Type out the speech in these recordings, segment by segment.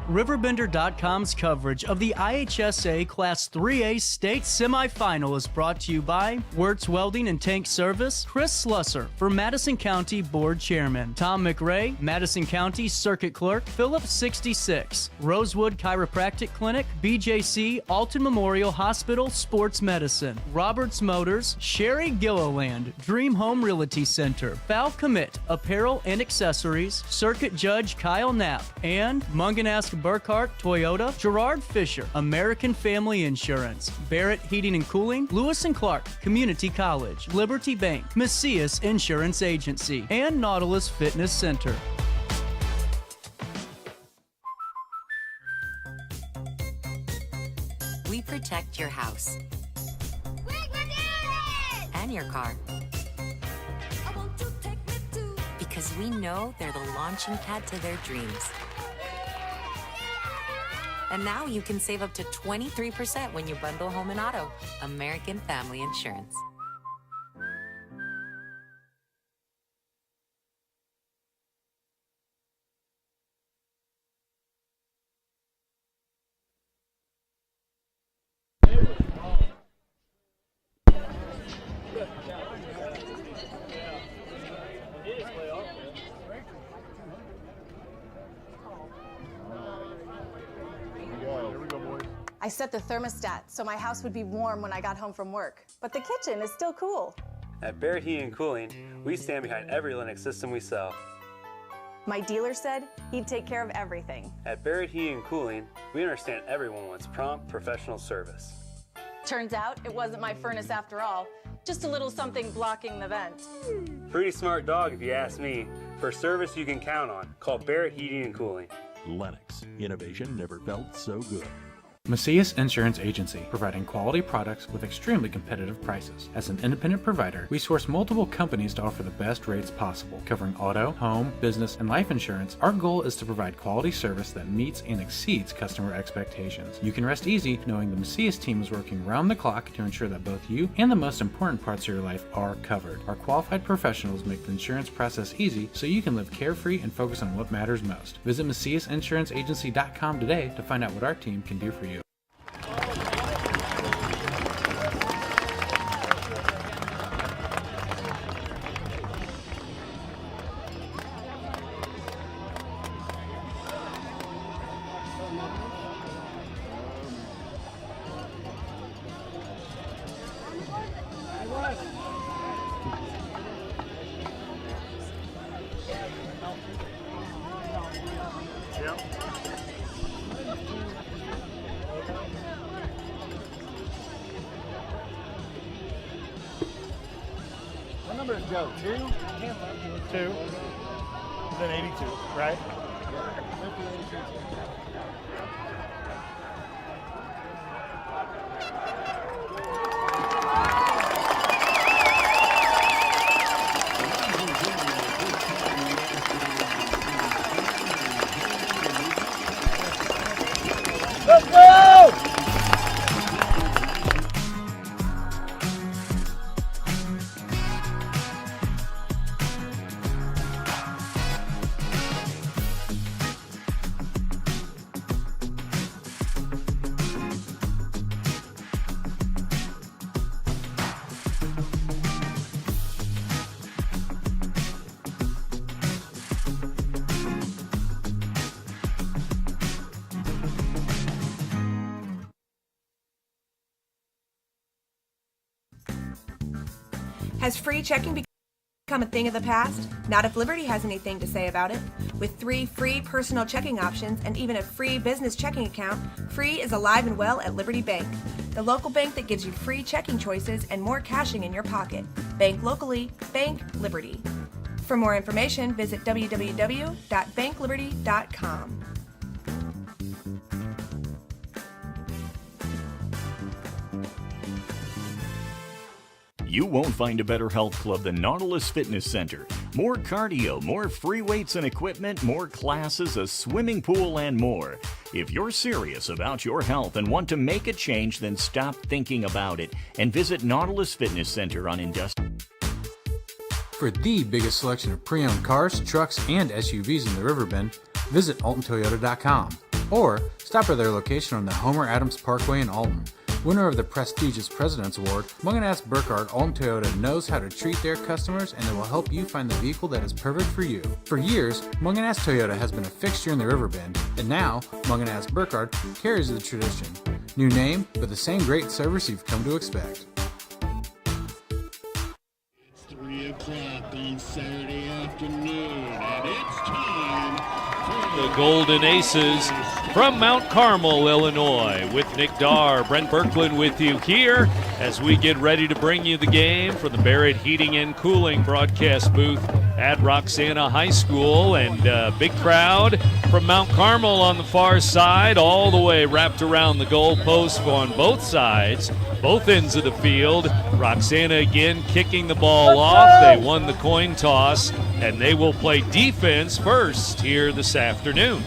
RiverBender.com's coverage of the IHSA Class 3A State Semifinal is brought to you by Wirtz Welding and Tank Service, Chris Slusser for Madison County Board Chairman, Tom McRae, Madison County Circuit Clerk, Phillips 66, Rosewood Chiropractic Clinic, BJC Alton Memorial Hospital Sports Medicine, Roberts Motors, Sherry Gilliland, Dream Home Realty Center, Foul Commit Apparel and Accessories, Circuit Judge Kyle Knapp, and Munganask Burkhart Toyota, Gerard Fisher, American Family Insurance, Barrett Heating and Cooling, Lewis and Clark Community College, Liberty Bank, Macias Insurance Agency, and Nautilus Fitness Center. We protect your house and your car because we know they're the launching pad to their dreams. And now you can save up to 23% when you bundle home and auto. American Family Insurance. I set the thermostat so my house would be warm when I got home from work, but the kitchen is still cool. At Barrett Heating and Cooling, we stand behind every Linux system we sell. My dealer said he'd take care of everything. At Barrett Heating and Cooling, we understand everyone wants prompt, professional service. Turns out it wasn't my furnace after all, just a little something blocking the vent. Pretty smart dog if you ask me. For service you can count on, call Barrett Heating and Cooling. Lennox. Innovation never felt so good. Macias Insurance Agency, providing quality products with extremely competitive prices. As an independent provider, we source multiple companies to offer the best rates possible. Covering auto, home, business, and life insurance, our goal is to provide quality service that meets and exceeds customer expectations. You can rest easy knowing the Macias team is working round the clock to ensure that both you and the most important parts of your life are covered. Our qualified professionals make the insurance process easy so you can live carefree and focus on what matters most. Visit MaciasInsuranceAgency.com today to find out what our team can do for you. What number is Joe? 2? 2. Then 82, right? Let's go! Has free checking become a thing of the past? Not if Liberty has anything to say about it. With 3 free personal checking options and even a free business checking account, free is alive and well at Liberty Bank, the local bank that gives you free checking choices and more cashing in your pocket. Bank locally, bank Liberty. For more information, visit www.bankliberty.com. You won't find a better health club than Nautilus Fitness Center. More cardio, more free weights and equipment, more classes, a swimming pool, and more. If you're serious about your health and want to make a change, then stop thinking about it and visit Nautilus Fitness Center on Industrial. For the biggest selection of pre-owned cars, trucks, and SUVs in the Riverbend, visit AltonToyota.com. Or stop at their location on the Homer Adams Parkway in Alton. Winner of the prestigious President's Award, Munganast Burkhardt Alton Toyota knows how to treat their customers, and they will help you find the vehicle that is perfect for you. For years, Munganast Toyota has been a fixture in the Riverbend, and now Munganast Burkhardt carries the tradition. New name, but the same great service you've come to expect. It's 3 o'clock on Saturday afternoon, and it's time for the Golden Aces from Mount Carmel, Illinois, with Nick Darr, Brent Berkland with you here as we get ready to bring you the game from the Barrett Heating and Cooling broadcast booth at Roxana High School. And big crowd from Mount Carmel on the far side, all the way wrapped around the goalpost on both sides, both ends of the field. Roxana again kicking the ball off. They won the coin toss, and they will play defense first here this afternoon.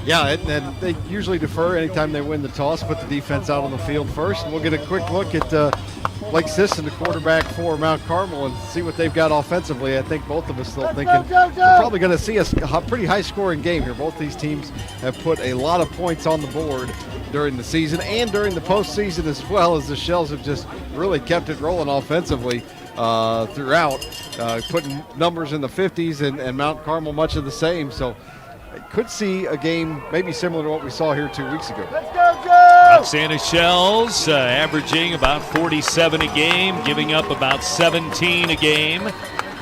Yeah, and they usually defer anytime they win the toss, put the defense out on the field first. And we'll get a quick look at Blake Sisson, the quarterback for Mount Carmel, and see what they've got offensively. I think both of us still thinking we're probably going to see a pretty high-scoring game here. Both these teams have put a lot of points on the board during the season and during the postseason, as well as the Shells have just really kept it rolling offensively throughout, putting numbers in the 50s, and Mount Carmel much of the same. So could see a game maybe similar to what we saw here 2 weeks ago. Roxana Shells averaging about 47 a game, giving up about 17 a game.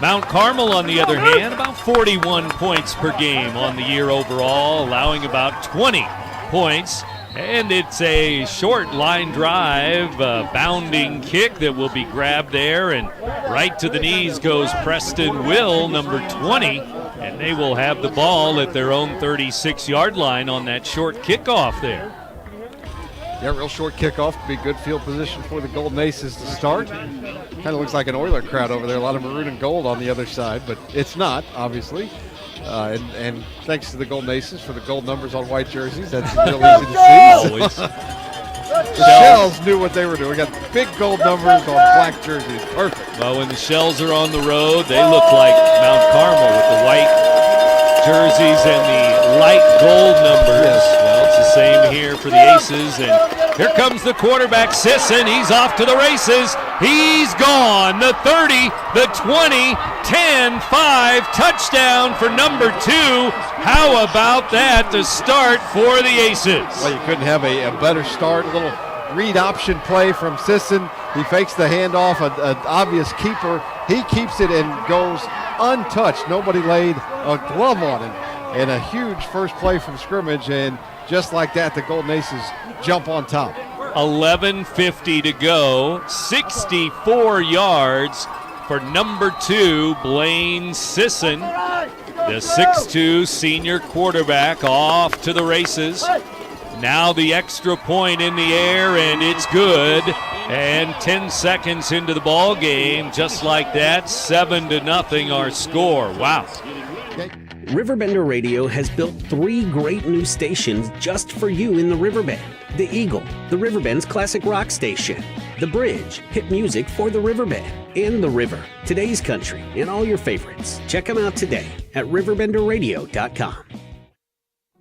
Mount Carmel, on the other hand, about 41 points per game on the year overall, allowing about 20 points. And it's a short line drive, bounding kick that will be grabbed there, and right to the knees goes Preston Will, number 20, and they will have the ball at their own 36-yard line on that short kickoff there. Yeah, real short kickoff. Be good field position for the Golden Aces to start. Kind of looks like an Oiler crowd over there. A lot of maroon and gold on the other side, but it's not, obviously. And thanks to the Golden Aces for the gold numbers on white jerseys. That's real easy to see. The Shells knew what they were doing. We got big gold numbers on black jerseys. Perfect. Well, when the Shells are on the road, they look like Mount Carmel with the white jerseys and the light gold numbers. Yes. Well, it's the same here for the Aces. And here comes the quarterback, Sisson. He's off to the races. He's gone. The 30, the 20, 10, 5, touchdown for number 2. How about that to start for the Aces? Well, you couldn't have a better start. A little read option play from Sisson. He fakes the handoff, an obvious keeper. He keeps it and goes untouched. Nobody laid a glove on him. And a huge first play from scrimmage, and just like that, the Golden Aces jump on top. 11:50 to go, 64 yards for number 2, Blaine Sisson. The 6'2" senior quarterback off to the races. Now the extra point in the air, and it's good. And 10 seconds into the ball game, just like that, 7-0 our score. Wow. RiverBender Radio has built 3 great new stations just for you in the Riverbend. The Eagle, the Riverbend's classic rock station. The Bridge, hit music for the Riverbend. And The River, today's country, and all your favorites. Check them out today at RiverBender.com.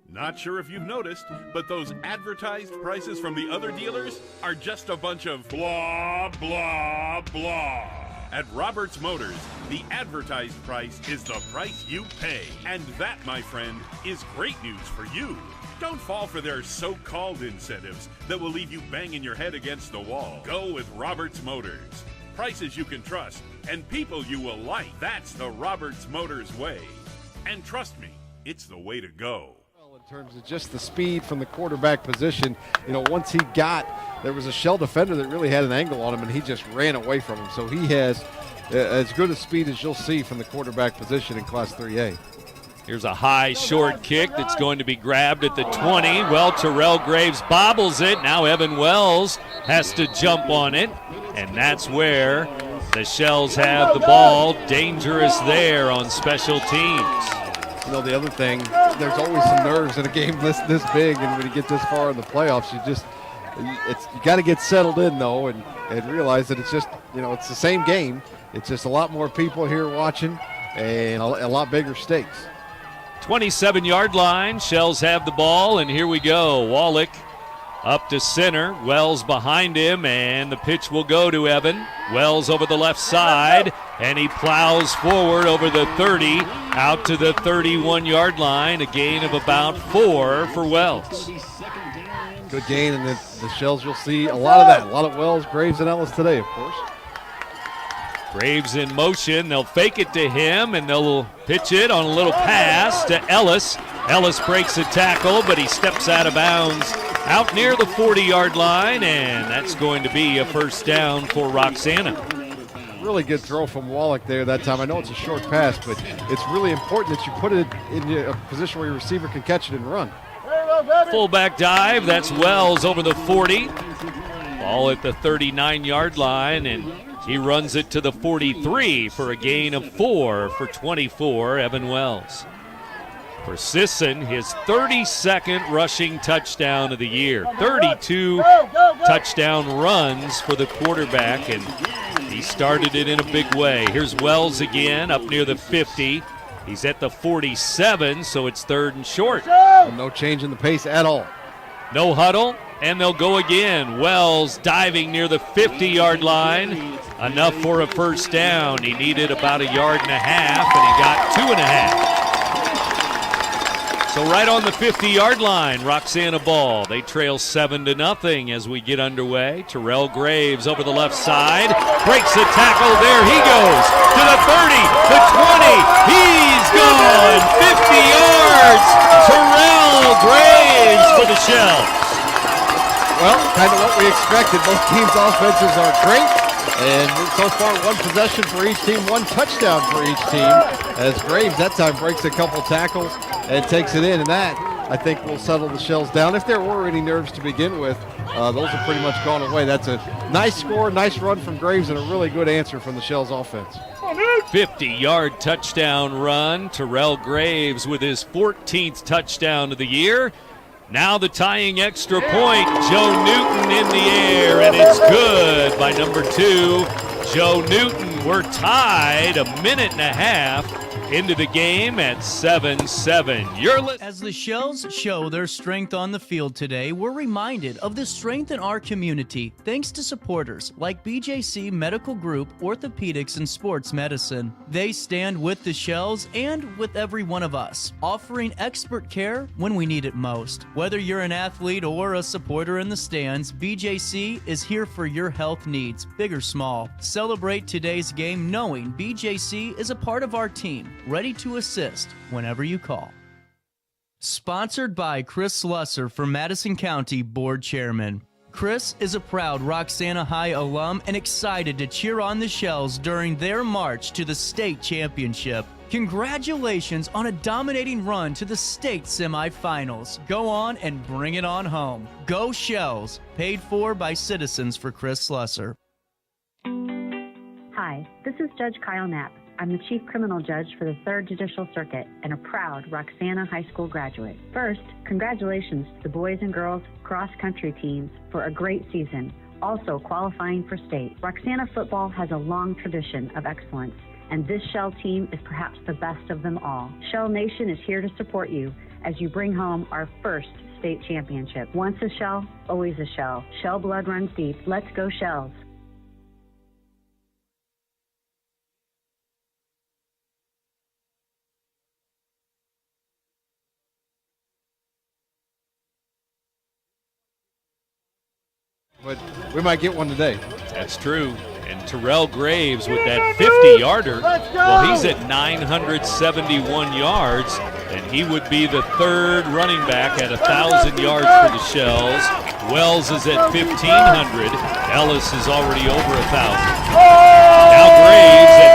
Not sure if you've noticed, but those advertised prices from the other dealers are just a bunch of blah, blah, blah. At Roberts Motors, the advertised price is the price you pay. And that, my friend, is great news for you. Don't fall for their so-called incentives that will leave you banging your head against the wall. Go with Roberts Motors. Prices you can trust and people you will like. That's the Roberts Motors way. And trust me, it's the way to go. In terms of just the speed from the quarterback position, once he there was a Shell defender that really had an angle on him, and he just ran away from him. So he has as good a speed as you'll see from the quarterback position in Class 3A. Here's a high short kick that's going to be grabbed at the 20. Well, Terrell Graves bobbles it. Now Evan Wells has to jump on it, and that's where the Shells have the ball. Dangerous there on special teams. The other thing, there's always some nerves in a game this big, and when you get this far in the playoffs, you got to get settled in though, and realize that it's just it's the same game. It's just a lot more people here watching, and a lot bigger stakes. 27-yard line. Shells have the ball, and here we go. Wallach up to center. Wells behind him, and the pitch will go to Evan. Wells over the left side, and he plows forward over the 30, out to the 31-yard line. A gain of about 4 for Wells. Good gain, and the Shells, you'll see a lot of that. A lot of Wells, Graves, and Ellis today, of course. Graves in motion. They'll fake it to him, and they'll pitch it on a little pass to Ellis. Ellis breaks a tackle, but he steps out of bounds out near the 40-yard line, and that's going to be a first down for Roxana. Really good throw from Wallach there that time. I know it's a short pass, but it's really important that you put it in a position where your receiver can catch it and run. Fullback dive. That's Wells over the 40. Ball at the 39-yard line, and he runs it to the 43 for a gain of 4 for 24, Evan Wells. For Sisson, his 32nd rushing touchdown of the year. 32 touchdown runs for the quarterback, and he started it in a big way. Here's Wells again up near the 50. He's at the 47, so it's 3rd and short. No change in the pace at all. No huddle, and they'll go again. Wells diving near the 50-yard line. Enough for a first down. He needed about 1.5 yards, and he got 2.5. So right on the 50-yard line, Roxana ball. They trail 7-0 as we get underway. Terrell Graves over the left side. Breaks the tackle. There he goes. To the 30, the 20. He's gone. 50 yards. Terrell Graves for the Shells. Well, kind of what we expected. Both teams' offenses are great. And so far, 1 possession for each team, 1 touchdown for each team. As Graves that time breaks a couple tackles and takes it in. And that, I think, will settle the Shells down. If there were any nerves to begin with, those are pretty much gone away. That's a nice score, nice run from Graves, and a really good answer from the Shells offense. 50-yard touchdown run. Terrell Graves with his 14th touchdown of the year. Now the tying extra point, Joe Newton in the air, and it's good by number 2, Joe Newton. We're tied 1.5 minutes into the game at 7-7. As the Shells show their strength on the field today, we're reminded of the strength in our community thanks to supporters like BJC Medical Group, Orthopedics, and Sports Medicine. They stand with the Shells and with every one of us, offering expert care when we need it most. Whether you're an athlete or a supporter in the stands, BJC is here for your health needs, big or small. Celebrate today's game knowing BJC is a part of our team, ready to assist whenever you call. Sponsored by Chris Slusser for Madison County Board Chairman. Chris is a proud Roxana High alum and excited to cheer on the Shells during their march to the state championship. Congratulations on a dominating run to the state semifinals. Go on and bring it on home. Go Shells. Paid for by Citizens for Chris Slusser. Hi, this is Judge Kyle Knapp. I'm the Chief Criminal Judge for the 3rd Judicial Circuit and a proud Roxana High School graduate. First, congratulations to the boys and girls cross-country teams for a great season, also qualifying for state. Roxana football has a long tradition of excellence, and this Shell team is perhaps the best of them all. Shell Nation is here to support you as you bring home our first state championship. Once a Shell, always a Shell. Shell blood runs deep. Let's go Shells. But we might get one today. That's true. And Terrell Graves with that 50-yarder. Well, he's at 971 yards, and he would be the 3rd running back at 1,000 yards for the Shells. Wells is at 1,500. Ellis is already over 1,000. Now Graves at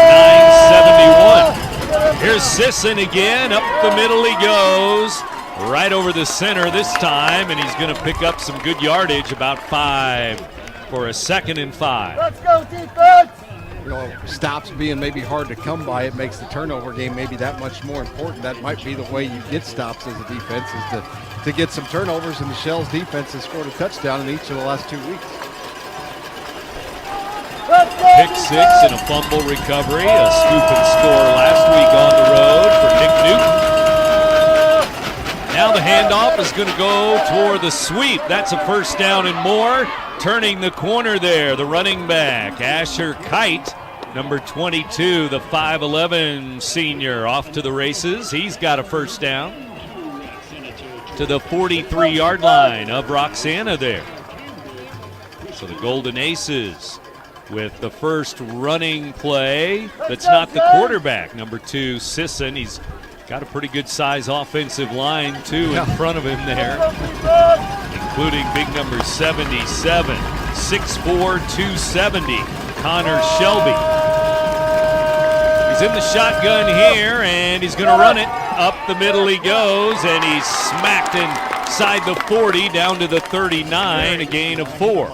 971. Here's Sisson again. Up the middle he goes. Right over the center this time, and he's going to pick up some good yardage, about 5 for a 2nd and 5. Let's go defense! You know, stops being maybe hard to come by, it makes the turnover game maybe that much more important. That might be the way you get stops as a defense, is to get some turnovers, and the Shells defense has scored a touchdown in each of the last 2 weeks. Pick 6 and a fumble recovery, a scoop and score last week on the road for Nick Newton. now the handoff is going to go toward the sweep. That's a first down and more. Turning the corner there, the running back, Asher Kite, number 22, the 5'11 senior, off to the races. He's got a first down to the 43-yard line of Roxana there. So the Golden Aces with the first running play that's not the quarterback, number 2, Sisson. He's got a pretty good size offensive line, too, in front of him there, including big number 77, 6'4", 270, Connor Shelby. He's in the shotgun here, and he's going to run it. Up the middle he goes, and he's smacked inside the 40, down to the 39, a gain of 4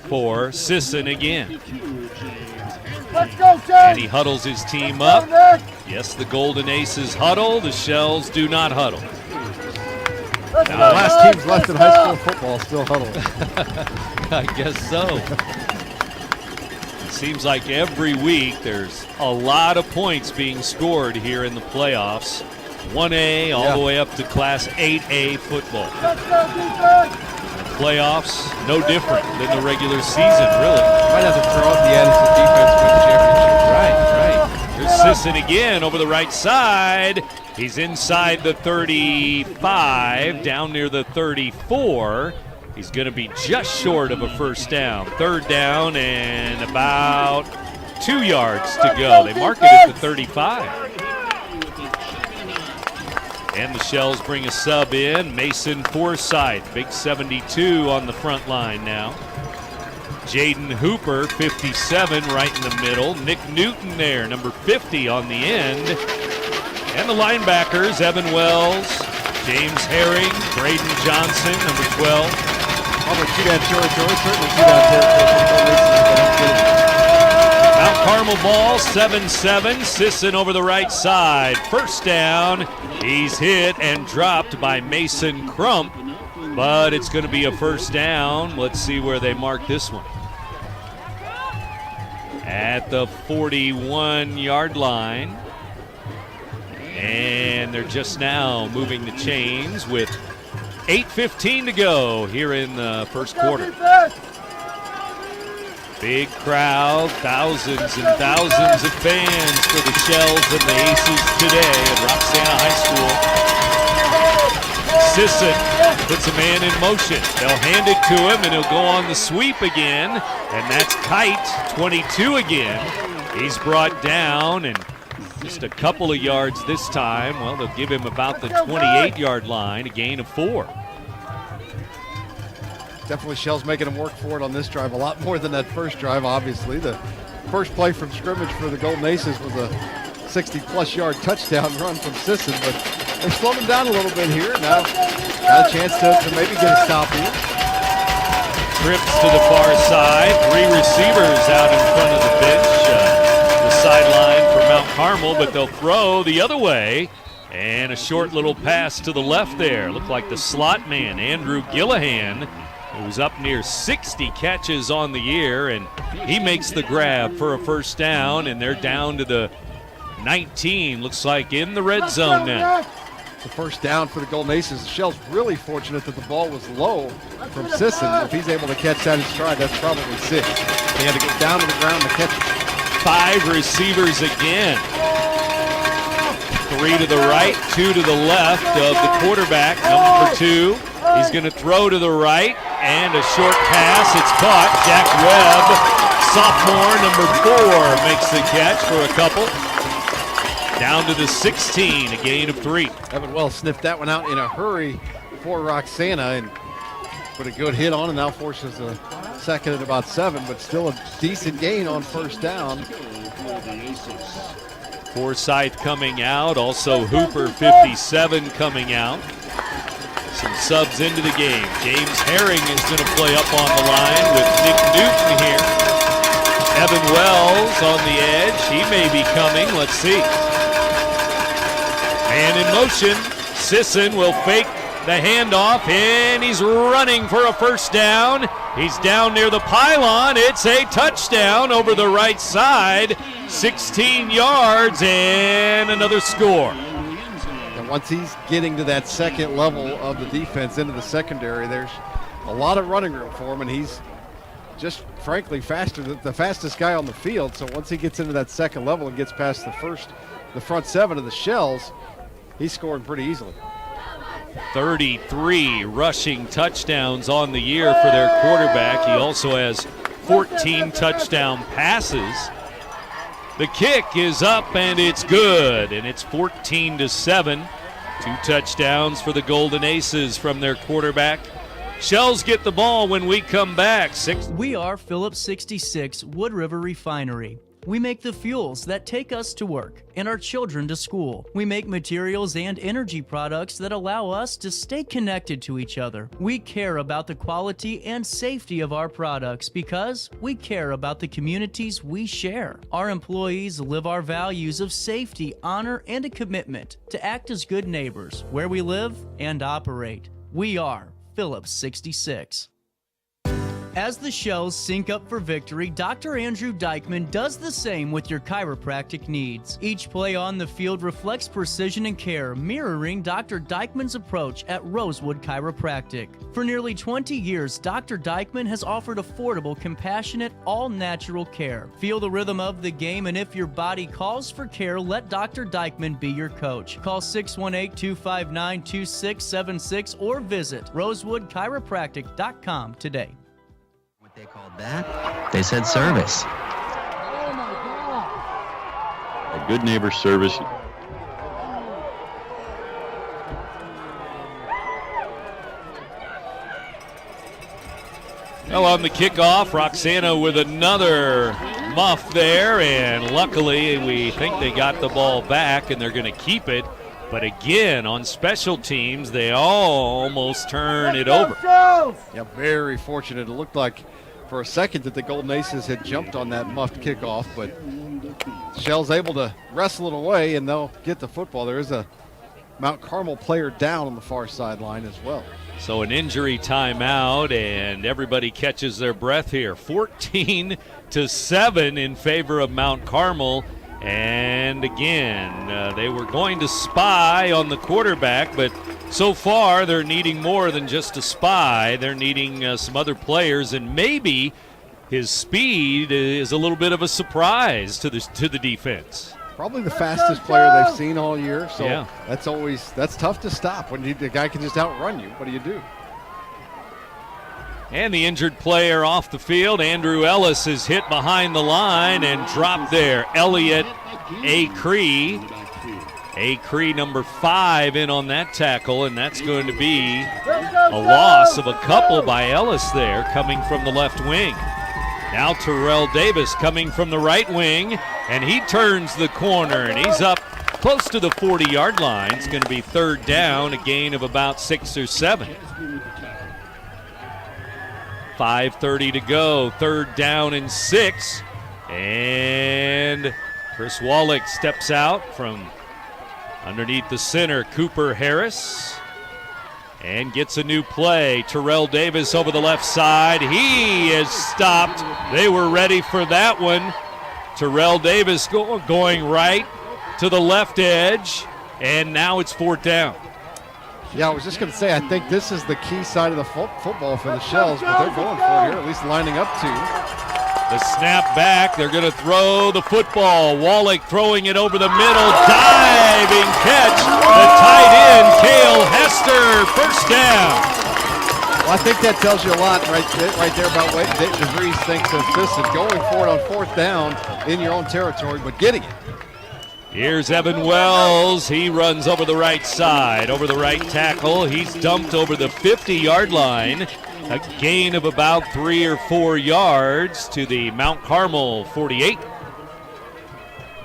for Sisson again. Let's go, and he huddles his team up. Yes, the Golden Aces huddle. The Shells do not huddle. Now, the last teams left in high school football still huddle. I guess so. It seems like every week there's a lot of points being scored here in the playoffs. 1A all the way up to Class 8A football. Playoffs, no different than the regular season, really. Might have to throw up the Addison defense for the championship. Right. Here's Sisson again over the right side. He's inside the 35, down near the 34. He's going to be just short of a first down. Third down and about 2 yards to go. They mark it at the 35. And the Shells bring a sub in, Mason Forsythe, big 72 on the front line now. Jaden Hooper, 57, right in the middle. Nick Newton there, number 50 on the end. And the linebackers, Evan Wells, James Herring, Braden Johnson, number 12. Although shootout territory, certainly shootout territory. Mount Carmel ball, 7-7. Sisson over the right side. First down. He's hit and dropped by Mason Crump, but it's going to be a first down. Let's see where they mark this one. At the 41-yard line. And they're just now moving the chains with 8:15 to go here in the first quarter. Big crowd, thousands and thousands of fans for the Shells and the Aces today at Roxana High School. Sisson puts a man in motion. They'll hand it to him, and he'll go on the sweep again. And that's Kite, 22 again. He's brought down, and just a couple of yards this time. Well, they'll give him about the 28-yard line, a gain of 4. Definitely Shells making them work for it on this drive a lot more than that first drive, obviously. The first play from scrimmage for the Golden Aces was a 60-plus yard touchdown run from Sisson, but they slowed him down a little bit here. Now got a chance to maybe get a stop here. Trips to the far side. 3 receivers out in front of the bench. The sideline for Mount Carmel, but they'll throw the other way. And a short little pass to the left there. Looked like the slot man, Andrew Gillihan, who's up near 60 catches on the year, and he makes the grab for a first down, and they're down to the 19, looks like in the red zone now. The first down for the Golden Aces. The Shells really fortunate that the ball was low from Sisson. If he's able to catch that in stride, that's probably 6. They had to get down to the ground to catch it. 5 receivers again. 3 to the right, 2 to the left of the quarterback, number 2. He's going to throw to the right, and a short pass. It's caught. Jack Webb, sophomore, number 4, makes the catch for a couple. Down to the 16, a gain of 3. Evan Wells sniffed that one out in a hurry for Roxana and put a good hit on, and now forces a second at about 7, but still a decent gain on first down. Forsythe coming out, also Hooper, 57, coming out. Some subs into the game. James Herring is going to play up on the line with Nick Newton here. Evan Wells on the edge. He may be coming. Let's see. Man in motion. Sisson will fake the handoff, and he's running for a first down. He's down near the pylon. It's a touchdown over the right side. 16 yards and another score. once he's getting to that second level of the defense into the secondary, there's a lot of running room for him, and he's just frankly faster than the fastest guy on the field. So once he gets into that second level and gets past the front seven of the Shells, he's scoring pretty easily. 33 rushing touchdowns on the year for their quarterback. He also has 14 touchdown passes. The kick is up and it's good, and it's 14-7. 2 touchdowns for the Golden Aces from their quarterback. Shells get the ball when we come back. We are Phillips 66 Wood River Refinery. We make the fuels that take us to work and our children to school. We make materials and energy products that allow us to stay connected to each other. We care about the quality and safety of our products because we care about the communities we share. Our employees live our values of safety, honor, and a commitment to act as good neighbors where we live and operate. We are Phillips 66. As the Shells sync up for victory, Dr. Andrew Dykman does the same with your chiropractic needs. Each play on the field reflects precision and care, mirroring Dr. Dykman's approach at Rosewood Chiropractic. For nearly 20 years, Dr. Dykman has offered affordable, compassionate, all-natural care. Feel the rhythm of the game, and if your body calls for care, let Dr. Dykman be your coach. Call 618-259-2676 or visit rosewoodchiropractic.com today. They called that? They said service. A good neighbor service. Well, on the kickoff, Roxana with another muff there, and luckily we think they got the ball back and they're going to keep it. But again, on special teams, they almost turn it over. Yeah, very fortunate. It looked like for a second that the Golden Aces had jumped on that muffed kickoff, but Shells able to wrestle it away, and they'll get the football. There is a Mount Carmel player down on the far sideline as well. So an injury timeout, and everybody catches their breath here. 14-7 in favor of Mount Carmel. And again, they were going to spy on the quarterback, but so far they're needing more than just a spy. They're needing some other players, and maybe his speed is a little bit of a surprise to the defense. Probably the fastest player they've seen all year, so yeah. that's tough to stop when the guy can just outrun you. What do you do? And the injured player off the field, Andrew Ellis, is hit behind the line and dropped there. Elliott Acree. Acree, number 5, in on that tackle, and that's going to be a loss of a couple by Ellis there, coming from the left wing. Now Terrell Davis coming from the right wing, and he turns the corner, and he's up close to the 40-yard line. It's going to be 3rd down, a gain of about 6 or 7. 5:30 to go, 3rd down and 6. And Chris Wallach steps out from underneath the center, Cooper Harris, and gets a new play. Terrell Davis over the left side. He is stopped. They were ready for that one. Terrell Davis going right to the left edge, and now it's 4th down. Yeah, I was just going to say, I think this is the key side of the football for the Shells, but they're going for it here, at least lining up to. The snap back, they're going to throw the football. Wallach throwing it over the middle, diving catch. The tight end, Cale Hester, 1st down. Well, I think that tells you a lot right there about what DeVries thinks of this, and going for it on 4th down in your own territory, but getting it. Here's Evan Wells. He runs over the right side, over the right tackle. He's dumped over the 50-yard line. A gain of about 3 or 4 yards to the Mount Carmel 48.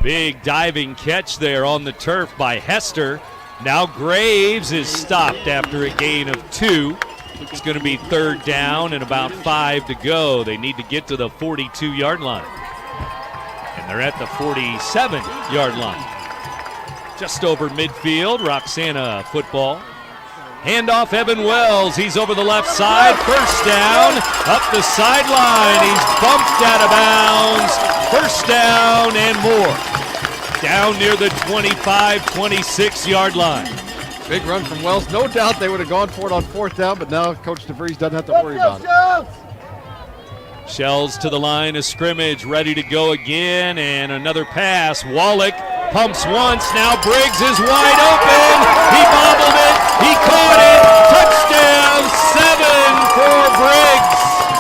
Big diving catch there on the turf by Hester. Now Graves is stopped after a gain of 2. It's going to be 3rd down and about 5 to go. They need to get to the 42-yard line. And they're at the 47-yard line. Just over midfield, Roxana football. Handoff, Evan Wells. He's over the left side. 1st down, up the sideline. He's bumped out of bounds. 1st down and more. Down near the 25, 26-yard line. Big run from Wells. No doubt they would have gone for it on 4th down, but now Coach DeVries doesn't have to worry about it. Shells to the line of scrimmage, ready to go again, and another pass. Wallach pumps once, now Briggs is wide open. He bobbled it, he caught it. Touchdown, 7 for Briggs.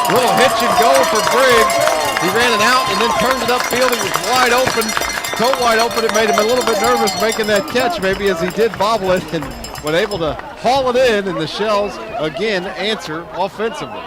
Little hitch and go for Briggs. He ran it out and then turned it upfield. He was wide open, so wide open it made him a little bit nervous making that catch, maybe, as he did bobble it and was able to haul it in, and the Shells again answer offensively.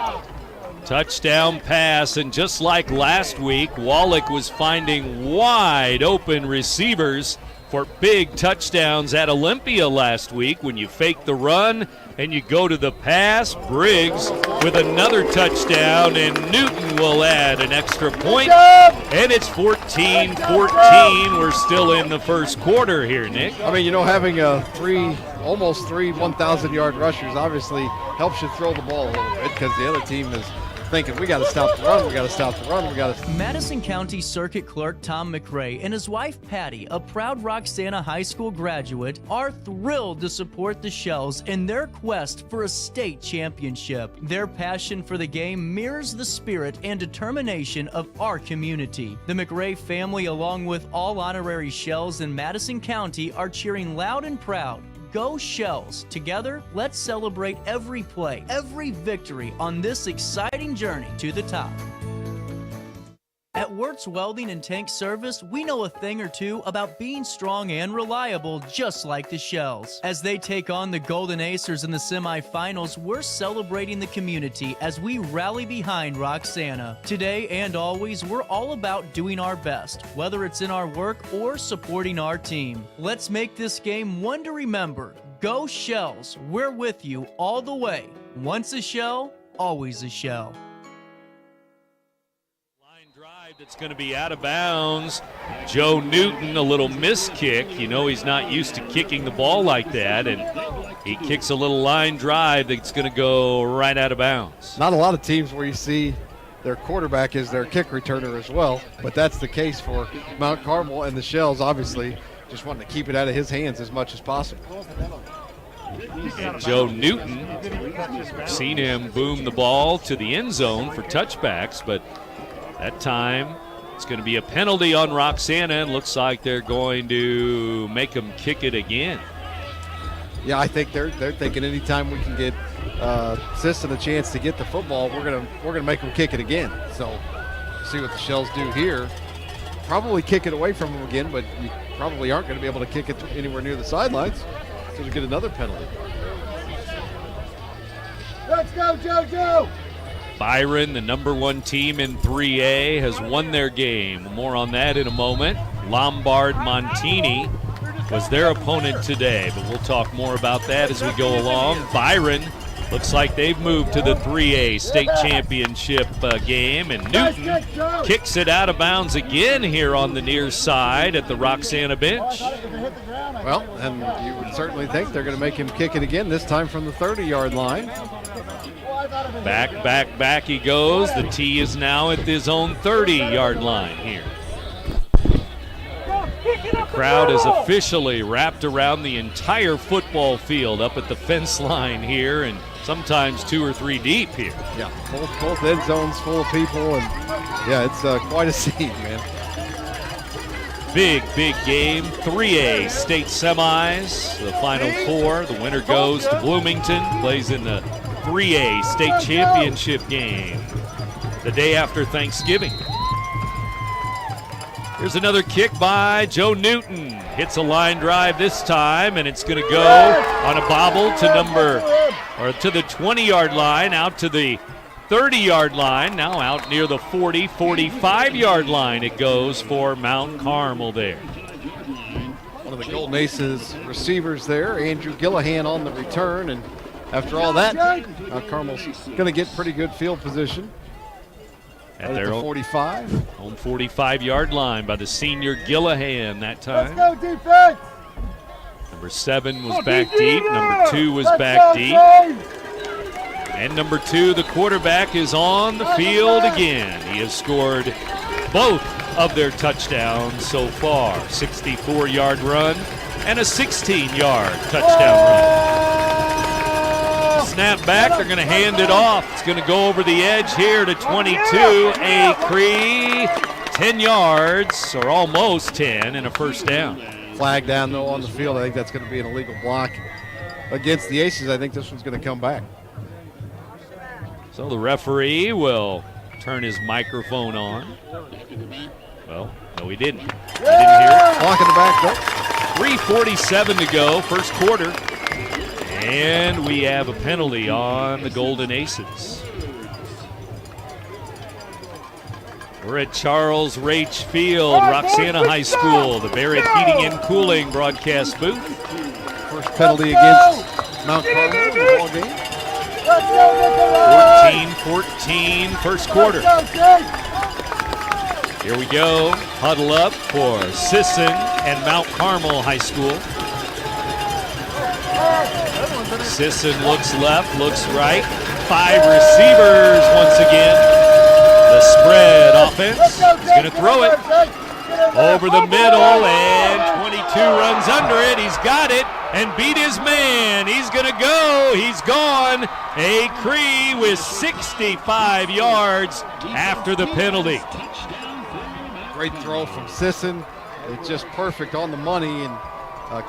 Touchdown pass, and just like last week, Wallach was finding wide open receivers for big touchdowns at Olympia last week. When you fake the run and you go to the pass, Briggs with another touchdown, and Newton will add an extra point, and it's 14-14. We're still in the first quarter here, Nick. I mean, having almost three 1,000-yard rushers obviously helps you throw the ball a little bit, because the other team is thinking, we got to stop the run, we got to stop the run, we got to... Madison County Circuit Clerk Tom McRae and his wife Patty, a proud Roxana High School graduate, are thrilled to support the Shells in their quest for a state championship. Their passion for the game mirrors the spirit and determination of our community. The McRae family, along with all honorary Shells in Madison County, are cheering loud and proud. Go Shells! Together, let's celebrate every play, every victory on this exciting journey to the top. At Wirtz Welding and Tank Service, we know a thing or two about being strong and reliable, just like the Shells. As they take on the Golden Aces in the semifinals, we're celebrating the community as we rally behind Roxana. Today and always, we're all about doing our best, whether it's in our work or supporting our team. Let's make this game one to remember. Go Shells! We're with you all the way. Once a Shell, always a Shell. It's going to be out of bounds. Joe Newton, a little miss kick. He's not used to kicking the ball like that, and he kicks a little line drive that's going to go right out of bounds. Not a lot of teams where you see their quarterback is their kick returner as well, but that's the case for Mount Carmel, and the Shells obviously just wanting to keep it out of his hands as much as possible. And Joe Newton, seen him boom the ball to the end zone for touchbacks, but that time it's going to be a penalty on Roxana, and looks like they're going to make him kick it again. Yeah, I think they're thinking anytime we can get Sisson a chance to get the football, we're gonna make them kick it again. So see what the Shells do here. Probably kick it away from them again, but you probably aren't going to be able to kick it anywhere near the sidelines. So to get another penalty. Let's go, JoJo! Byron, the #1 team in 3A, has won their game. More on that in a moment. Lombard Montini was their opponent today, but we'll talk more about that as we go along. Byron looks like they've moved to the 3A state championship game, and Newton kicks it out of bounds again here on the near side at the Roxana bench. Well, and you would certainly think they're going to make him kick it again, this time from the 30-yard line. Back he goes. The tee is now at his own 30-yard line here. The crowd is officially wrapped around the entire football field up at the fence line here, and sometimes 2 or 3 deep here. Yeah, both end zones full of people, and yeah, it's quite a scene, man. Big game, 3A state semis, the Final Four. The winner goes to Bloomington, plays in the 3A state championship game the day after Thanksgiving. Here's another kick by Joe Newton. Hits a line drive this time, and it's going to go on a bobble to the 20-yard line, out to the 30-yard line, now out near the 40, 45-yard line it goes for Mount Carmel there. One of the Golden Aces receivers there, Andrew Gillahan, on the return, and after all that, Carmel's going to get pretty good field position. At their 45. Own 45-yard line by the senior Gillahan that time. Let's go, defense! Number 7 was back deep. Number 2 was back deep. And number 2, the quarterback, is on the field again. He has scored both of their touchdowns so far. 64-yard run and a 16-yard touchdown run. Snap back, they're going to hand it off. It's going to go over the edge here to 22. A Cree, 10 yards, or almost 10, and a first down. Flag down, though, on the field. I think that's going to be an illegal block against the Aces. I think this one's going to come back. So the referee will turn his microphone on. Well, no, he didn't. I didn't hear it. Block in the back, though. 3:47 to go, first quarter. And we have a penalty on the Golden Aces. We're at Charles Raich Field, Roxana High School, the Barrett Heating and Cooling broadcast booth. First penalty against Mount Carmel in the ball game. 14-14, first quarter. Here we go. Huddle up for Sisson and Mount Carmel High School. Sisson looks left, looks right. 5 receivers once again. The spread offense is going to throw it over the middle, and 22 runs under it. He's got it and beat his man. He's going to go. He's gone. A Cree with 65 yards after the penalty. Great throw from Sisson. It's just perfect on the money, and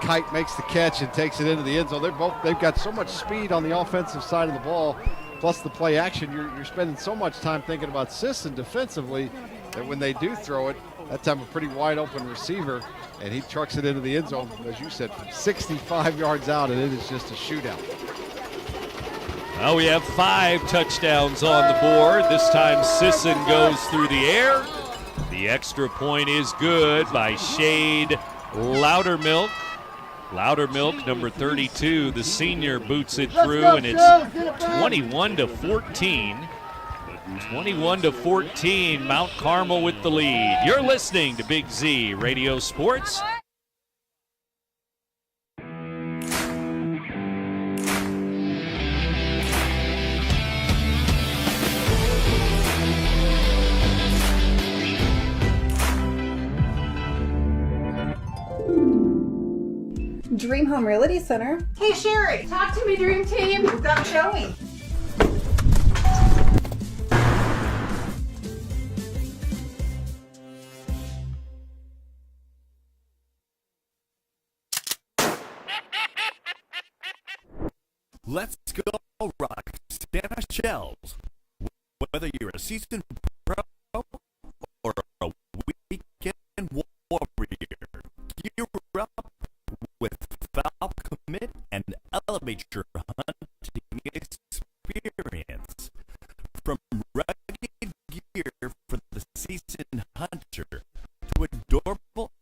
Kite makes the catch and takes it into the end zone. They've got so much speed on the offensive side of the ball, plus the play action. You're spending so much time thinking about Sisson defensively that when they do throw it, that time a pretty wide open receiver, and he trucks it into the end zone, as you said, from 65 yards out, and it is just a shootout. Well, we have 5 touchdowns on the board. This time Sisson goes through the air. The extra point is good by Shade Loudermilk. Loudermilk, number 32, the senior, boots it through, and it's 21-14. 21-14, Mount Carmel with the lead. You're listening to Big Z Radio Sports. Dream Home Realty Center. Hey, Sherry, talk to me, Dream Team. We've got a showing. Let's go, Roxana Shells. Whether you're a seasoned pro or a weekend warrior, gear up with Foul Commit and elevate your hunting experience. From rugged gear for the seasoned hunter to adorable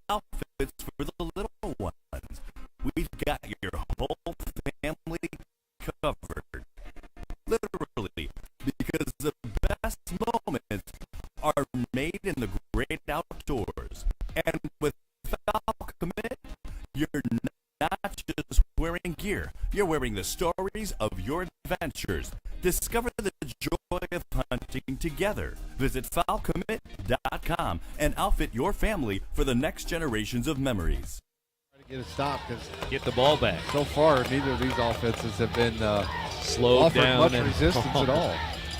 outfits for the little ones, we've got your whole family covered. Literally, because the best moments are made in the great outdoors. And with Foul Commit, you're not just wearing gear, you're wearing the stories of your adventures. Discover the joy of hunting together. Visit foulcommit.com and outfit your family for the next generations of memories. Get it stopped, because get the ball back. So far, neither of these offenses have been slowed down much resistance at all.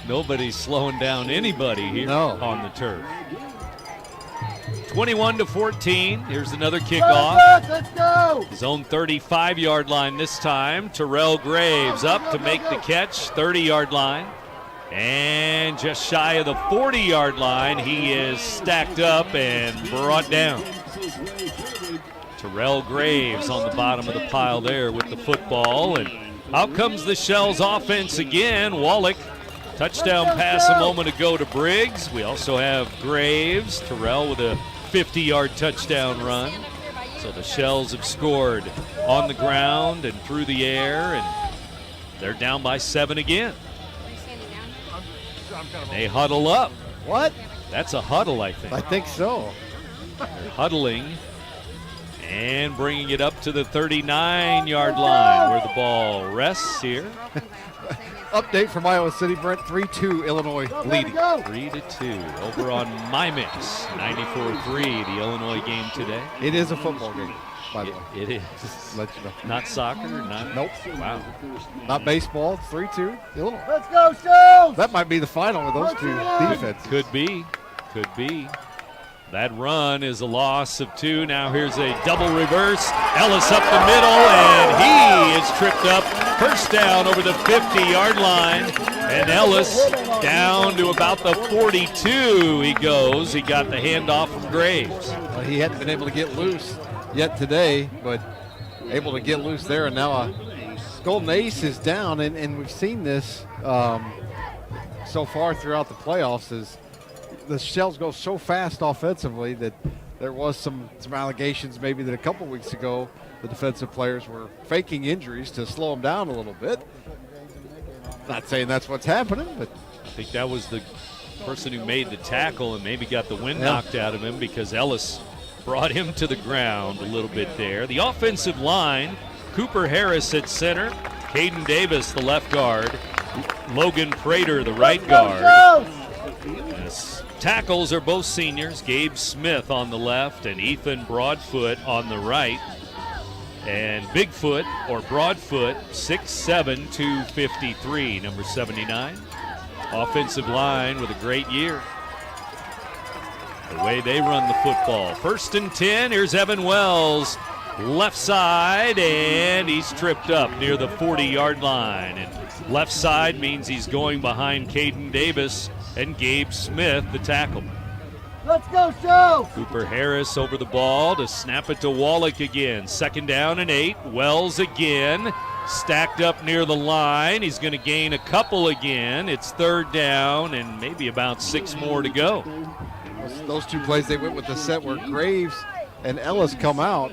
Nobody's slowing down anybody here on the turf. 21-14. Here's another kickoff. Let's go! His own 35-yard line this time. Terrell Graves up to make the catch, 30-yard line. And just shy of the 40-yard line, he is stacked up and brought down. Terrell Graves on the bottom of the pile there with the football. And out comes the Shells offense again. Wallach, touchdown pass a moment ago to Briggs. We also have Graves. Terrell with a 50-yard touchdown run. So the Shells have scored on the ground and through the air, and they're down by 7 again. They huddle up. What? That's a huddle, I think. I think so. They're huddling and bringing it up to the 39-yard line where the ball rests here. Update from Iowa City, Brent. 3-2 Illinois leading. 3-2 over on my mix. 94-3, the Illinois game today. It is a football game. by the way. It is. Let you know. Not soccer? Nope. Wow. Not baseball. 3-2. Let's go, Shells! That might be the final with those two defenses. Could be. That run is a loss of 2. Now here's a double reverse. Ellis up the middle, and he is tripped up. First down over the 50-yard line. And Ellis down to about the 42 he goes. He got the handoff from Graves. Well, he hadn't been able to get loose yet today, but able to get loose there. And now Golden Ace is down, and we've seen this so far throughout the playoffs is the Shells go so fast offensively that there was some allegations maybe that a couple weeks ago the defensive players were faking injuries to slow them down a little bit. Not saying that's what's happening, but I think that was the person who made the tackle and maybe got the wind knocked out of him because Ellis brought him to the ground a little bit there. The offensive line, Cooper Harris at center, Caden Davis, the left guard, Logan Prater, the right guard. Yes. Tackles are both seniors, Gabe Smith on the left and Ethan Broadfoot on the right. And Bigfoot or Broadfoot, 6'7", 253, number 79. Offensive line with a great year. The way they run the football. 1st and 10, here's Evan Wells. Left side, and he's tripped up near the 40-yard line. And left side means he's going behind Caden Davis and Gabe Smith, the tackle. Let's go, Shells! Cooper Harris over the ball to snap it to Wallach again. 2nd down and 8. Wells again. Stacked up near the line. He's going to gain a couple again. It's 3rd down and maybe about 6 more to go. Those two plays, they went with the set where Graves and Ellis come out,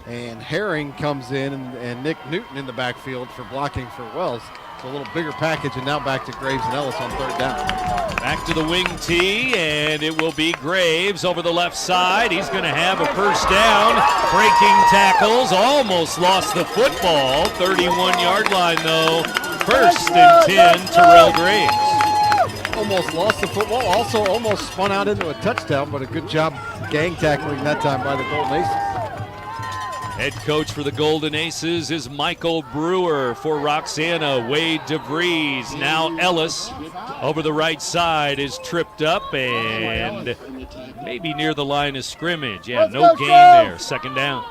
and Herring comes in, and Nick Newton in the backfield for blocking for Wells. A little bigger package, and now back to Graves and Ellis on 3rd down. Back to the wing tee, and it will be Graves over the left side. He's going to have a 1st down. Breaking tackles, almost lost the football. 31-yard line, though. 1st and 10, Terrell Graves. Almost lost the football, also almost spun out into a touchdown, but a good job gang tackling that time by the Golden Aces. Head coach for the Golden Aces is Michael Brewer. For Roxana, Wade DeVries. Now Ellis over the right side is tripped up and maybe near the line of scrimmage. Yeah, no gain there. 2nd down.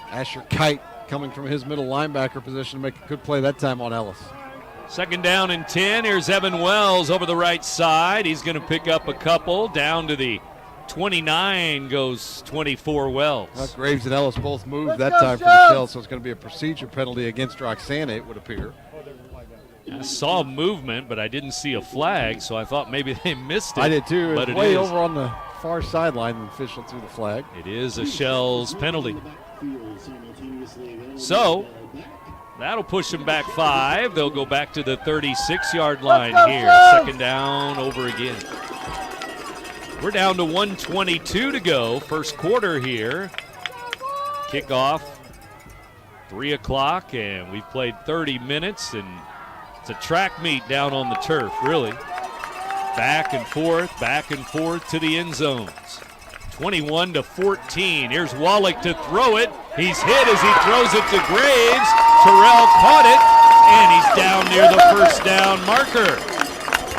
Asher Kite coming from his middle linebacker position to make a good play that time on Ellis. 2nd down and 10. Here's Evan Wells over the right side. He's going to pick up a couple down to the 29 goes 24 Wells. Graves and Ellis both moved that time for the Shells, so it's going to be a procedure penalty against Roxana, it would appear. I saw movement, but I didn't see a flag, so I thought maybe they missed it. I did too. But it's way over on the far sideline, the official threw the flag. It is a Shells penalty. So that'll push them back 5. They'll go back to the 36-yard line here. 2nd down over again. We're down to 1:22 to go. 1st quarter here. Kickoff 3 o'clock, and we've played 30 minutes, and it's a track meet down on the turf, really. Back and forth to the end zones. 21-14. Here's Wallach to throw it. He's hit as he throws it to Graves. Terrell caught it, and he's down near the 1st down marker.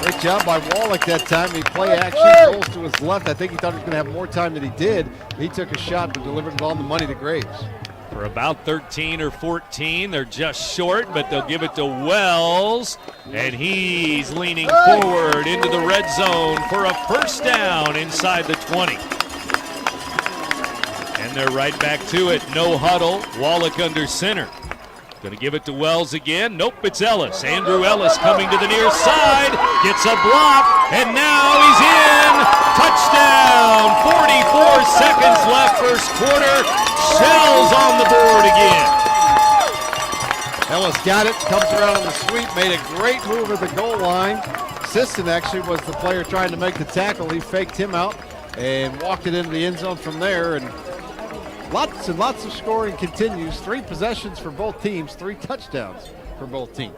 Great job by Wallach that time. He play action, rolls to his left. I think he thought he was going to have more time than he did. He took a shot but delivered all the money to Graves. For about 13 or 14, they're just short, but they'll give it to Wells, and he's leaning forward into the red zone for a 1st down inside the 20. And they're right back to it. No huddle. Wallach under center. Going to give it to Wells again. Nope, it's Ellis. Andrew Ellis coming to the near side. Gets a block, and now he's in. Touchdown. 44 seconds left 1st quarter. Shells on the board again. Ellis got it, comes around on the sweep, made a great move at the goal line. Sisson actually was the player trying to make the tackle. He faked him out and walked it into the end zone from there. And lots and lots of scoring continues. 3 possessions for both teams, 3 touchdowns for both teams.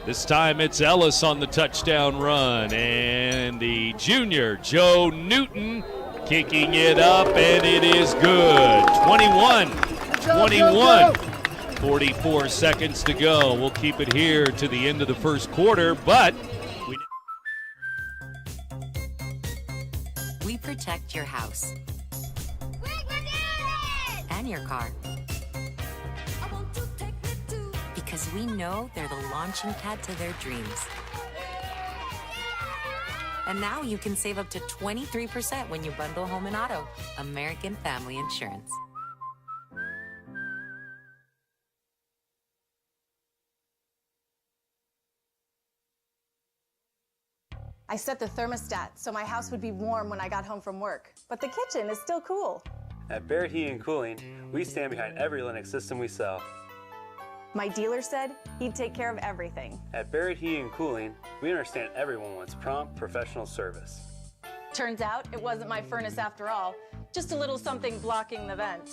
This time it's Ellis on the touchdown run, and the junior, Joe Newton, kicking it up, and it is good. 21. 44 seconds to go. We'll keep it here to the end of the first quarter, but We protect your house and your car. Because we know they're the launching pad to their dreams. And now you can save up to 23% when you bundle home and auto. American Family Insurance. I set the thermostat so my house would be warm when I got home from work, but the kitchen is still cool. At Barrett Heating and Cooling, we stand behind every Linux system we sell. My dealer said he'd take care of everything. At Barrett Heating and Cooling, we understand everyone wants prompt, professional service. Turns out it wasn't my furnace after all, just a little something blocking the vent.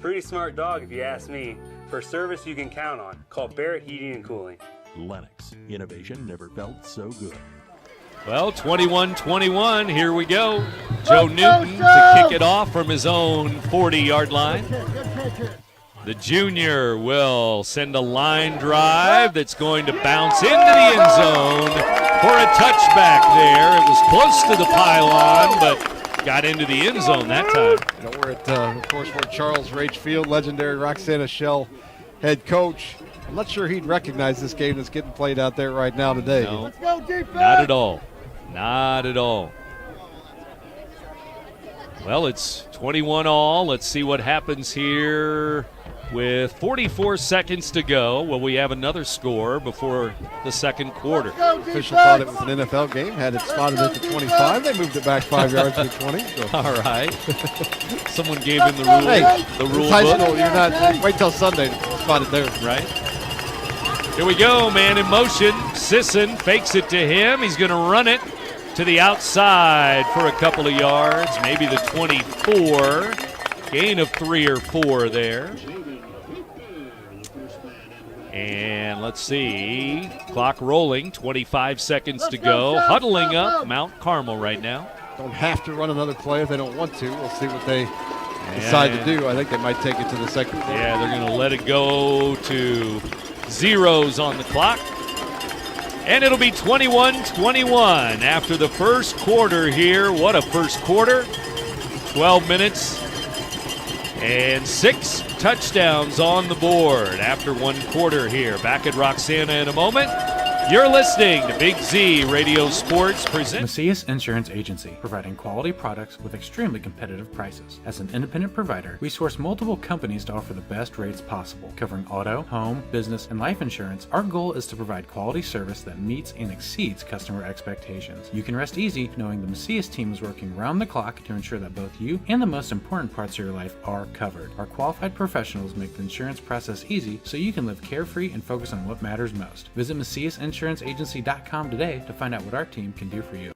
Pretty smart dog if you ask me. For service you can count on, call Barrett Heating and Cooling. Lennox, innovation never felt so good. well, 21-21, here we go. Joe Newton to kick it off from his own 40-yard line. The junior will send a line drive that's going to bounce into the end zone for a touchback there. It was close to the pylon, but got into the end zone that time. You know, we're at, of course, we're at Charles Raich Field, legendary Roxana Shells head coach. I'm not sure he'd recognize this game that's getting played out there right now today. No, not at all. Not at all. Well, it's 21 all. Let's see what happens here with 44 seconds to go. Will we have another score before the second quarter? Official thought it was an NFL game, had it spotted at the 25. They moved it back 5 yards to the 20. So. All right. Someone gave him the rule. Hey, the rule high book. school. You're not. Wait till Sunday to spot it there. Right. Here we go. Man in motion. Sisson fakes it to him. He's going to run it to the outside for a couple of yards, maybe the 24. Gain of 3 or 4 there. And let's see, clock rolling, 25 seconds to go. Huddling up Mount Carmel right now. Don't have to run another play if they don't want to. We'll see what they decide to do. I think they might take it to the second quarter. Yeah, they're going to let it go to zeros on the clock. And it'll be 21-21 after the first quarter here. What a first quarter. 12 minutes and 6 touchdowns on the board after one quarter here. Back at Roxana in a moment. You're listening to Big Z Radio Sports present. Macias Insurance Agency, providing quality products with extremely competitive prices. As an independent provider, we source multiple companies to offer the best rates possible. Covering auto, home, business, and life insurance, our goal is to provide quality service that meets and exceeds customer expectations. You can rest easy knowing the Macias team is working round the clock to ensure that both you and the most important parts of your life are covered. Our qualified professionals make the insurance process easy so you can live carefree and focus on what matters most. Visit MaciasInsuranceAgency.com today to find out what our team can do for you.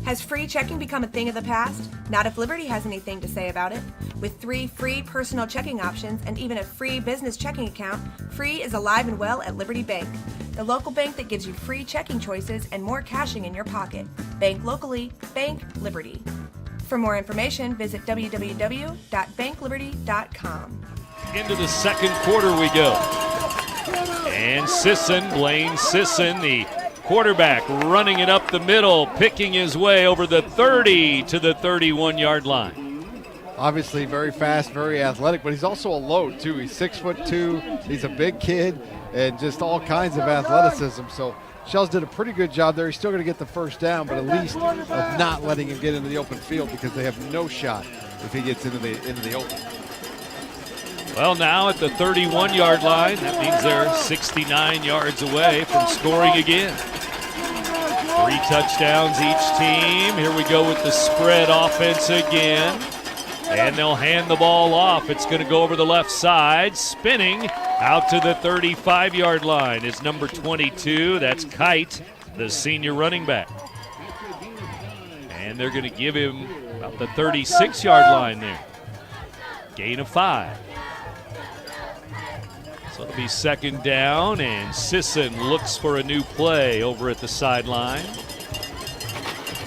Has free checking become a thing of the past? Not if Liberty has anything to say about it. With 3 free personal checking options and even a free business checking account, free is alive and well at Liberty Bank, the local bank that gives you free checking choices and more cashing in your pocket. Bank locally, bank Liberty. For more information, visit www.bankliberty.com. Into the second quarter we go. And Sisson, Blaine Sisson, the quarterback, running it up the middle, picking his way over the 30 to the 31-yard line. Obviously very fast, very athletic, but he's also a load too. He's 6'2", he's a big kid, and just all kinds of athleticism. So Shells did a pretty good job there. He's still going to get the first down, but at least of not letting him get into the open field because they have no shot if he gets into the open. Well, now at the 31-yard line, that means they're 69 yards away from scoring again. 3 touchdowns each team. Here we go with the spread offense again. And they'll hand the ball off. It's going to go over the left side, spinning out to the 35-yard line is number 22. That's Kite, the senior running back. And they're going to give him about the 36-yard line there. Gain of 5. So it'll be second down, and Sisson looks for a new play over at the sideline.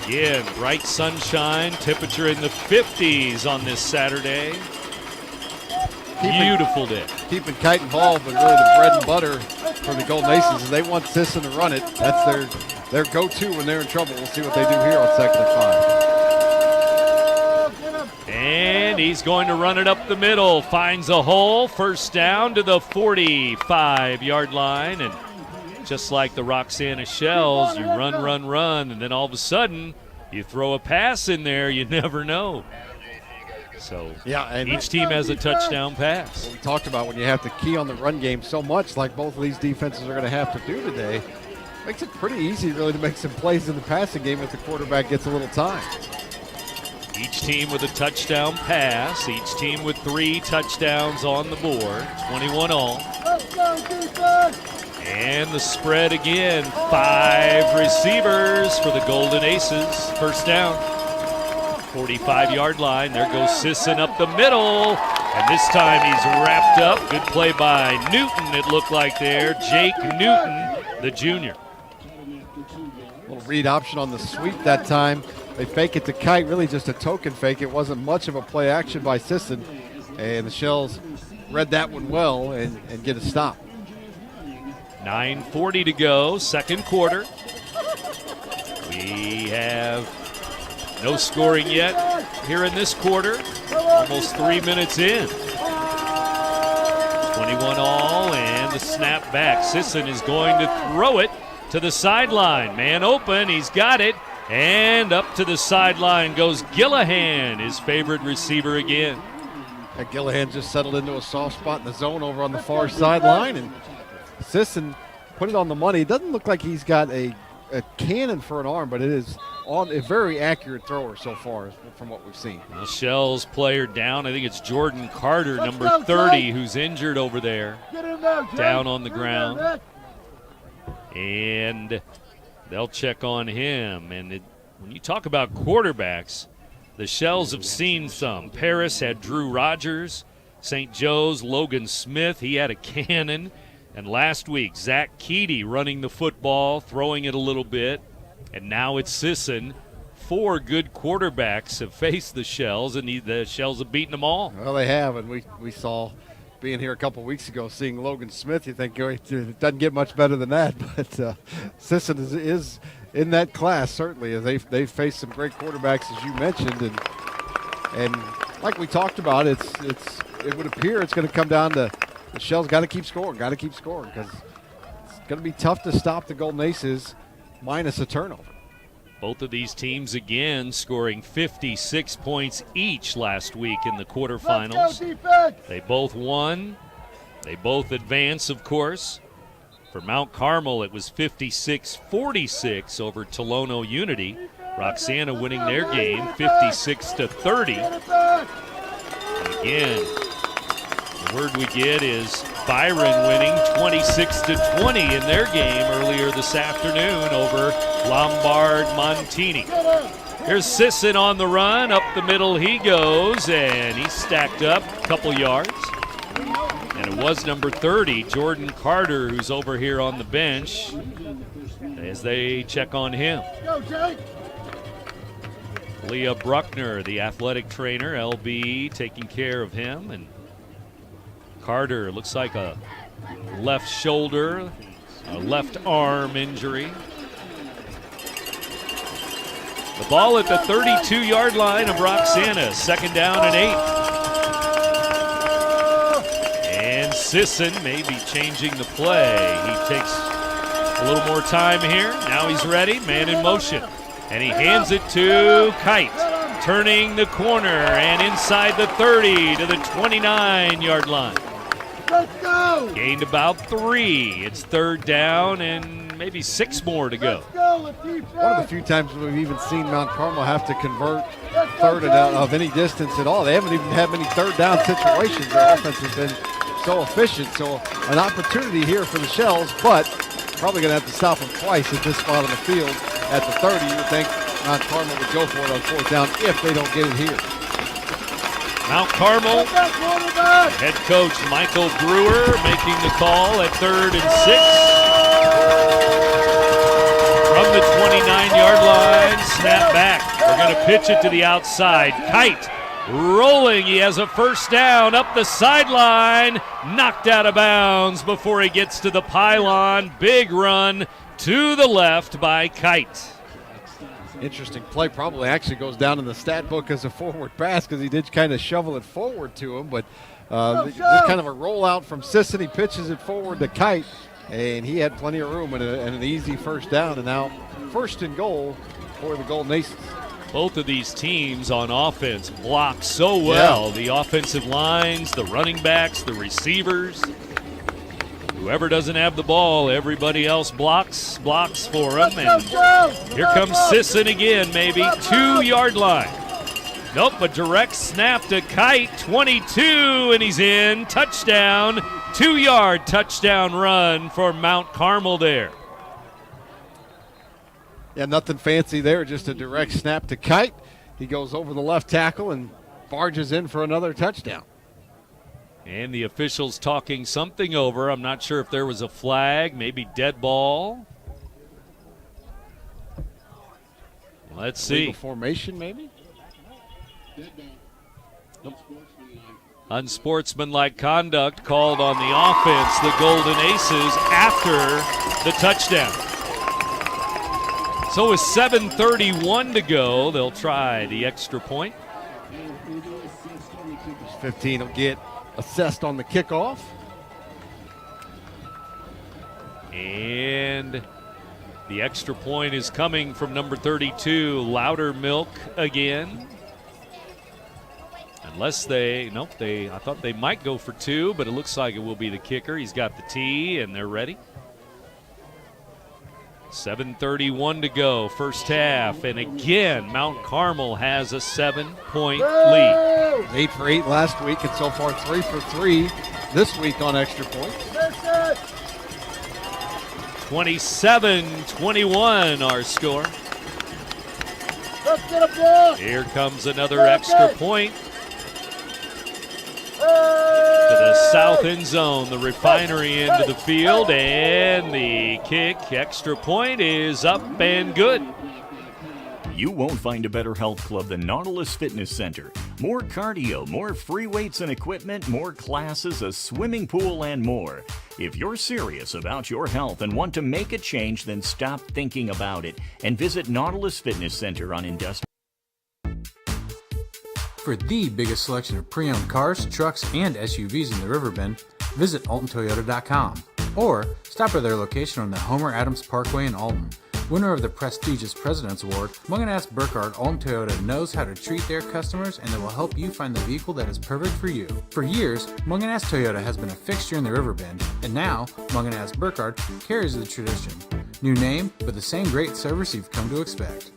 Again, bright sunshine, temperature in the 50s on this Saturday. Beautiful day. Keeping Kite involved, but really the bread and butter for the Golden Aces is they want Sisson to run it. That's their go-to when they're in trouble. We'll see what they do here on 2nd and 5. And he's going to run it up the middle. Finds a hole. First down to the 45-yard line. And just like the Roxana Shells, you run, and then all of a sudden you throw a pass in there. You never know. So and each team has a touchdown pass. What we talked about when you have to key on the run game so much like both of these defenses are going to have to do today, makes it pretty easy really to make some plays in the passing game if the quarterback gets a little time. Each team with a touchdown pass. Each team with 3 touchdowns on the board. 21 all. And the spread again. 5 receivers for the Golden Aces. First down. 45-yard line. There goes Sisson up the middle. And this time he's wrapped up. Good play by Newton, it looked like there. Jake Newton, the junior. Little read option on the sweep that time. They fake it to Kite, really just a token fake. It wasn't much of a play action by Sisson. And the Shells read that one well and get a stop. 9:40 to go, second quarter. We have no scoring yet here in this quarter. Almost 3 minutes in. 21 all, and the snap back. Sisson is going to throw it to the sideline. Man open, he's got it. And up to the sideline goes Gillihan, his favorite receiver again. And Gillihan just settled into a soft spot in the zone over on the far sideline, and Sisson put it on the money. It doesn't look like he's got a cannon for an arm, but it is on a very accurate thrower so far from what we've seen. The Shells player down. I think it's Jordan Carter, number 30, who's injured over there, down on the ground. And they'll check on him. And when you talk about quarterbacks, the Shells have seen some. Paris had Drew Rogers. St. Joe's, Logan Smith, he had a cannon. And last week, Zach Keedy running the football, throwing it a little bit. And now it's Sisson. 4 good quarterbacks have faced the Shells, and the Shells have beaten them all. Well, they have, and we saw being here a couple weeks ago, seeing Logan Smith, you think it doesn't get much better than that. But Sisson is in that class, certainly, as they've faced some great quarterbacks, as you mentioned. And like we talked about, it would appear it's going to come down to the Shells got to keep scoring, because it's going to be tough to stop the Golden Aces minus a turnover. Both of these teams, again, scoring 56 points each last week in the quarterfinals. They both won. They both advance, of course. For Mount Carmel, it was 56-46 over Tolono Unity. Roxana winning their game 56-30. And again, the word we get is Byron winning 26-20 in their game earlier this afternoon over Lombard Montini. Here's Sisson on the run. Up the middle he goes, and he's stacked up a couple yards. And it was number 30, Jordan Carter, who's over here on the bench as they check on him. Leah Bruckner, the athletic trainer, LB, taking care of him. And Carter looks like a left shoulder, a left arm injury. The ball at the 32-yard line of Roxana, second down and 8. And Sisson may be changing the play. He takes a little more time here. Now he's ready, man in motion. And he hands it to Kite, turning the corner and inside the 30 to the 29-yard line. Let's go! Gained about 3. It's third down and maybe 6 more to go. One of the few times we've even seen Mount Carmel have to convert third and out of any distance at all. They haven't even had many third down situations. Their offense has been so efficient. So an opportunity here for the Shells, but probably going to have to stop them twice at this spot on the field. At the 30, you would think Mount Carmel would go for it on 4th down if they don't get it here. Mount Carmel, head coach Michael Brewer making the call at 3rd and 6. From the 29-yard line, snap back. We're going to pitch it to the outside. Kite rolling. He has a 1st down up the sideline. Knocked out of bounds before he gets to the pylon. Big run to the left by Kite. Interesting play. Probably actually goes down in the stat book as a forward pass because he did kind of shovel it forward to him. But just kind of a rollout from Sisson. He pitches it forward to Kite, and he had plenty of room and an easy 1st down. And now 1st and goal for the Golden Aces. Both of these teams on offense block so well. The offensive lines, the running backs, the receivers. Whoever doesn't have the ball, everybody else blocks for them. And here comes Sisson again, maybe 2-yard line. Nope, a direct snap to Kite, 22, and he's in. Touchdown, 2-yard touchdown run for Mount Carmel there. Yeah, nothing fancy there, just a direct snap to Kite. He goes over the left tackle and barges in for another touchdown. And the officials talking something over. I'm not sure if there was a flag, maybe dead ball. Let's see. Legal formation, maybe? Nope. Unsportsmanlike conduct called on the offense, the Golden Aces, after the touchdown. So with 7:31 to go, they'll try the extra point. 15 will get assessed on the kickoff. And the extra point is coming from number 32, Loudermilk again. Unless I thought they might go for 2, but it looks like it will be the kicker. He's got the tee, and they're ready. 7:31 to go, 1st half, and again, Mount Carmel has a 7-point lead. 8 for 8 last week, and so far 3 for 3 this week on extra points. 27-21 our score. Here comes another extra point. To the south end zone, the refinery into the field, and the kick, extra point, is up and good. You won't find a better health club than Nautilus Fitness Center. More cardio, more free weights and equipment, more classes, a swimming pool, and more. If you're serious about your health and want to make a change, then stop thinking about it and visit Nautilus Fitness Center on Industrial. For the biggest selection of pre-owned cars, trucks, and SUVs in the Riverbend, visit AltonToyota.com or stop at their location on the Homer Adams Parkway in Alton. Winner of the prestigious President's Award, Mungan Burkhardt Alton Toyota knows how to treat their customers, and they will help you find the vehicle that is perfect for you. For years, Mungan Toyota has been a fixture in the Riverbend, and now Mungan Burkhardt carries the tradition. New name, but the same great service you've come to expect.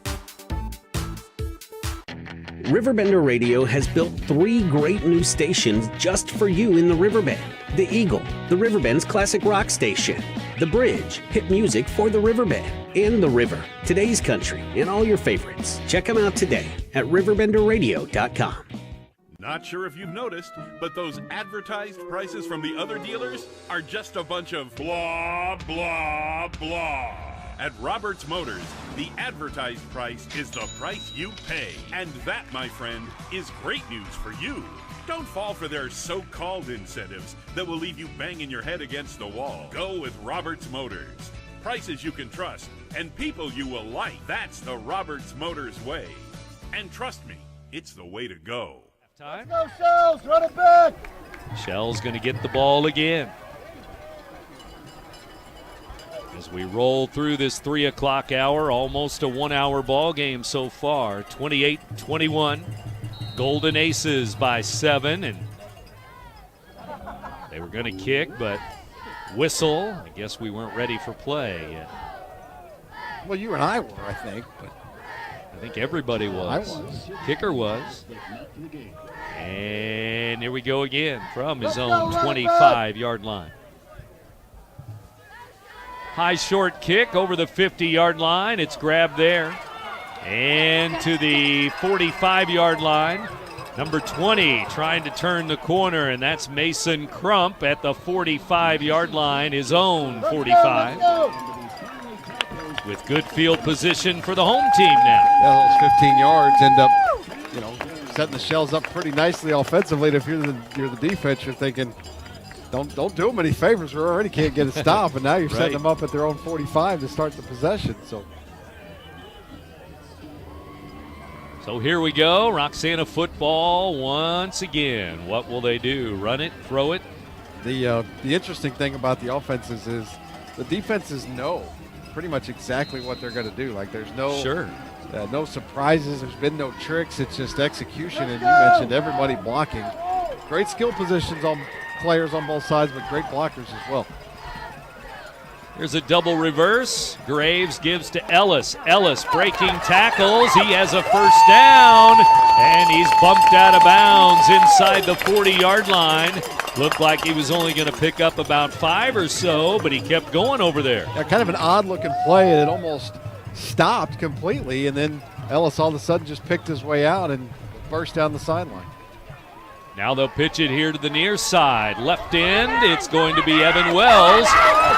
RiverBender Radio has built 3 great new stations just for you in the Riverbend. The Eagle, the Riverbend's classic rock station. The Bridge, hit music for the Riverbend. And The River, today's country, and all your favorites. Check them out today at RiverBender.com. Not sure if you've noticed, but those advertised prices from the other dealers are just a bunch of blah, blah, blah. At Roberts Motors, the advertised price is the price you pay. And that, my friend, is great news for you. Don't fall for their so-called incentives that will leave you banging your head against the wall. Go with Roberts Motors. Prices you can trust and people you will like. That's the Roberts Motors way. And trust me, it's the way to go. Time. Let's go, Shells. Run it back. Shells going to get the ball again. As we roll through this 3 o'clock hour, almost a 1-hour ball game so far. 28-21. Golden Aces by 7. And they were going to kick, but whistle. I guess we weren't ready for play yet. Well, you and I were, I think. But I think everybody was. I was. Kicker was. And here we go again from his own 25-yard line. High short kick over the 50-yard line. It's grabbed there. And to the 45-yard line. Number 20 trying to turn the corner, and that's Mason Crump at the 45-yard line, his own 45. With good field position for the home team now. Yeah, those 15 yards end up, setting the Shells up pretty nicely offensively. And if you're the defense, you're thinking, don't do them any favors. We already can't get a stop, and now you're setting them up at their own 45 to start the possession. So here we go, Roxana football once again. What will they do? Run it, throw it? The interesting thing about the offenses is the defenses know pretty much exactly what they're going to do. Like there's no surprises. There's been no tricks. It's just execution. And you mentioned everybody blocking. Great skill positions on players on both sides, but great blockers as well. Here's a double reverse. Graves gives to Ellis. Ellis breaking tackles. He has a first down, and he's bumped out of bounds inside the 40-yard line. Looked like he was only going to pick up about 5 or so, but he kept going over there. Yeah, kind of an odd-looking play, and it almost stopped completely, and then Ellis all of a sudden just picked his way out and burst down the sideline. Now they'll pitch it here to the near side. Left end, it's going to be Evan Wells.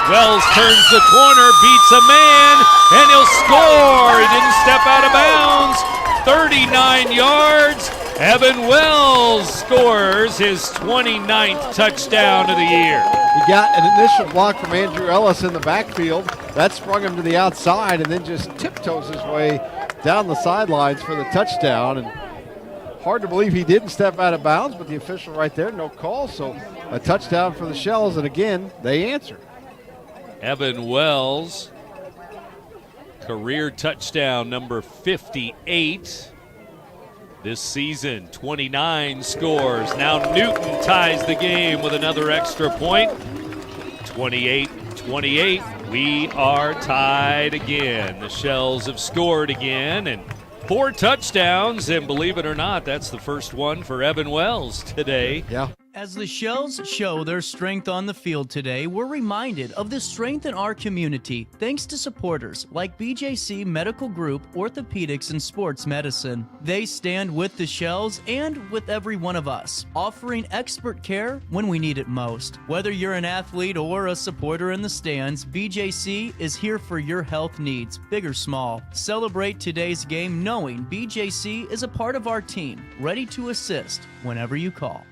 Wells turns the corner, beats a man, and he'll score. He didn't step out of bounds. 39 yards. Evan Wells scores his 29th touchdown of the year. He got an initial block from Andrew Ellis in the backfield. That sprung him to the outside and then just tiptoes his way down the sidelines for the touchdown. And hard to believe he didn't step out of bounds, but the official right there, no call. So a touchdown for the Shells, and again, they answered. Evan Wells, career touchdown number 58 this season. 29 scores. Now Newton ties the game with another extra point. 28-28. We are tied again. The Shells have scored again, and 4 touchdowns, and believe it or not, that's the first one for Evan Wells today. Yeah. As the Shells show their strength on the field today, we're reminded of the strength in our community thanks to supporters like BJC Medical Group, Orthopedics, and Sports Medicine. They stand with the Shells and with every one of us, offering expert care when we need it most. Whether you're an athlete or a supporter in the stands, BJC is here for your health needs, big or small. Celebrate today's game knowing BJC is a part of our team, ready to assist whenever you call.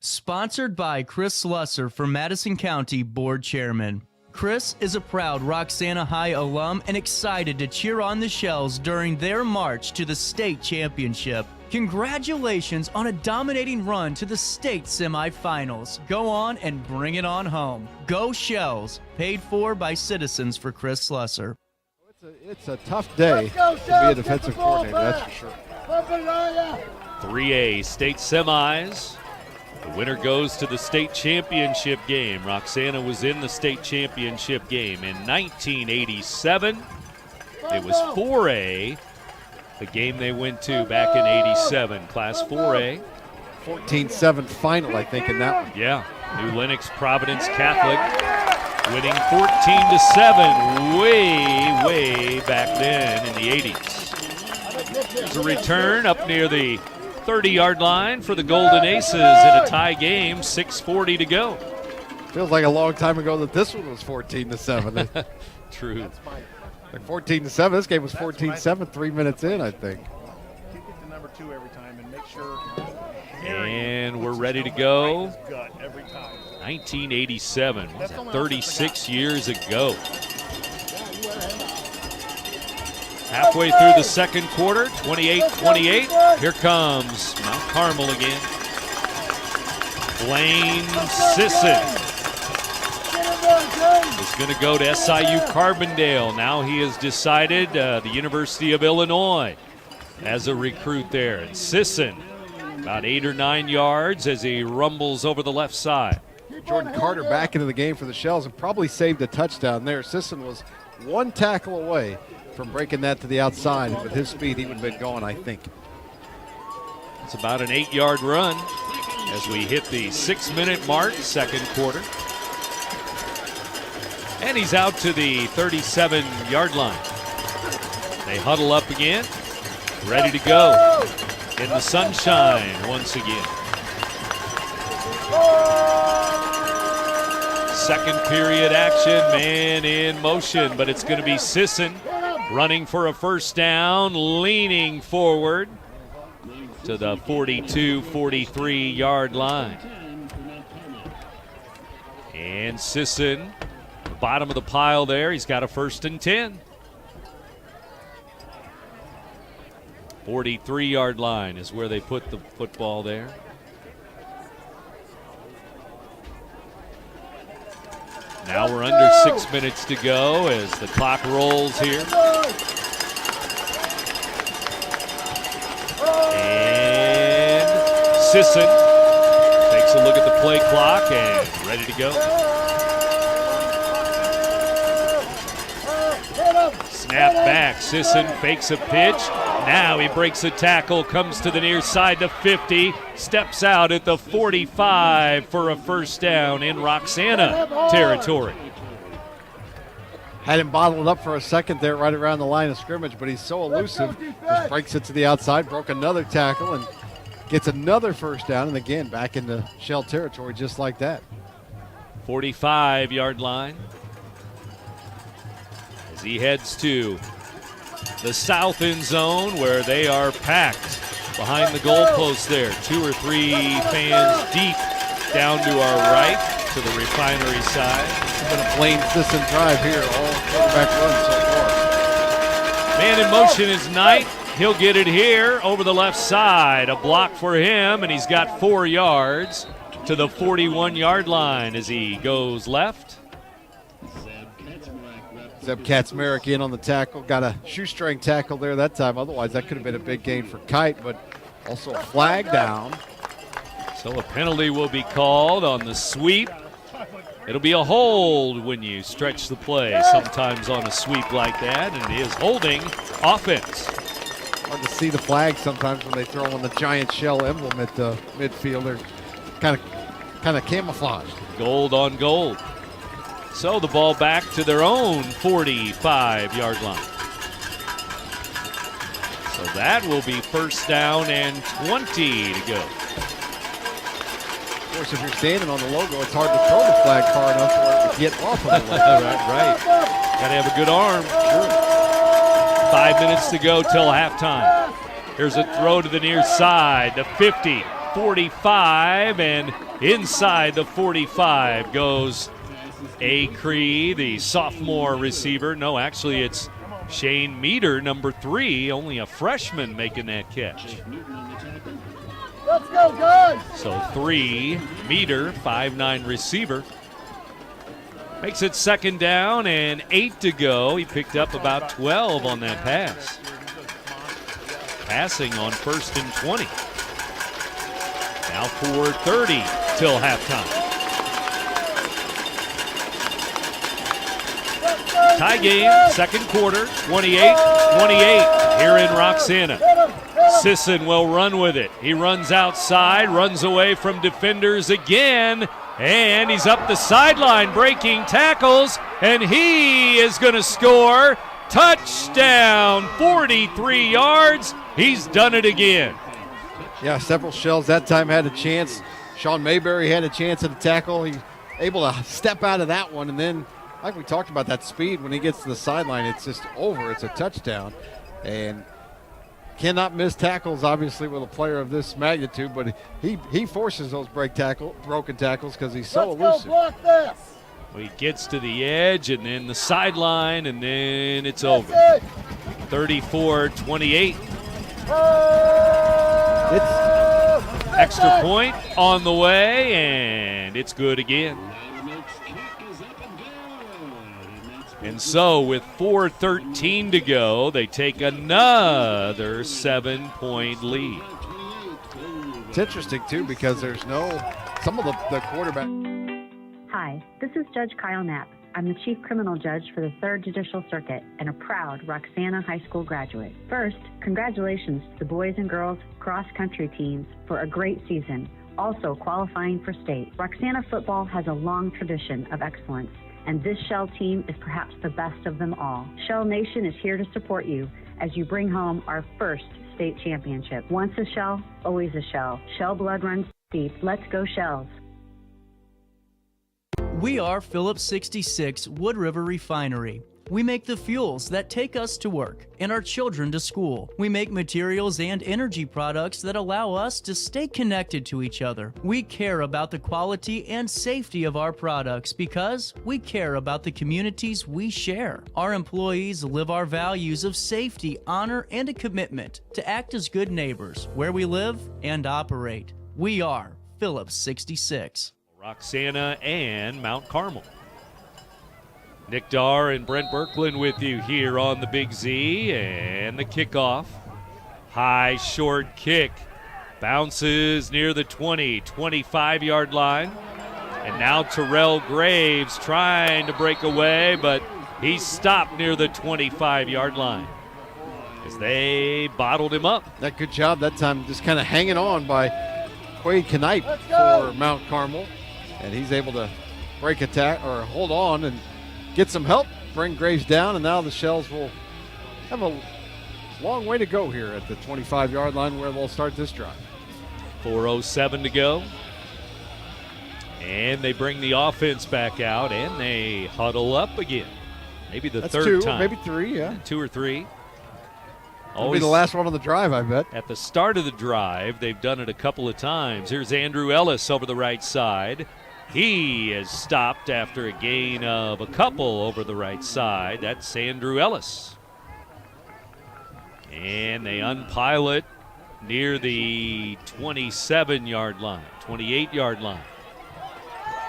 Sponsored by Chris Slusser for Madison County Board Chairman. Chris is a proud Roxana High alum and excited to cheer on the Shells during their march to the state championship. Congratulations on a dominating run to the state semifinals. Go on and bring it on home. Go Shells, paid for by Citizens for Chris Slusser. It's a tough day to be a defensive coordinator, that's for sure. 3A state semis. The winner goes to the state championship game. Roxana was in the state championship game in 1987. It was 4A, the game they went to back in 87, Class 4A. 14-7 final, I think, in that one. Yeah, New Lenox Providence Catholic winning 14-7 way back then in the 80s. There's a return up near the 30-yard line for the Golden Aces in a tie game, 6:40 to go. Feels like a long time ago that this one was 14-7. True. Like 14-7. This game was 14-7, 3 minutes in, I think. Kick it to number 2 every time and make sure. And we're ready to go. 1987. Was that 36 years ago? Halfway through the second quarter, 28-28. Here comes Mount Carmel again. Blaine Sisson is going to go to SIU Carbondale. Now he has decided the University of Illinois as a recruit there. And Sisson, about 8 or 9 yards as he rumbles over the left side. Jordan Carter back into the game for the Shells and probably saved a touchdown there. Sisson was one tackle away from breaking that to the outside. And with his speed, he would have been gone, I think. It's about an 8-yard run as we hit the 6-minute mark, second quarter. And he's out to the 37-yard line. They huddle up again, ready to go in the sunshine once again. Second period action, man in motion, but it's going to be Sisson running for a first down, leaning forward to the 42-43 line. And Sisson, the bottom of the pile there, he's got a 1st and 10. 43 line is where they put the football there. Now we're under 6 minutes to go as the clock rolls here. And Sisson takes a look at the play clock and ready to go. Snap back, Sisson fakes a pitch. Now he breaks a tackle, comes to the near side to 50, steps out at the 45 for a first down in Roxana territory. Had him bottled up for a second there right around the line of scrimmage, but he's so elusive. Just breaks it to the outside, broke another tackle, and gets another first down, and again back into Shell territory just like that. 45 line. As he heads to the south end zone where they are packed behind the goalpost there. 2 or 3 fans deep down to our right to the refinery side. It's been a plain Sisson drive here, all quarterback runs so far. Man in motion is Knight. He'll get it here over the left side. A block for him, and he's got 4 yards to the 41 line as he goes left. Zeb Kaczmarek in on the tackle. Got a shoestring tackle there that time. Otherwise, that could have been a big gain for Kite, but also a flag down. So a penalty will be called on the sweep. It'll be a hold when you stretch the play sometimes on a sweep like that, and it is holding offense. Hard to see the flag sometimes when they throw on the giant shell emblem at the midfield. They're kind of camouflaged. Gold on gold. So the ball back to their own 45 line. So that will be first down and 20 to go. Of course, if you're standing on the logo, it's hard to throw the flag far enough for it to get off of the logo. right. Got to have a good arm. Sure. 5 minutes to go till halftime. Here's a throw to the near side, the 50, 45, and inside the 45 goes Acree, the sophomore receiver. No, actually it's Shane Meter, number 3, only a freshman making that catch. Let's go, guys! So 3, Meter, 5'9" receiver. Makes it second down and 8 to go. He picked up about 12 on that pass. Passing on 1st and 20. Now 4:30 till halftime. Tie game, second quarter, 28-28 here in Roxana. Sisson will run with it. He runs outside, runs away from defenders again, and he's up the sideline breaking tackles, and he is going to score. Touchdown, 43 yards. He's done it again. Yeah, several Shells that time had a chance. Sean Mayberry had a chance at the tackle. He's able to step out of that one, and then like we talked about, that speed, when he gets to the sideline, it's just over. It's a touchdown. And cannot miss tackles, obviously, with a player of this magnitude, but he forces those broken tackles because he's so elusive. Block this. Well, he gets to the edge and then the sideline, and then it's over. 34-28. It's extra point on the way, and it's good again. And so with 4:13 to go, they take another 7-point lead. It's interesting, too, because there's some of the quarterback. Hi, this is Judge Kyle Knapp. I'm the Chief Criminal Judge for the 3rd Judicial Circuit and a proud Roxana High School graduate. First, congratulations to the boys and girls cross-country teams for a great season, also qualifying for state. Roxana football has a long tradition of excellence, and this Shell team is perhaps the best of them all. Shell Nation is here to support you as you bring home our first state championship. Once a Shell, always a Shell. Shell blood runs deep. Let's go Shells. We are Phillips 66 Wood River Refinery. We make the fuels that take us to work and our children to school. We make materials and energy products that allow us to stay connected to each other. We care about the quality and safety of our products because we care about the communities we share. Our employees live our values of safety, honor, and a commitment to act as good neighbors where we live and operate. We are Phillips 66. Roxana and Mount Carmel. Nick Darr and Brent Berkland with you here on the Big Z, and the kickoff. High, short kick. Bounces near the 20, 25-yard line. And now Terrell Graves trying to break away, but he's stopped near the 25-yard line as they bottled him up. That good job that time, just kind of hanging on by Quade Knight for Mount Carmel. And he's able to break attack or hold on and get some help, bring Graves down, and now the Shells will have a long way to go here at the 25-yard line where they'll start this drive. 4:07 to go. And they bring the offense back out, and they huddle up again. Maybe the third time. Maybe three, yeah. 2 or 3. It'll be the last one on the drive, I bet. At the start of the drive, they've done it a couple of times. Here's Andrew Ellis over the right side. He is stopped after a gain of a couple over the right side. That's Andrew Ellis. And they unpilot near the 27-yard line, 28-yard line.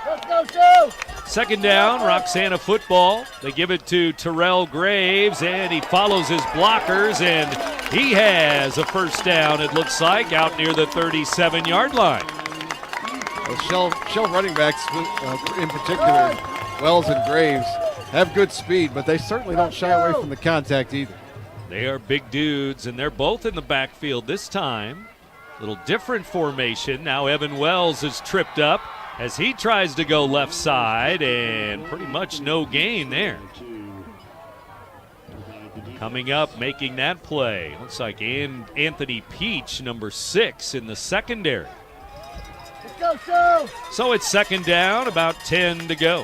Let's go, Joe! Second down, Roxana football. They give it to Terrell Graves, and he follows his blockers, and he has a first down, it looks like, out near the 37-yard line. Well, Shell running backs, in particular, Wells and Graves, have good speed, but they certainly don't shy away from the contact either. They are big dudes, and they're both in the backfield this time. Little different formation. Now Evan Wells is tripped up as he tries to go left side, and pretty much no gain there. Coming up, making that play, looks like Anthony Peach, number 6 in the secondary. Go, Joe! So it's second down, about 10 to go.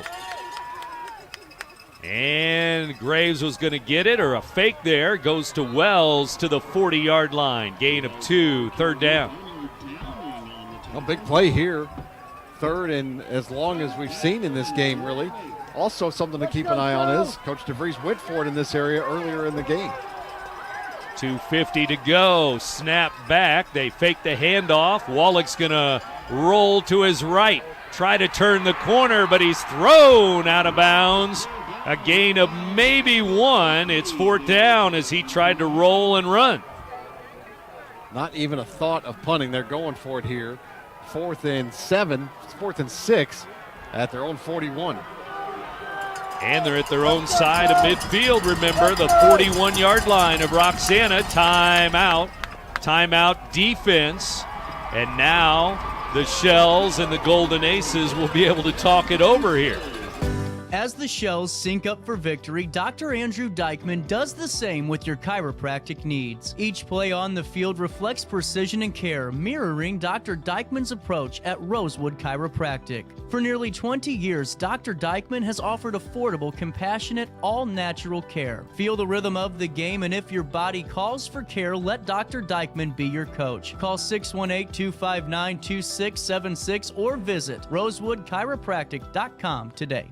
And Graves was going to get it, or a fake there, goes to Wells to the 40-yard line. Gain of 2, third down. A big play here. Third and as long as we've seen in this game, really. Also something to keep an eye on is Coach DeVries went for it in this area earlier in the game. 2:50 to go. Snap back. They fake the handoff. Wallach's going to roll to his right. Try to turn the corner, but he's thrown out of bounds. A gain of maybe 1. It's fourth down as he tried to roll and run. Not even a thought of punting. They're going for it here. 4th and 7. It's 4th and 6 at their own 41. And they're at their own side of midfield, remember, the 41-yard line of Roxana. Timeout. Timeout defense. And now the Shells and the Golden Aces will be able to talk it over here. As the Shells sync up for victory, Dr. Andrew Dykman does the same with your chiropractic needs. Each play on the field reflects precision and care, mirroring Dr. Dykman's approach at Rosewood Chiropractic. For nearly 20 years, Dr. Dykman has offered affordable, compassionate, all-natural care. Feel the rhythm of the game, and if your body calls for care, let Dr. Dykman be your coach. Call 618-259-2676 or visit rosewoodchiropractic.com today.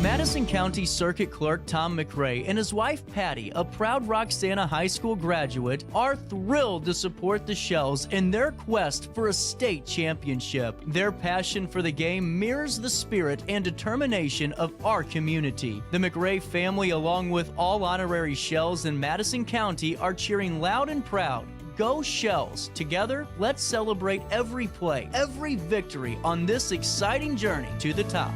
Madison County Circuit Clerk Tom McRae and his wife Patty, a proud Roxana High School graduate, are thrilled to support the Shells in their quest for a state championship. Their passion for the game mirrors the spirit and determination of our community. The McRae family, along with all honorary Shells in Madison County, are cheering loud and proud. Go Shells! Together, let's celebrate every play, every victory on this exciting journey to the top.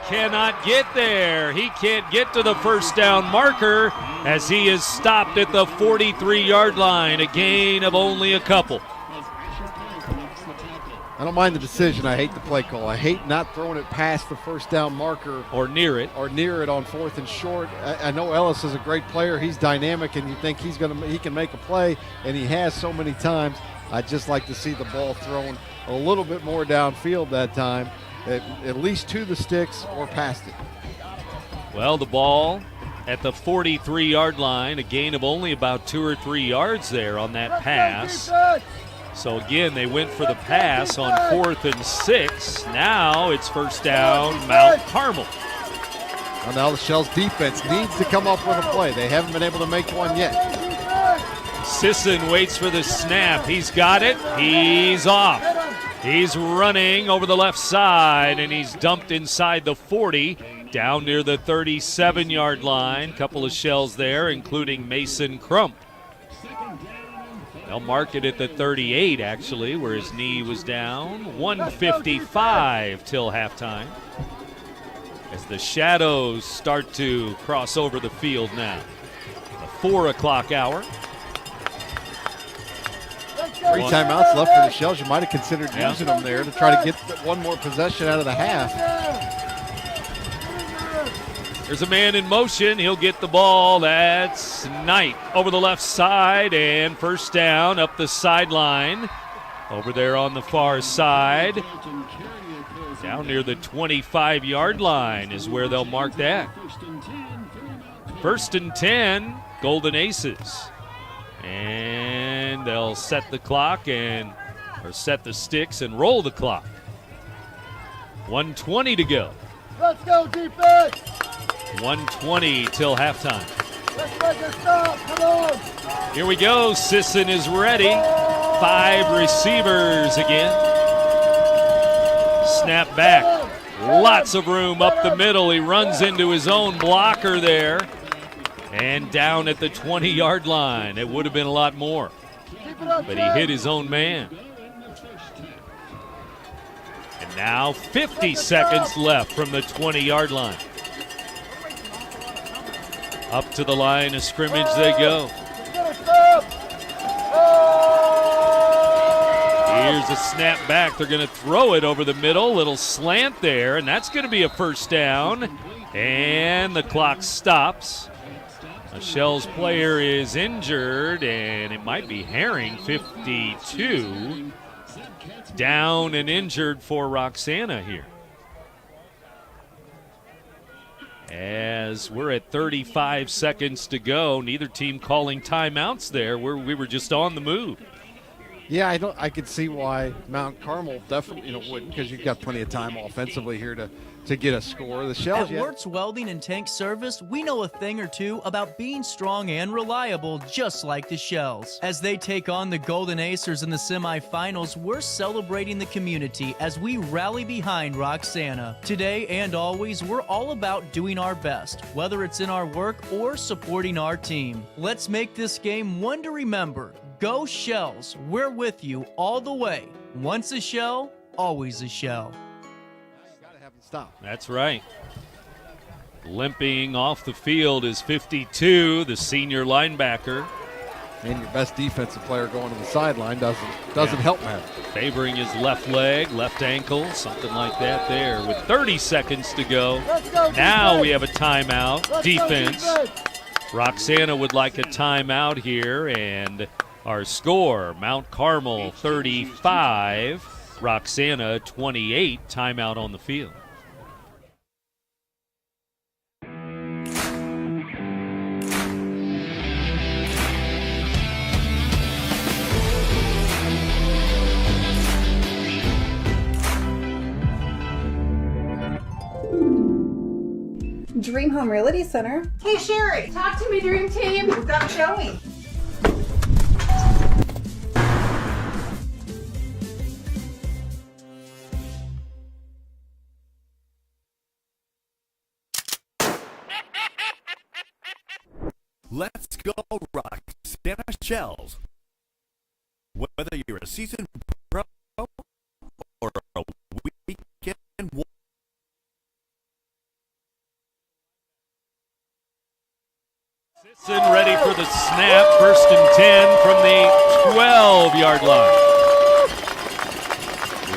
cannot get there. He can't get to the first down marker as he is stopped at the 43-yard line, a gain of only a couple. I don't mind the decision. I hate the play call. I hate not throwing it past the first down marker. Or near it. On 4th and short. I know Ellis is a great player. He's dynamic, and you think he can make a play, and he has so many times. I'd just like to see the ball thrown a little bit more downfield that time, at least to the sticks or past it. Well, the ball at the 43-yard line, a gain of only about 2 or 3 yards there on that pass. So again, they went for the pass on 4th and 6. Now it's first down, Mount Carmel. Well, now the Shells defense needs to come up with a play. They haven't been able to make one yet. Sisson waits for the snap. He's got it. He's off. He's running over the left side, and he's dumped inside the 40, down near the 37-yard line. Couple of Shells there, including Mason Crump. They'll mark it at the 38, actually, where his knee was down. 1:55 till halftime, as the shadows start to cross over the field now. The 4 o'clock hour. 3 timeouts left for the Shells. You might have considered using them there to try to get one more possession out of the half. There's a man in motion. He'll get the ball. That's Knight over the left side, and first down up the sideline. Over there on the far side, down near the 25-yard line is where they'll mark that. First and 10, Golden Aces. And they'll set the clock or set the sticks and roll the clock. 1:20 to go. Let's go, defense! 1:20 till halftime. Let's make it stop. Come on! Here we go. Sisson is ready. 5 receivers again. Snap back. Lots of room up the middle. He runs into his own blocker there. And down at the 20-yard line. It would have been a lot more. But he hit his own man. And now 50 seconds left from the 20-yard line. Up to the line of scrimmage they go. Here's a snap back. They're going to throw it over the middle. Little slant there, and that's going to be a first down. And the clock stops. A Shells player is injured, and it might be Herring, 52. Down and injured for Roxana here. As we're at 35 seconds to go, neither team calling timeouts there. We were just on the move. Yeah, I could see why Mount Carmel definitely wouldn't, because you've got plenty of time offensively here to get a score. The Shells, At Wirtz Welding and Tank Service, we know a thing or two about being strong and reliable, just like the Shells. As they take on the Golden Aces in the semifinals, we're celebrating the community as we rally behind Roxana. Today and always, we're all about doing our best, whether it's in our work or supporting our team. Let's make this game one to remember. Go Shells, we're with you all the way. Once a Shell, always a Shell. Stop. That's right. Limping off the field is 52, the senior linebacker. And your best defensive player going to the sideline doesn't help him. Favoring his left leg, left ankle, something like that there. With 30 seconds to go. Now we have a timeout. Defense. Roxana would like a timeout here, and our score, Mount Carmel 35, Roxana 28, timeout on the field. Dream Home Realty Center. Hey Sherry, talk to me, Dream Team. We've got a showing. Let's go, Roxana Shells. Whether you're a seasoned pro or a weekend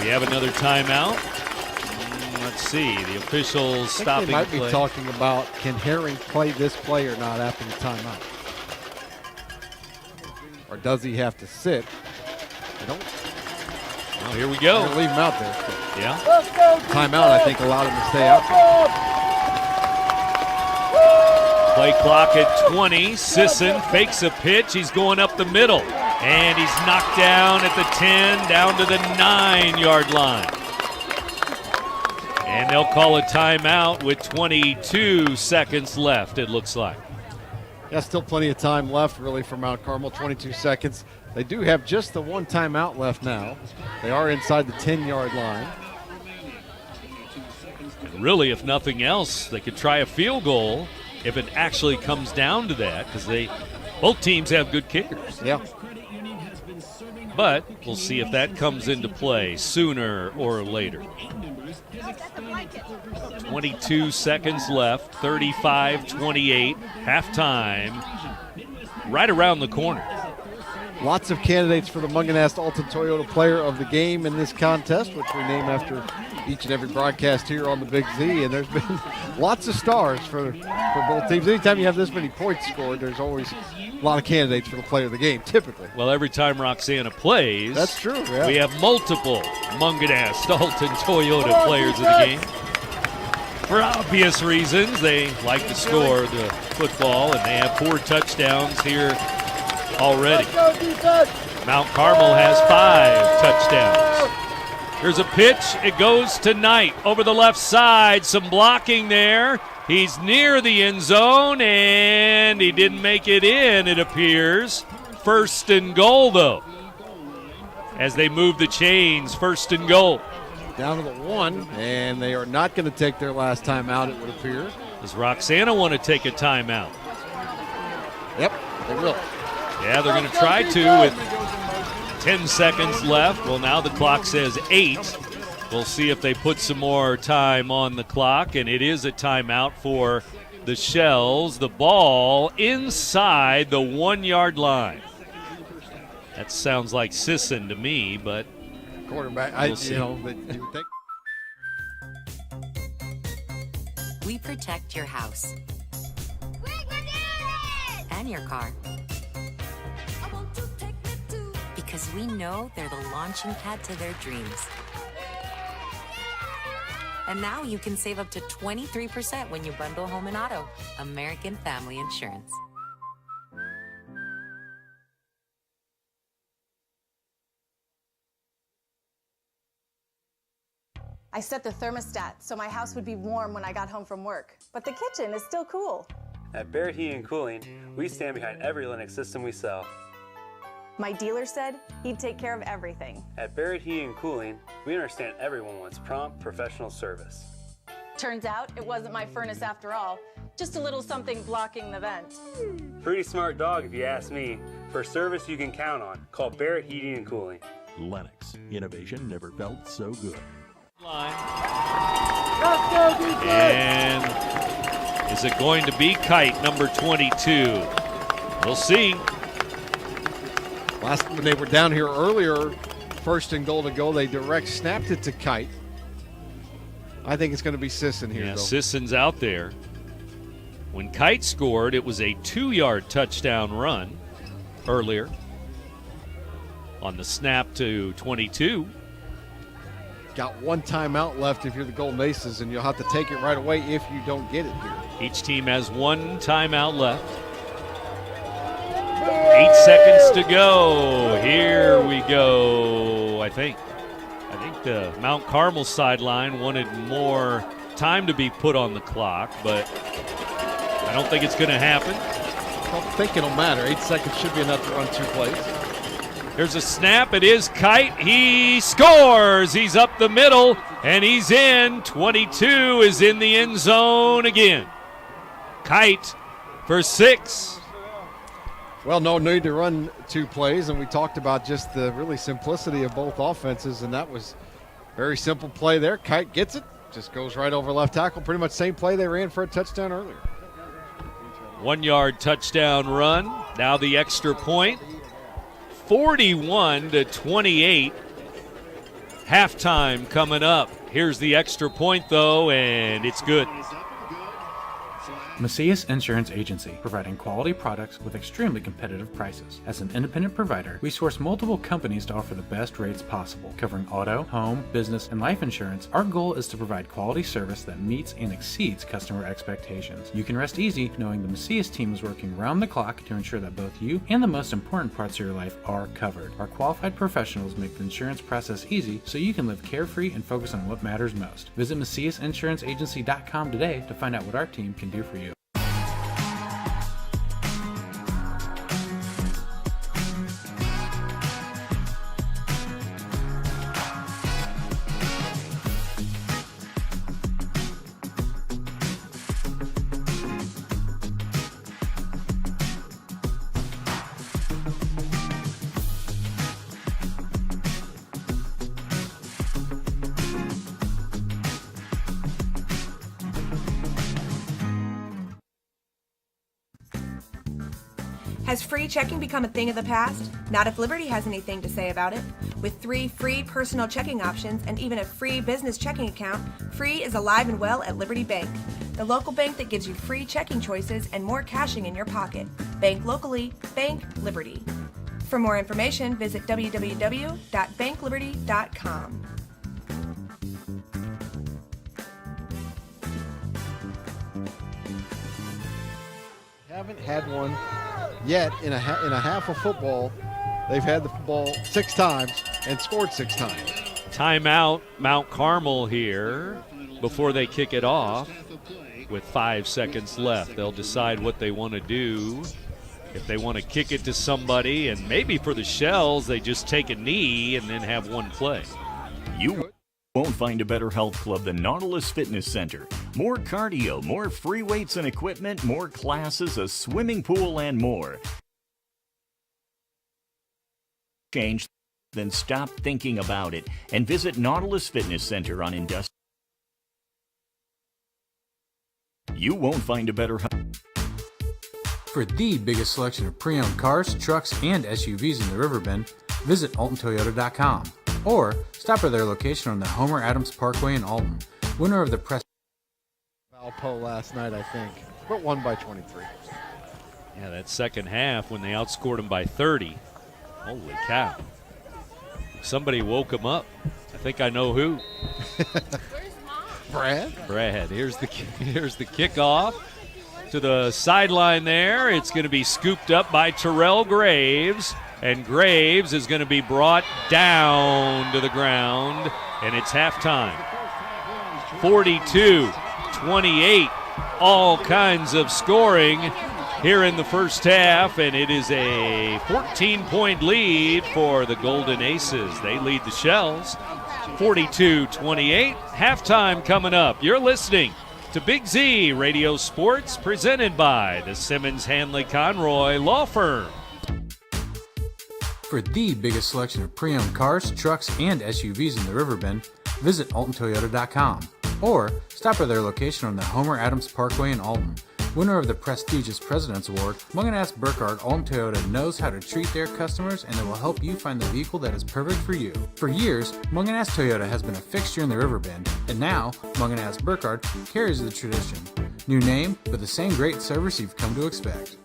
We have another timeout. Let's see. The officials stopping they might play. be talking about, can Herring play this play or not after the timeout? Or does he have to sit? I don't. Well, here we go. Leave him out there. Yeah. Timeout, I think, allowed him to stay out there. Play clock at 20. Sisson fakes a pitch. He's going up the middle. And he's knocked down at the 10, down to the 9-yard line. And they'll call a timeout with 22 seconds left, it looks like. Yeah, still plenty of time left, really, for Mount Carmel, 22 seconds. They do have just the one timeout left now. They are inside the 10-yard line. And really, if nothing else, they could try a field goal if it actually comes down to that, because both teams have good kickers. Yeah. But we'll see if that comes into play sooner or later. 22 seconds left, 35-28, halftime, right around the corner. Lots of candidates for the Munganast Alton Toyota Player of the Game in this contest, which we name after each and every broadcast here on the Big Z. And there's been lots of stars for both teams. Anytime you have this many points scored, there's always a lot of candidates for the Player of the Game, typically. Well, every time Roxana plays, that's true. Yeah. We have multiple Munganast Alton Toyota Players of the Game. For obvious reasons, they like to score the football, and they have 4 touchdowns here already. Mount Carmel has 5 touchdowns. There's a pitch. It goes to Knight over the left side. Some blocking there. He's near the end zone, and he didn't make it in, it appears. First and goal, though. As they move the chains, first and goal. Down to the 1, and they are not going to take their last time out, it would appear. Does Roxana want to take a timeout? Yep, they will. Yeah, they're going to try to with 10 seconds left. Well, now the clock says 8. We'll see if they put some more time on the clock, and it is a timeout for the Shells. The ball inside the 1-yard line. That sounds like Sisson to me, but quarterback, we'll see. You would think. We protect your house and your car. Because we know they're the launching pad to their dreams. And now you can save up to 23% when you bundle home and auto. American Family Insurance. I set the thermostat so my house would be warm when I got home from work, but the kitchen is still cool. At Barrett Heating and Cooling, we stand behind every Lennox system we sell. My dealer said he'd take care of everything. At Barrett Heating and Cooling, we understand everyone wants prompt, professional service. Turns out it wasn't my furnace after all, just a little something blocking the vent. Pretty smart dog if you ask me. For service you can count on, call Barrett Heating and Cooling. Lennox, innovation never felt so good. And is it going to be Kite, number 22? We'll see. Last when they were down here earlier, first and goal to go, they direct snapped it to Kite. I think it's going to be Sisson here, Yeah, though. Sisson's out there. When Kite scored, it was a 2-yard touchdown run earlier on the snap to 22. Got one timeout left if you're the Golden Aces, and you'll have to take it right away if you don't get it here. Each team has one timeout left. 8 seconds to go. Here we go, I think. I think the Mount Carmel sideline wanted more time to be put on the clock, but I don't think it's going to happen. I don't think it'll matter. 8 seconds should be enough to run 2 plays. There's a snap. It is Kite. He scores. He's up the middle, and he's in. 22 is in the end zone again. Kite for 6. Well, no need to run 2 plays, and we talked about just the really simplicity of both offenses, and that was a very simple play there. Kite gets it, just goes right over left tackle. Pretty much same play they ran for a touchdown earlier. 1-yard touchdown run. Now the extra point. 41-28. Halftime coming up. Here's the extra point, though, and it's good. Macias Insurance Agency, providing quality products with extremely competitive prices. As an independent provider, we source multiple companies to offer the best rates possible. Covering auto, home, business, and life insurance, our goal is to provide quality service that meets and exceeds customer expectations. You can rest easy knowing the Macias team is working round the clock to ensure that both you and the most important parts of your life are covered. Our qualified professionals make the insurance process easy so you can live carefree and focus on what matters most. Visit MaciasInsuranceAgency.com today to find out what our team can do for you. Has free checking become a thing of the past? Not if Liberty has anything to say about it. With 3 free personal checking options and even a free business checking account, free is alive and well at Liberty Bank, the local bank that gives you free checking choices and more cashing in your pocket. Bank locally, bank Liberty. For more information, visit www.bankliberty.com. Haven't had one yet in a half of football. They've had the ball 6 times and scored 6 times. Timeout, Mount Carmel here before they kick it off with 5 seconds left. They'll decide what they want to do. If they want to kick it to somebody, and maybe for the Shells, they just take a knee and then have one play. You won't find a better health club than Nautilus Fitness Center. More cardio, more free weights and equipment, more classes, a swimming pool, and more. Change, then stop thinking about it and visit Nautilus Fitness Center on Industrial. You won't find a better health. For the biggest selection of pre-owned cars, trucks, and SUVs in the Riverbend, visit AltonToyota.com or stop at their location on the Homer Adams Parkway in Alton, winner of the press. Valpo last night, I think, but won by 23. Yeah, that second half when they outscored them by 30. Holy cow. Somebody woke him up. I think I know who. Brad? Brad. Here's the kickoff to the sideline there. It's going to be scooped up by Terrell Graves, and Graves is going to be brought down to the ground, and it's halftime. 42-28, all kinds of scoring here in the first half, and it is a 14-point lead for the Golden Aces. They lead the Shells 42-28. Halftime coming up. You're listening to Big Z Radio Sports, presented by the Simmons Hanley Conroy Law Firm. For the biggest selection of pre-owned cars, trucks, and SUVs in the Riverbend, visit AltonToyota.com or stop at their location on the Homer Adams Parkway in Alton. Winner of the prestigious President's Award, Munganast Burkhardt Alton Toyota knows how to treat their customers, and they will help you find the vehicle that is perfect for you. For years, Munganast Toyota has been a fixture in the Riverbend, and now Munganast Burkhardt carries the tradition. New name, but the same great service you've come to expect.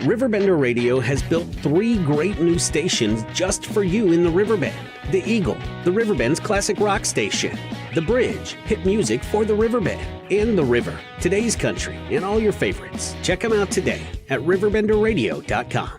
RiverBender Radio has built 3 great new stations just for you in the Riverbend. The Eagle, the Riverbend's classic rock station. The Bridge, hit music for the Riverbend. And The River, today's country, and all your favorites. Check them out today at RiverBender.com.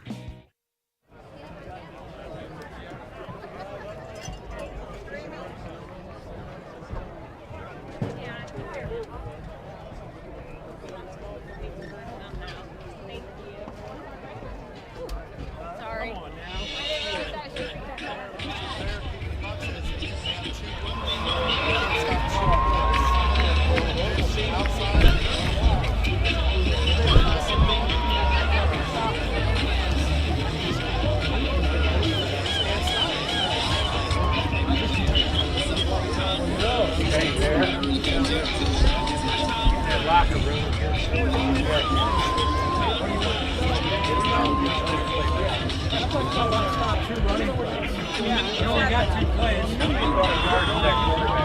You only got 2 plays. You need to go to guard to that quarterback.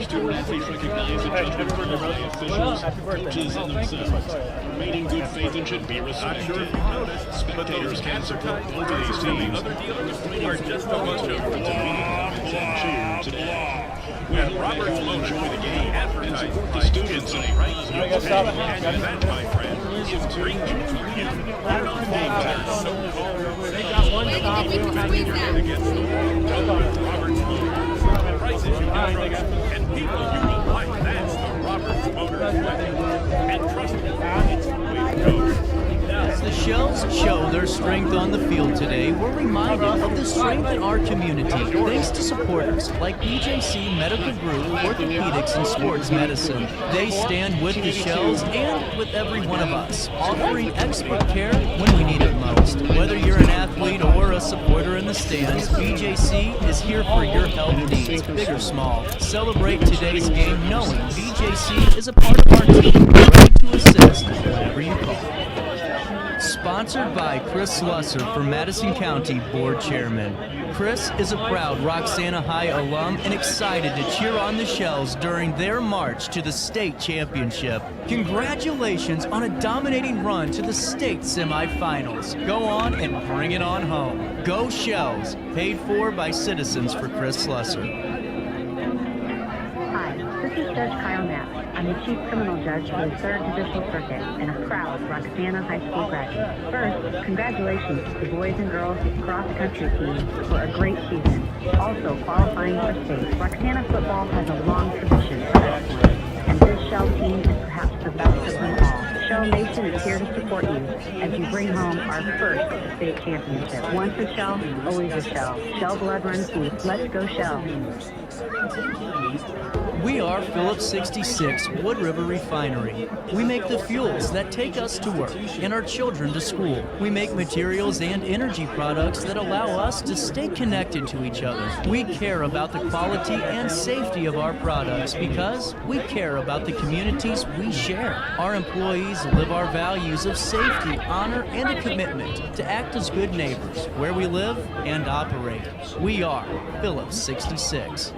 Student-athletes recognize and judgment by officials, coaches, and themselves. Remaining good faith and should be respected. Not sure if you've noticed, Spectators can support both of these teams. other dealers are just a bunch of When Roberts will enjoy the game and support the students and Raich Field. And that, my friend, is great news for you. Game time so-called. They got one stop. Against the Roberts Motors. The prices you can trust. And people you will like. That's the Roberts Motors way. And trust me, it's the way to go. As the Shells show their strength on the field today, we're reminded of the strength in our community thanks to supporters like BJC Medical Group, Orthopedics, and Sports Medicine. They stand with the Shells and with every one of us, offering expert care when we need it most. Whether you're an athlete or a supporter in the stands, BJC is here for your health needs, big or small. Celebrate today's game knowing BJC is a part of our team, ready to assist whenever you call. Sponsored by Chris Slusser for Madison County Board Chairman. Chris is a proud Roxana High alum and excited to cheer on the Shells during their march to the state championship. Congratulations on a dominating run to the state semifinals. Go on and bring it on home. Go Shells, paid for by Citizens for Chris Slusser. Hi, this is Judge Kyle Knapp. I'm the Chief Criminal Judge for the 3rd Judicial Circuit and a proud Roxana High School graduate. First, congratulations to the boys and girls cross-country team for a great season, also qualifying for state. Roxana football has a long tradition of excellence, and this Shell team is perhaps the best of them all. Shell Nation is here to support you as you bring home our first state championship. Once a Shell, always a Shell. Shell blood runs deep. Let's go Shell. We are Phillips 66 Wood River Refinery. We make the fuels that take us to work and our children to school. We make materials and energy products that allow us to stay connected to each other. We care about the quality and safety of our products because we care about the communities we share. Our employees live our values of safety, honor, and a commitment to act as good neighbors where we live and operate. We are Phillips 66.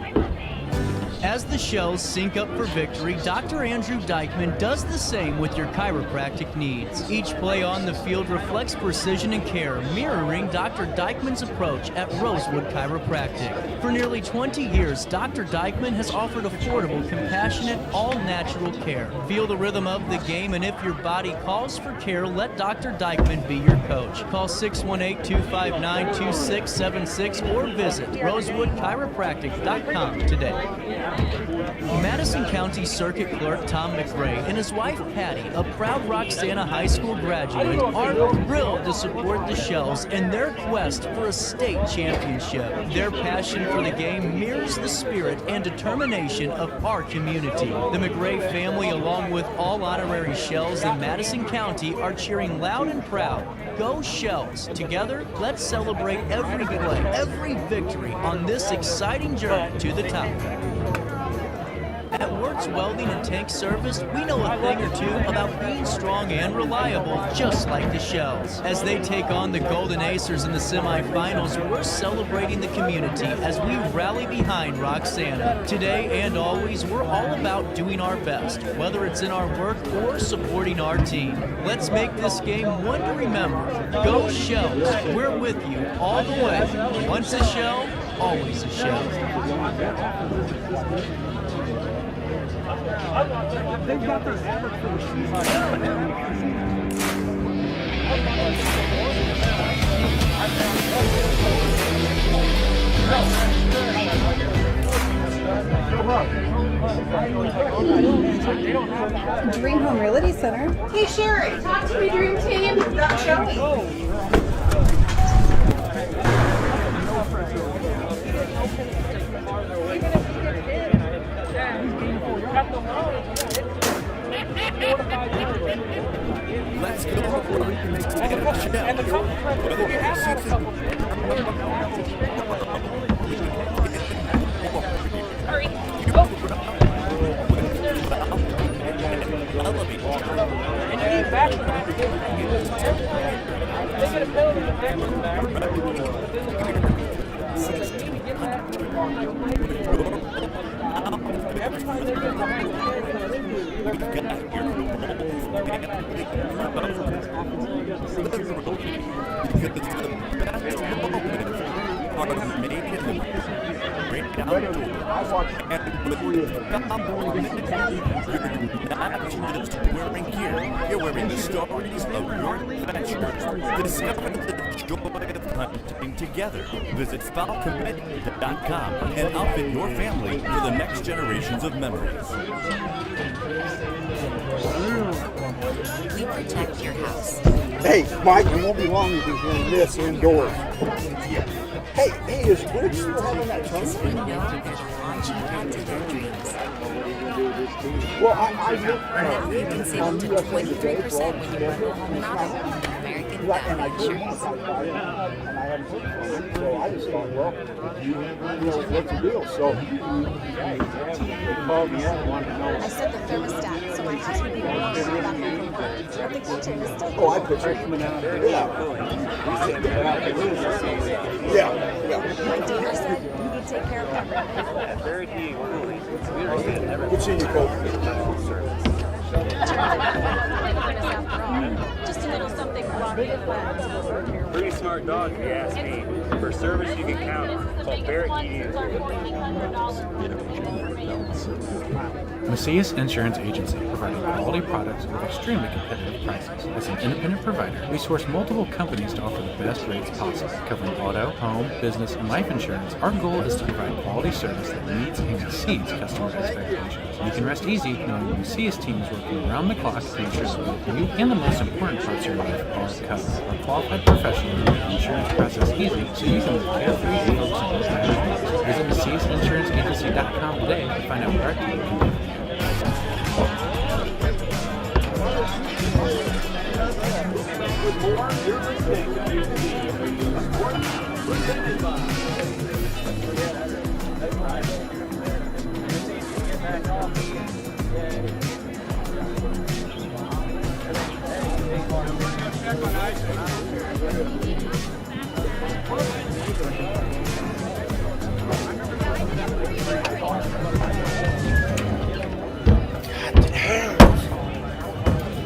As the Shells sync up for victory, Dr. Andrew Dykman does the same with your chiropractic needs. Each play on the field reflects precision and care, mirroring Dr. Dykman's approach at Rosewood Chiropractic. For nearly 20 years, Dr. Dykman has offered affordable, compassionate, all-natural care. Feel the rhythm of the game, and if your body calls for care, let Dr. Dykman be your coach. Call 618-259-2676 or visit rosewoodchiropractic.com today. Madison County Circuit Clerk Tom McRae and his wife Patty, a proud Roxana High School graduate, are thrilled to support the Shells in their quest for a state championship. Their passion for the game mirrors the spirit and determination of our community. The McRae family, along with all honorary Shells in Madison County, are cheering loud and proud. Go Shells! Together, let's celebrate every play, every victory on this exciting journey to the top. At Wertz Welding and Tank Service, we know a thing or two about being strong and reliable, just like the Shells. As they take on the Golden Aces in the semifinals, we're celebrating the community as we rally behind Roxana. Today and always, we're all about doing our best, whether it's in our work or supporting our team. Let's make this game one to remember. Go Shells! We're with you all the way. Once a Shell, always a Shell. They've got their average for the season. Dream Home Realty Center. Hey Sherry, talk to me, Dream Team. Not showing. Let's go. You're wearing the stories of your adventures. Discover the joy of hunting together. Visit FoulCommitment.com and outfit your family for the next generations of memories. We protect your house. Hey, Mike, it won't be long you'll be doing this indoors. Hey, is Bridge still having that tournament? We know they're the launching pad to their dreams. Well, I Now you can save up to 23% when you bundle home and auto. American Family Insurance. and I haven't heard from him, so I just thought, well, what's the deal? So they called me up and wanted to know. I set the thermostat so my house would be warm when I got home from work. But the kitchen is still Oh, I picture it. Yeah. My dealer said he could take care of everything. Good seeing you, Coach. Just a little something rocky and flat. Pretty smart dog, if you ask me. For service you can count on. Call Barrett Heating and Macias Insurance Agency, providing quality products with extremely competitive prices. As an independent provider, we source multiple companies to offer the best rates possible, covering auto, home, business, and life insurance. Our goal is to provide quality service that meets and exceeds customer expectations. You can rest easy knowing the Macias team is working around the clock to ensure that both you and the most important parts of your life are covered. Our qualified professionals make the insurance process easy so you can live carefree and focus on those matters. Visit MaciasInsuranceAgency.com today to find out what our team can do.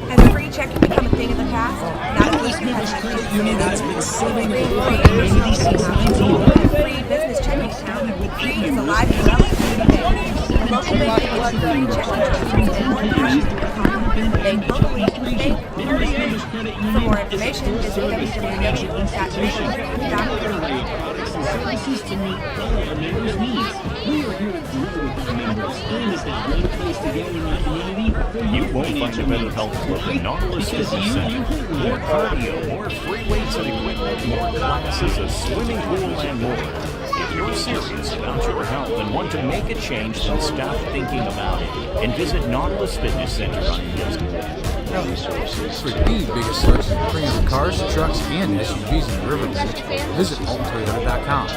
Has free checking become a thing of the past? Not if you have Credit Union has been serving free business checking account. Free is alive and well in community. Local bank is free checking accounts and more passion to become. Bank locally, bank period. For more information, visit www.riverBender.com. Services to meet all our members' needs. We are here to grow with our members, and it's a great place to go in our community. You won't find a better health club than Nautilus Fitness Center. More cardio, more free weights and equipment, more classes, a swimming pool, and more. If you're serious about your health and want to make a change, then stop thinking about it and visit Nautilus Fitness Center on Houston. For the biggest selection of premium cars, trucks, and SUVs in the Riverbend, visit AltonToyota.com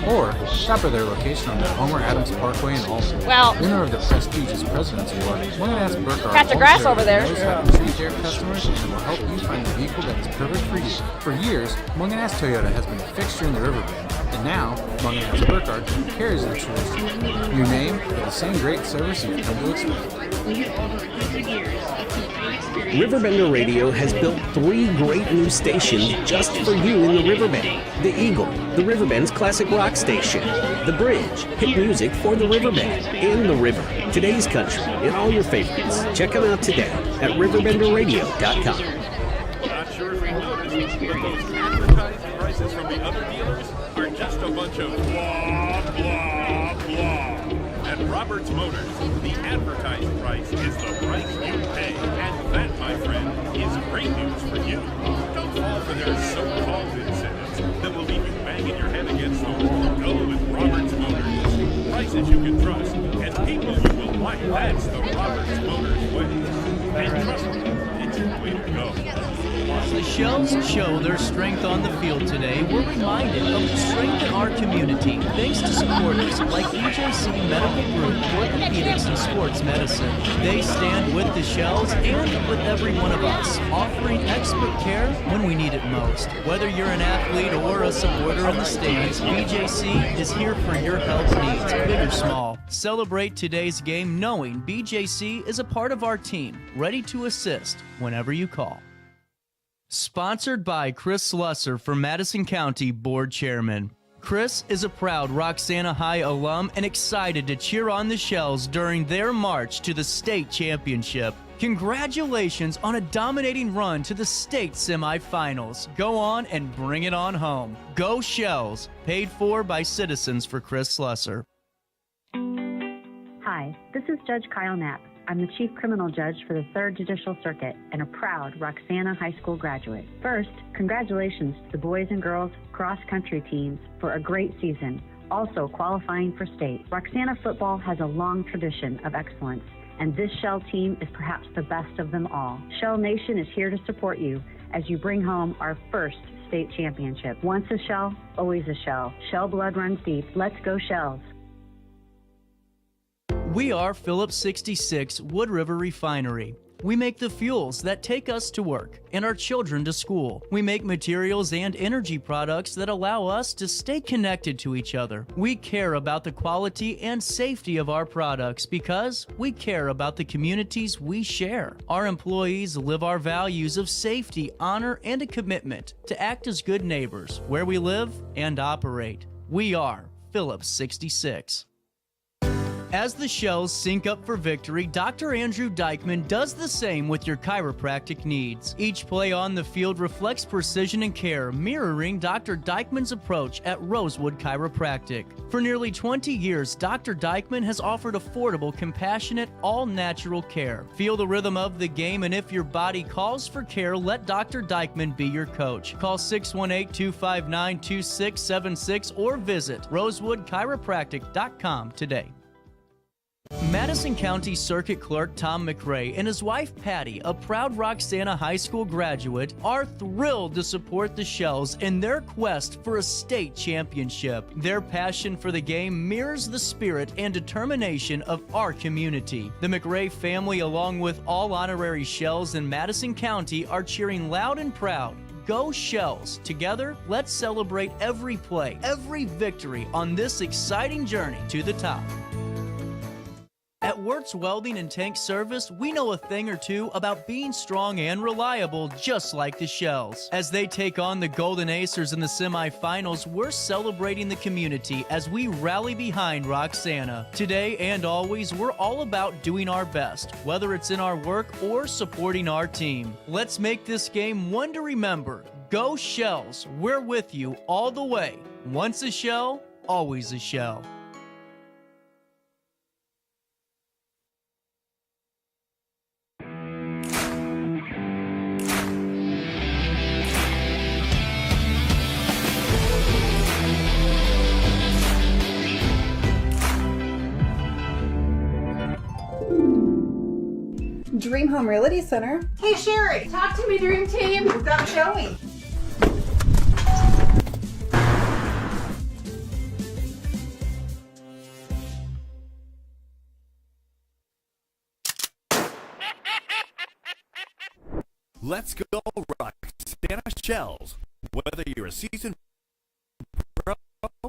or shop at their location on the Homer Adams Parkway in Alton. Well, winner of the prestigious President's Award, Munganast Burkhardt cut the grass over there. knows how to treat their customers and will help you find the vehicle that is perfect for you. For years, Munganast Toyota has been a fixture in the Riverbend, and now Munganast Burkhardt carries the tradition. New name, but the same great service you've come to expect. RiverBender Radio has built 3 great new stations just for you in the Riverbend. The Eagle, the Riverbend's classic rock station. The Bridge, hit music for the Riverbend. And The River, today's country, and all your favorites. Check them out today at RiverBenderRadio.com. Not sure if you noticed, but those advertised prices from the other dealers are just a bunch of blah, blah, blah. At At Roberts Motors, the advertised price is the price you pay. And that, my friend, is great news for you. Don't fall for their so-called incentives that will leave you banging your head against the wall. Go with Roberts Motors. Prices you can trust and people you will like. That's the Roberts Motors way. And trust me, it's the way to go. As the Shells show their strength on the field today, we're reminded of the strength in our community thanks to supporters like IHSA Medical Group, Orthopedics and Sports Medicine. They stand with the Shells and with every one of us, offering expert care when we need it most. Whether you're an athlete or a supporter in the stands, BJC is here for your health needs, big or small. Celebrate today's game knowing BJC is a part of our team, ready to assist whenever you call. Sponsored by Chris Slusser for Madison County Board Chairman. Chris is a proud Roxana High alum and excited to cheer on the Shells during their march to the state championship. Congratulations on a dominating run to the state semifinals. Go on and bring it on home. Go Shells! Paid for by Citizens for Chris Slusser. Hi, this is Judge Kyle Knapp. I'm the Chief Criminal Judge for the 3rd Judicial Circuit and a proud Roxana High School graduate. First, congratulations to the boys and girls cross-country teams for a great season, also qualifying for state. Roxana football has a long tradition of excellence, and this Shell team is perhaps the best of them all. Shell Nation is here to support you as you bring home our first state championship. Once a Shell, always a Shell. Shell blood runs deep. Let's go Shells. We are Phillips 66 Wood River Refinery. We make the fuels that take us to work and our children to school. We make materials and energy products that allow us to stay connected to each other. We care about the quality and safety of our products because we care about the communities we share. Our employees live our values of safety, honor, and a commitment to act as good neighbors where we live and operate. We are Phillips 66. As the Shells sync up for victory, Dr. Andrew Dykman does the same with your chiropractic needs. Each play on the field reflects precision and care, mirroring Dr. Dykman's approach at Rosewood Chiropractic. For nearly 20 years, Dr. Dykman has offered affordable, compassionate, all-natural care. Feel the rhythm of the game, and if your body calls for care, let Dr. Dykman be your coach. Call 618-259-2676 or visit rosewoodchiropractic.com today. Madison County Circuit Clerk Tom McRae and his wife Patty, a proud Roxana High School graduate, are thrilled to support the Shells in their quest for a state championship. Their passion for the game mirrors the spirit and determination of our community. The McRae family, along with all honorary Shells in Madison County, are cheering loud and proud. Go Shells! Together, let's celebrate every play, every victory on this exciting journey to the top. At Wirtz Welding and Tank Service, we know a thing or two about being strong and reliable, just like the Shells. As they take on the Golden Aces in the semifinals, we're celebrating the community as we rally behind Roxana. Today and always, we're all about doing our best, whether it's in our work or supporting our team. Let's make this game one to remember. Go Shells! We're with you all the way. Once a Shell, always a Shell. Dream Home Realty Center. Hey Sherry, talk to me, Dream Team. We've got a showing. Let's go Roxana Shells. Whether you're a seasoned pro or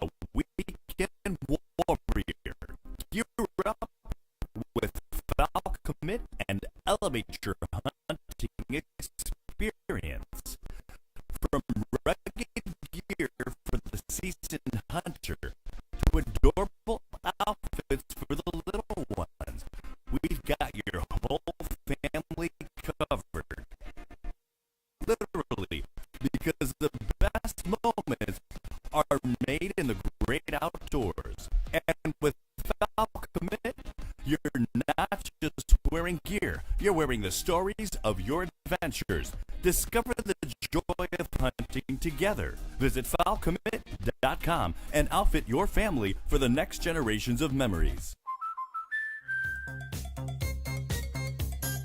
a weekend warrior, gear up with foul commit and elevate your hunting experience. From rugged gear for the seasoned hunter to adorable outfits for the little ones, we've got your whole family covered. Literally, because the best moments are made in the great outdoors. And with You're wearing the stories of your adventures. Discover the joy of hunting together. Visit FoulCommit.com and outfit your family for the next generations of memories.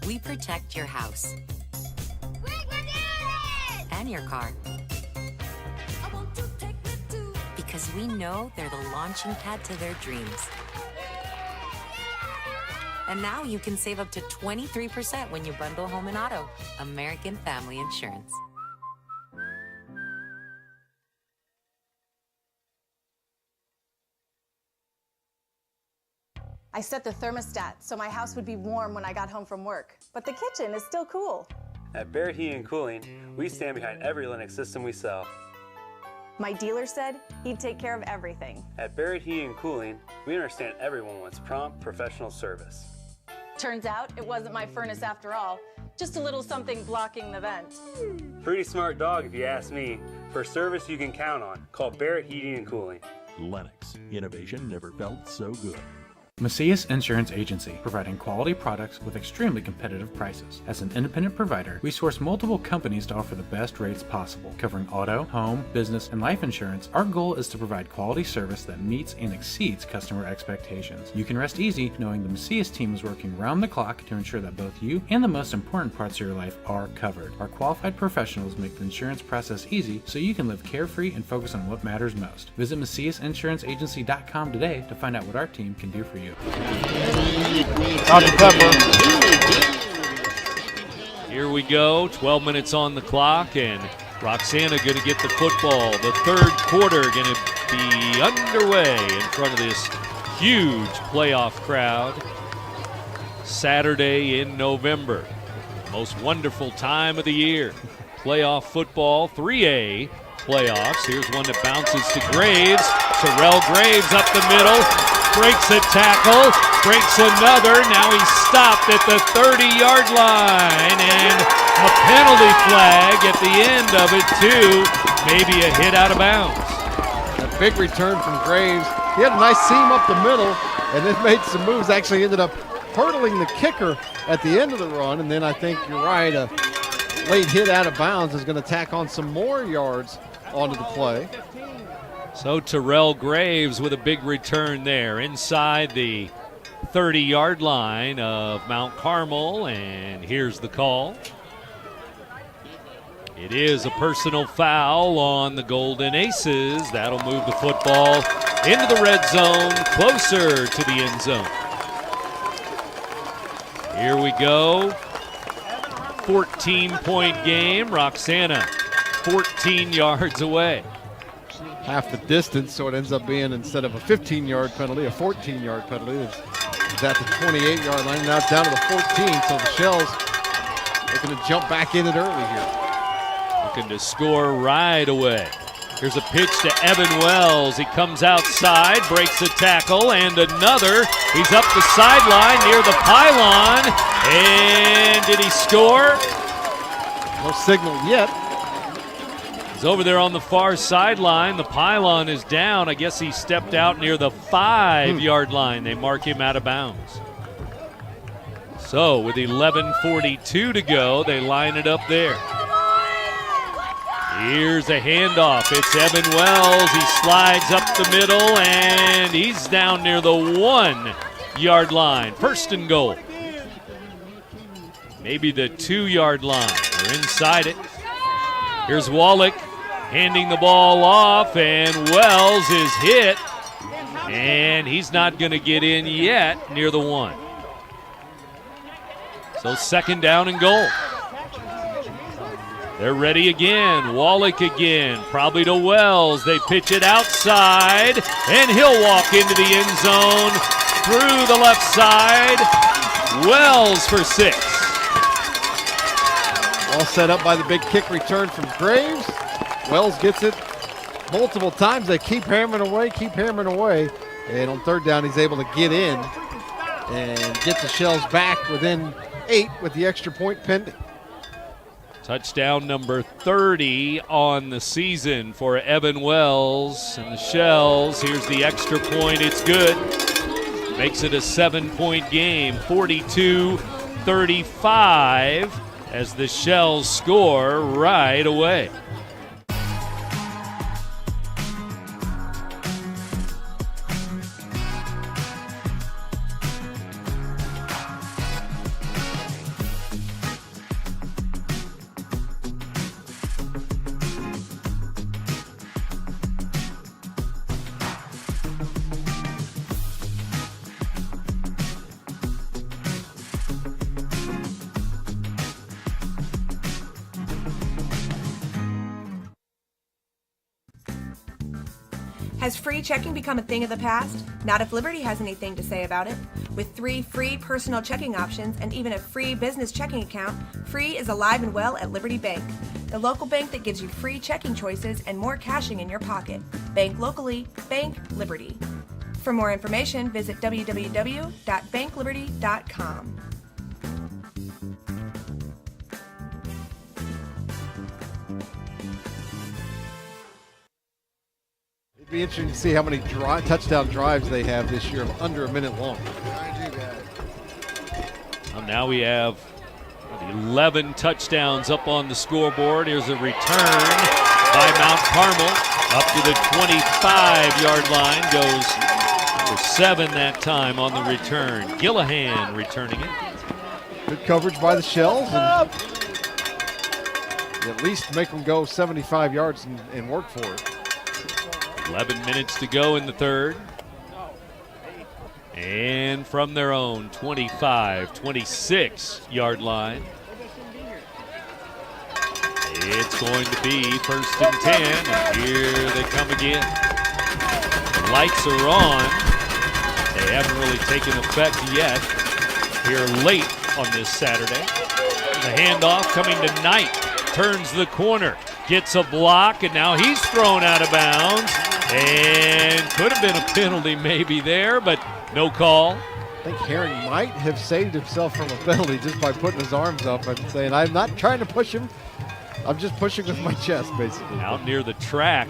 We protect your house and your car. Because we know they're the launching pad to their dreams. And now you can save up to 23% when you bundle home and auto. American Family Insurance. I set the thermostat so my house would be warm when I got home from work, but the kitchen is still cool. At Barrett Heating and Cooling, we stand behind every Linux system we sell. My dealer said he'd take care of everything. At Barrett Heating and Cooling, we understand everyone wants prompt, professional service. Turns out it wasn't my furnace after all, just a little something blocking the vent. Pretty smart dog if you ask me. For service you can count on, call Barrett Heating and Cooling. Lennox. Innovation never felt so good. Macias Insurance Agency, providing quality products with extremely competitive prices. As an independent provider, we source multiple companies to offer the best rates possible. Covering auto, home, business, and life insurance, our goal is to provide quality service that meets and exceeds customer expectations. You can rest easy knowing the Macias team is working round the clock to ensure that both you and the most important parts of your life are covered. Our qualified professionals make the insurance process easy so you can live carefree and focus on what matters most. Visit MaciasInsuranceAgency.com today to find out what our team can do for you. Dr. Pepper. Here we go, 12 minutes on the clock, and Roxana going to get the football. The third quarter going to be underway in front of this huge playoff crowd. Saturday in November, most wonderful time of the year. Playoff football, 3A playoffs. Here's one that bounces to Graves. Terrell Graves up the middle. Breaks a tackle, breaks another. Now he's stopped at the 30-yard line, and a penalty flag at the end of it, too. Maybe a hit out of bounds. A big return from Graves. He had a nice seam up the middle, and then made some moves. Actually ended up hurdling the kicker at the end of the run, and then I think you're right, a late hit out of bounds is going to tack on some more yards onto the play. So Terrell Graves with a big return there inside the 30-yard line of Mount Carmel, and here's the call. It is a personal foul on the Golden Aces. That'll move the football into the red zone, closer to the end zone. Here we go. 14-point game. Roxana 14 yards away. Half the distance, so it ends up being, instead of a 15-yard penalty, a 14-yard penalty. It's at the 28-yard line. Now it's down to the 14, so the Shells looking to jump back in it early here. Looking to score right away. Here's a pitch to Evan Wells. He comes outside, breaks a tackle, and another. He's up the sideline near the pylon. And did he score? No signal yet. He's over there on the far sideline. The pylon is down. I guess he stepped out near the 5-yard line. They mark him out of bounds. So with 11:42 to go, they line it up there. Here's a handoff. It's Evan Wells. He slides up the middle, and he's down near the 1-yard line. First and goal. Maybe the 2-yard line. They're inside it. Here's Wallach handing the ball off, and Wells is hit, and he's not going to get in yet near the 1. So second down and goal. They're ready again. Wallach again, probably to Wells. They pitch it outside, and he'll walk into the end zone through the left side. Wells for 6. All set up by the big kick return from Graves. Wells gets it multiple times. They keep hammering away. And on third down, he's able to get in and get the Shells back within 8 with the extra point pending. Touchdown number 30 on the season for Evan Wells and the Shells. Here's the extra point. It's good. Makes it a 7-point game, 42-34. 35 as the Shells score right away. Has free checking become a thing of the past? Not if Liberty has anything to say about it. With 3 free personal checking options and even a free business checking account, free is alive and well at Liberty Bank, the local bank that gives you free checking choices and more cashing in your pocket. Bank locally, bank Liberty. For more information, visit www.bankliberty.com. It'd be interesting to see how many touchdown drives they have this year of under a minute long. Well, now we have 11 touchdowns up on the scoreboard. Here's a return by Mount Carmel up to the 25-yard line. Goes for 7 that time on the return. Gillihan returning it. Good coverage by the Shells, and at least make them go 75 yards and work for it. 11 minutes to go in the third. And from their own 25, 26-yard line, it's going to be 1st and 10, and here they come again. The lights are on. They haven't really taken effect yet here late on this Saturday. The handoff coming to Knight, turns the corner, gets a block, and now he's thrown out of bounds. And could have been a penalty maybe there, but no call. I think Herring might have saved himself from a penalty just by putting his arms up and saying, I'm not trying to push him. I'm just pushing with my chest, basically. Out near the track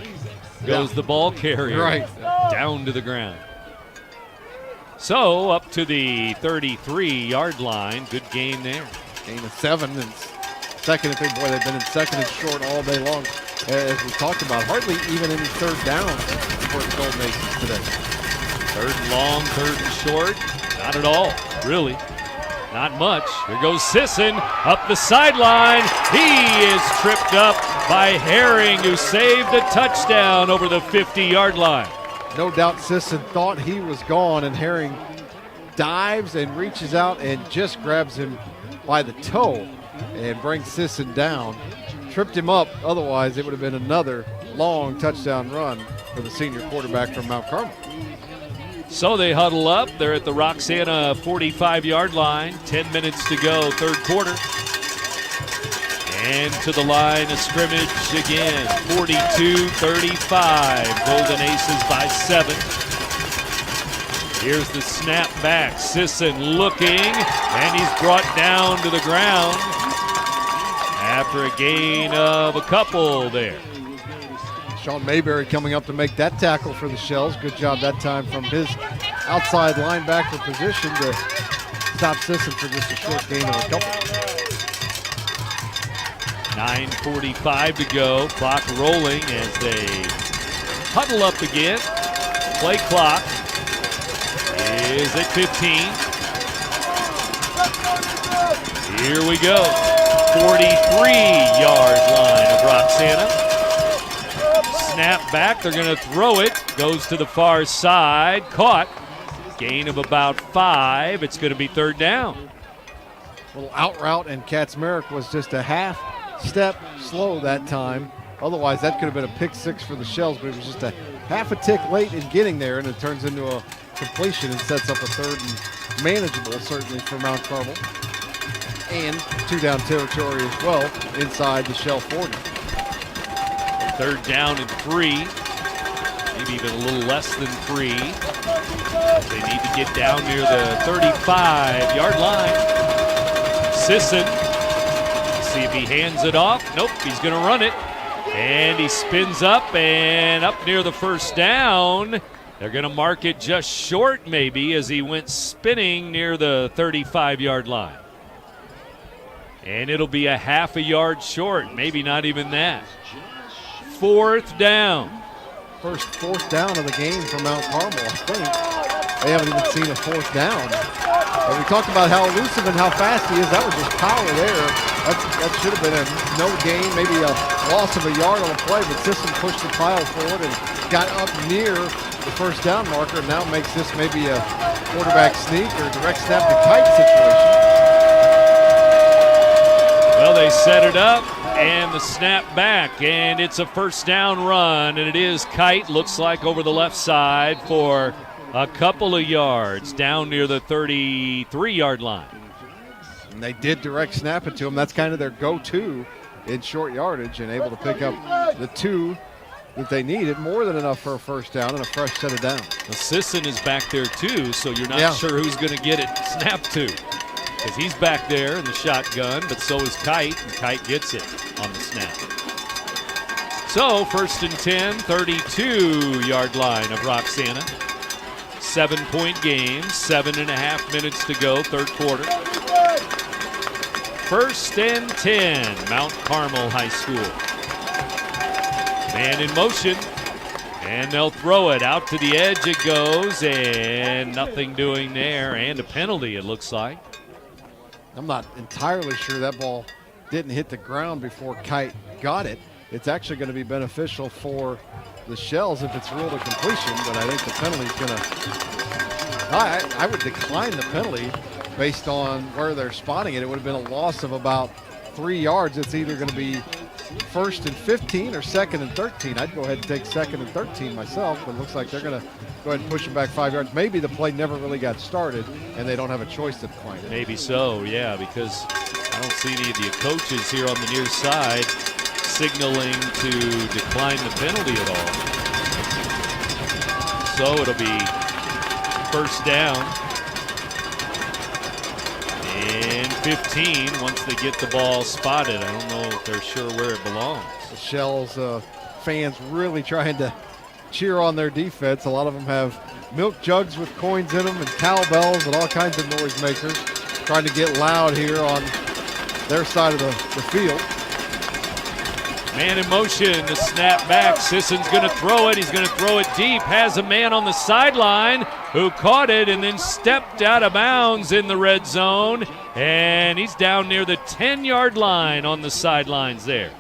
goes the ball carrier. Right. Down to the ground. So up to the 33-yard line. Good gain there. Gain of 7 and second and third. Boy, they've been in second and short all day long. As we talked about, hardly even any third down for the Golden Aces today. Third and long, third and short. Not at all, really. Not much. Here goes Sisson up the sideline. He is tripped up by Herring, who saved a touchdown over the 50-yard line. No doubt Sisson thought he was gone, and Herring dives and reaches out and just grabs him by the toe and brings Sisson down. Tripped him up, otherwise it would have been another long touchdown run for the senior quarterback from Mount Carmel. So they huddle up. They're at the Roxana 45-yard line. 10 minutes to go, third quarter. And to the line of scrimmage again. 42-35. Golden Aces by 7. Here's the snap back. Sisson looking, and he's brought down to the ground after a gain of a couple there. Sean Mayberry coming up to make that tackle for the Shells. Good job that time from his outside linebacker position to stop Sisson for just a short gain of a couple. 9:45 to go. Clock rolling as they huddle up again. Play clock is at 15. Here we go. 43-yard line of Roxana. Snap back, they're going to throw it. Goes to the far side, caught. Gain of about 5. It's going to be third down. A little out route, and Katzmarek was just a half step slow that time. Otherwise, that could have been a pick 6 for the Shells, but it was just a half a tick late in getting there, and it turns into a completion and sets up a third and manageable, certainly, for Mount Carmel. And 2-down territory as well inside the Shell 40. Third down and 3. Maybe even a little less than 3. They need to get down near the 35-yard line. Sisson, see if he hands it off. Nope, he's going to run it. And he spins up and up near the first down. They're going to mark it just short maybe as he went spinning near the 35-yard line. And it'll be a half a yard short, maybe not even that. 4th down. First 4th down of the game for Mount Carmel, I think. They haven't even seen a 4th down. But we talked about how elusive and how fast he is. That was just power there. That should have been a no gain, maybe a loss of a yard on the play, but Sisson pushed the pile forward and got up near the first down marker, and now makes this maybe a quarterback sneak or direct snap to Kite situation. Well, they set it up and the snap back, and it's a first down run, and it is Kite, looks like over the left side for a couple of yards down near the 33-yard line. And they did direct snap it to him. That's kind of their go-to in short yardage, and able to pick up the 2 that they needed, more than enough for a first down and a fresh set of downs. The Sisson is back there too, so you're not sure who's going to get it snapped to, because he's back there in the shotgun, but so is Kite, and Kite gets it on the snap. So 1st and 10, 32-yard line of Roxana. 7-point game, 7.5 minutes to go, 3rd quarter. 1st and 10, Mount Carmel High School. Man in motion, and they'll throw it out to the edge. It goes, and nothing doing there, and a penalty, it looks like. I'm not entirely sure that ball didn't hit the ground before Kite got it. It's actually going to be beneficial for the Shells if it's ruled a completion, but I think the penalty's going to, I would decline the penalty based on where they're spotting it. It would have been a loss of about 3 yards. It's either going to be 1st and 15 or 2nd and 13. I'd go ahead and take 2nd and 13 myself, but it looks like they're going to go ahead and push it back 5 yards. Maybe the play never really got started and they don't have a choice to decline it. Maybe so, yeah, because I don't see any of the coaches here on the near side signaling to decline the penalty at all. So it'll be first down and 15 once they get the ball spotted. I don't know if they're sure where it belongs. The Shells fans really trying to cheer on their defense. A lot of them have milk jugs with coins in them and cowbells and all kinds of noisemakers, trying to get loud here on their side of the field. Man in motion, the snap back. Sisson's going to throw it. He's going to throw it deep. Has a man on the sideline who caught it and then stepped out of bounds in the red zone. And he's down near the 10-yard line on the sidelines there.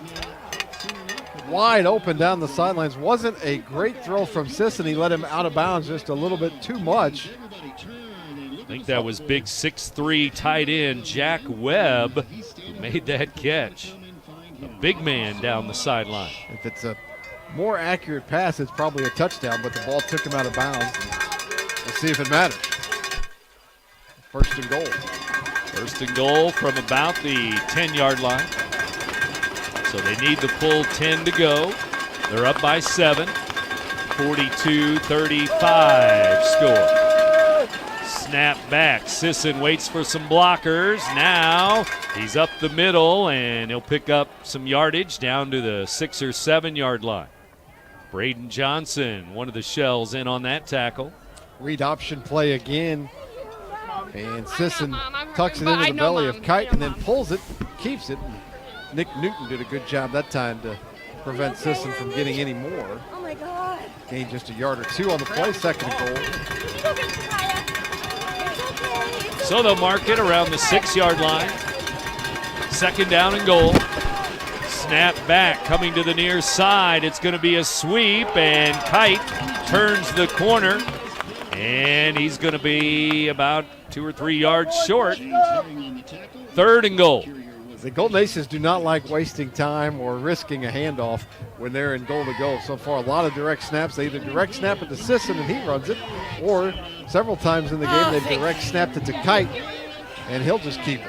Wide open down the sidelines. Wasn't a great throw from Sisson. He let him out of bounds just a little bit too much. I think that was big 6'3" tight end Jack Webb who made that catch. A big man down the sideline. If it's a more accurate pass, it's probably a touchdown, but the ball took him out of bounds. We'll see if it matters. 1st and goal. 1st and goal from about the 10-yard line. So they need the full 10 to go. They're up by 7. 42-35 score. Snap back. Sisson waits for some blockers. Now he's up the middle, and he'll pick up some yardage down to the 6 or 7 yard line. Braden Johnson, one of the Shells, in on that tackle. Read option play again. And Sisson tucks it into the belly of Kite and then pulls it, keeps it. Nick Newton did a good job that time to prevent Sisson from getting any more. Oh my God. Gained just a yard or 2 on the play, 2nd and goal. So they'll mark it around the 6-yard line. 2nd down and goal. Snap back, coming to the near side. It's going to be a sweep, and Kite turns the corner, and he's going to be about 2 or 3 yards short. 3rd and goal. The Golden Aces do not like wasting time or risking a handoff when they're in goal to go. So far, a lot of direct snaps. They either direct snap it to Sisson and he runs it, or several times in the game they've direct snapped it to Kite and he'll just keep it.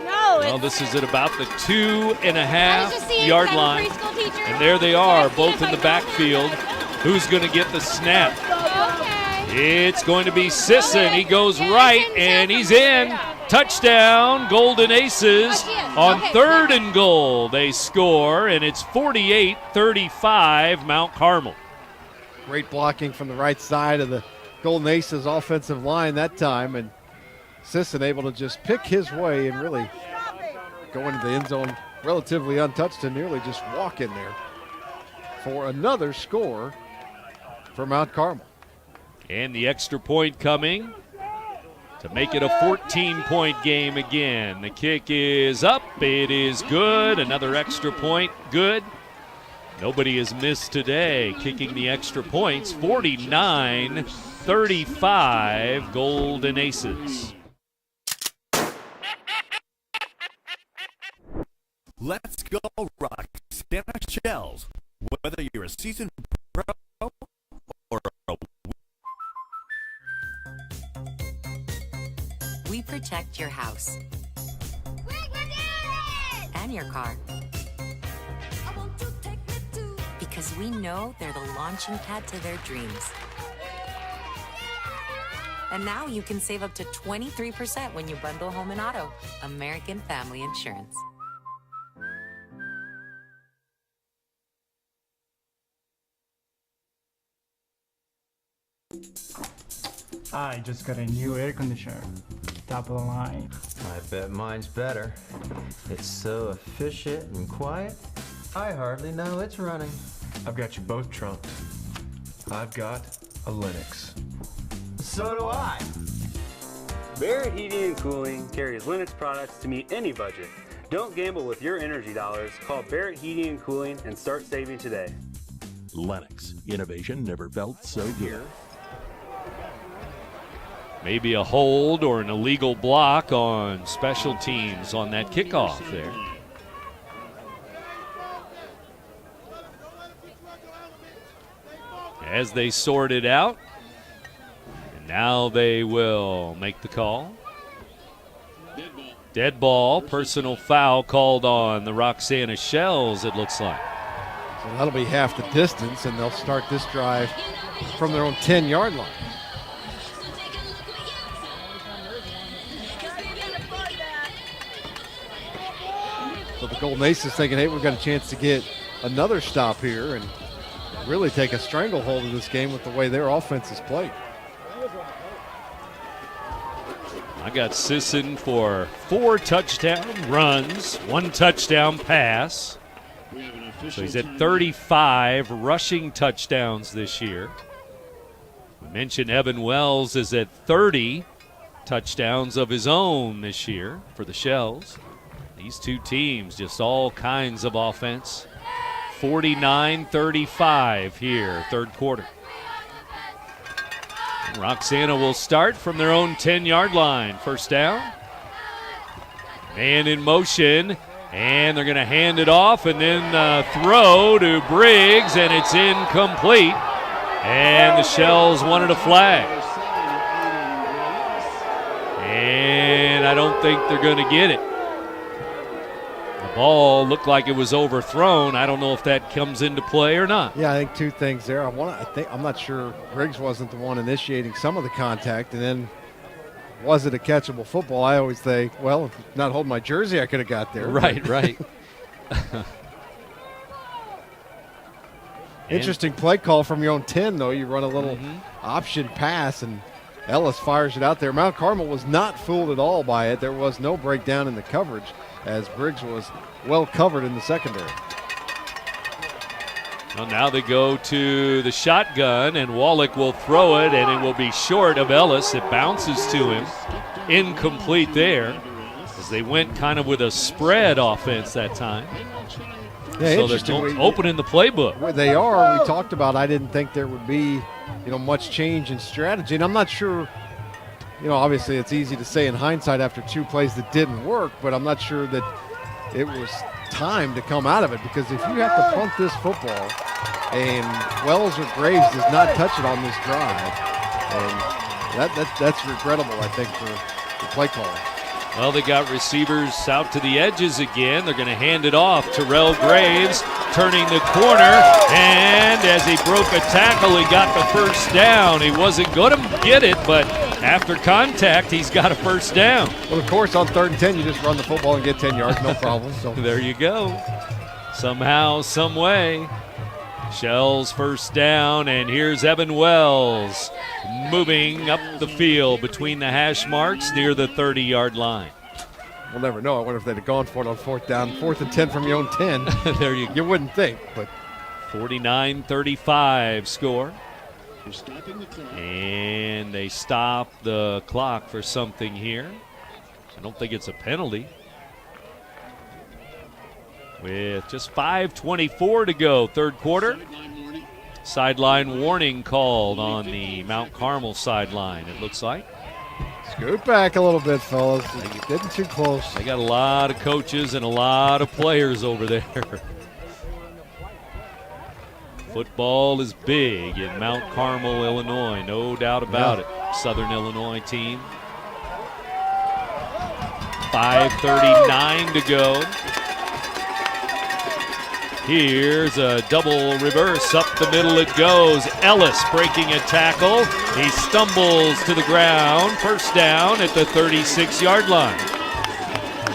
Well, this is at about the 2.5-yard line. And there they are, both in the backfield. Who's going to get the snap? It's going to be Sisson. He goes right, and he's in. Touchdown, Golden Aces on 3rd and goal. They score, and it's 48-35 Mount Carmel. Great blocking from the right side of the Golden Aces offensive line that time, and Sisson able to just pick his way and really go into the end zone relatively untouched and nearly just walk in there for another score for Mount Carmel. And the extra point coming to make it a 14-point game again. The kick is up. It is good. Another extra point. Good. Nobody has missed today kicking the extra points. 49-35 Golden Aces. Let's go, Roxana Shells. Whether you're a seasoned pro or a We protect your house and your car. Because we know they're the launching pad to their dreams. And now you can save up to 23% when you bundle home and auto. American Family Insurance. I just got a new air conditioner. Top of the line. I bet mine's better. It's so efficient and quiet, I hardly know it's running. I've got you both trumped. I've got a Linux. So do I. Barrett Heating and Cooling carries Lennox products to meet any budget. Don't gamble with your energy dollars. Call Barrett Heating and Cooling and start saving today. Lennox, innovation never felt so good. Maybe a hold or an illegal block on special teams on that kickoff there. As they sort it out, and now they will make the call. Dead ball, personal foul called on the Roxana Shells, it looks like. So that'll be half the distance, and they'll start this drive from their own 10-yard line. So the Golden Aces thinking, hey, we've got a chance to get another stop here and really take a stranglehold of this game with the way their offense is played. I got Sisson for 4 touchdown runs, 1 touchdown pass. So he's at 35 rushing touchdowns this year. We mentioned Evan Wells is at 30 touchdowns of his own this year for the Shells. These two teams, just all kinds of offense. 49-35 here, third quarter. Roxana will start from their own 10-yard line. First down. Man in motion, and they're going to hand it off and then throw to Briggs, and it's incomplete. And the Shells wanted a flag. And I don't think they're going to get it. The ball looked like it was overthrown. I don't know if that comes into play or not. Yeah, I think two things there. I'm not sure Briggs wasn't the one initiating some of the contact, and then was it a catchable football? I always think, well, if not holding my jersey, I could have got there. Right. Interesting play call from your own 10, though. You run a little option pass, and Ellis fires it out there. Mount Carmel was not fooled at all by it. There was no breakdown in the coverage, as Briggs was well covered in the secondary. Well, now they go to the shotgun, and Wallach will throw it, and it will be short of Ellis. It bounces to him. Incomplete there, as they went kind of with a spread offense that time. Yeah, so they're opening the playbook. They are. We talked about, I didn't think there would be, much change in strategy. And I'm not sure, obviously it's easy to say in hindsight after 2 plays that didn't work, but I'm not sure that it was time to come out of it, because if you have to punt this football and Wells or Graves does not touch it on this drive, and that's regrettable, I think, for the play calling. Well, they got receivers out to the edges again. They're going to hand it off. Terrell Graves turning the corner, and as he broke a tackle, he got the first down. He wasn't going to get it, but after contact, he's got a first down. Well, of course, on 3rd and 10, you just run the football and get 10 yards, no problem. So. There you go. Somehow, some way. Shells first down, and here's Evan Wells moving up the field between the hash marks near the 30-yard line. we'll never know. I wonder if they'd have gone for it on 4th down, 4th and 10 from your own 10. There you go. You wouldn't think, but 49-35 score. And they stop the clock for something here. I don't think it's a penalty. With just 5:24 to go, third quarter. Sideline warning called on the Mount Carmel sideline, it looks like. Scoot back a little bit, fellas. You're getting too close. They got a lot of coaches and a lot of players over there. Football is big in Mount Carmel, Illinois, no doubt about it. Southern Illinois team. 5:39 to go. Here's a double reverse. Up the middle it goes. Ellis breaking a tackle. He stumbles to the ground. First down at the 36-yard line.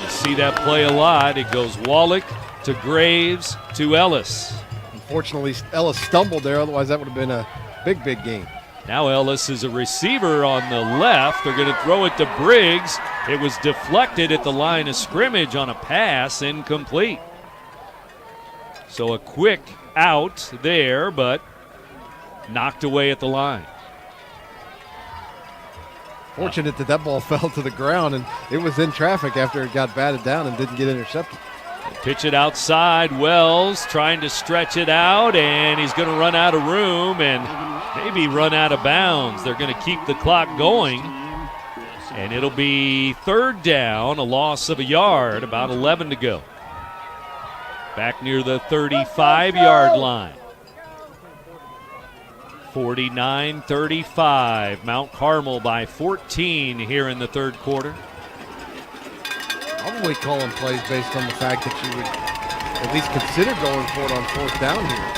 You see that play a lot. It goes Wallach to Graves to Ellis. Unfortunately, Ellis stumbled there. Otherwise, that would have been a big game. Now Ellis is a receiver on the left. They're going to throw it to Briggs. It was deflected at the line of scrimmage on a pass, incomplete. So a quick out there, but knocked away at the line. Fortunate that ball fell to the ground, and it was in traffic after it got batted down and didn't get intercepted. Pitch it outside. Wells trying to stretch it out, and he's going to run out of room and maybe run out of bounds. They're going to keep the clock going, and it'll be third down, a loss of a yard, about 11 to go. Back near the 35-yard line. 49-35. Mount Carmel by 14 here in the third quarter. Probably calling plays based on the fact that you would at least consider going for it on 4th down here.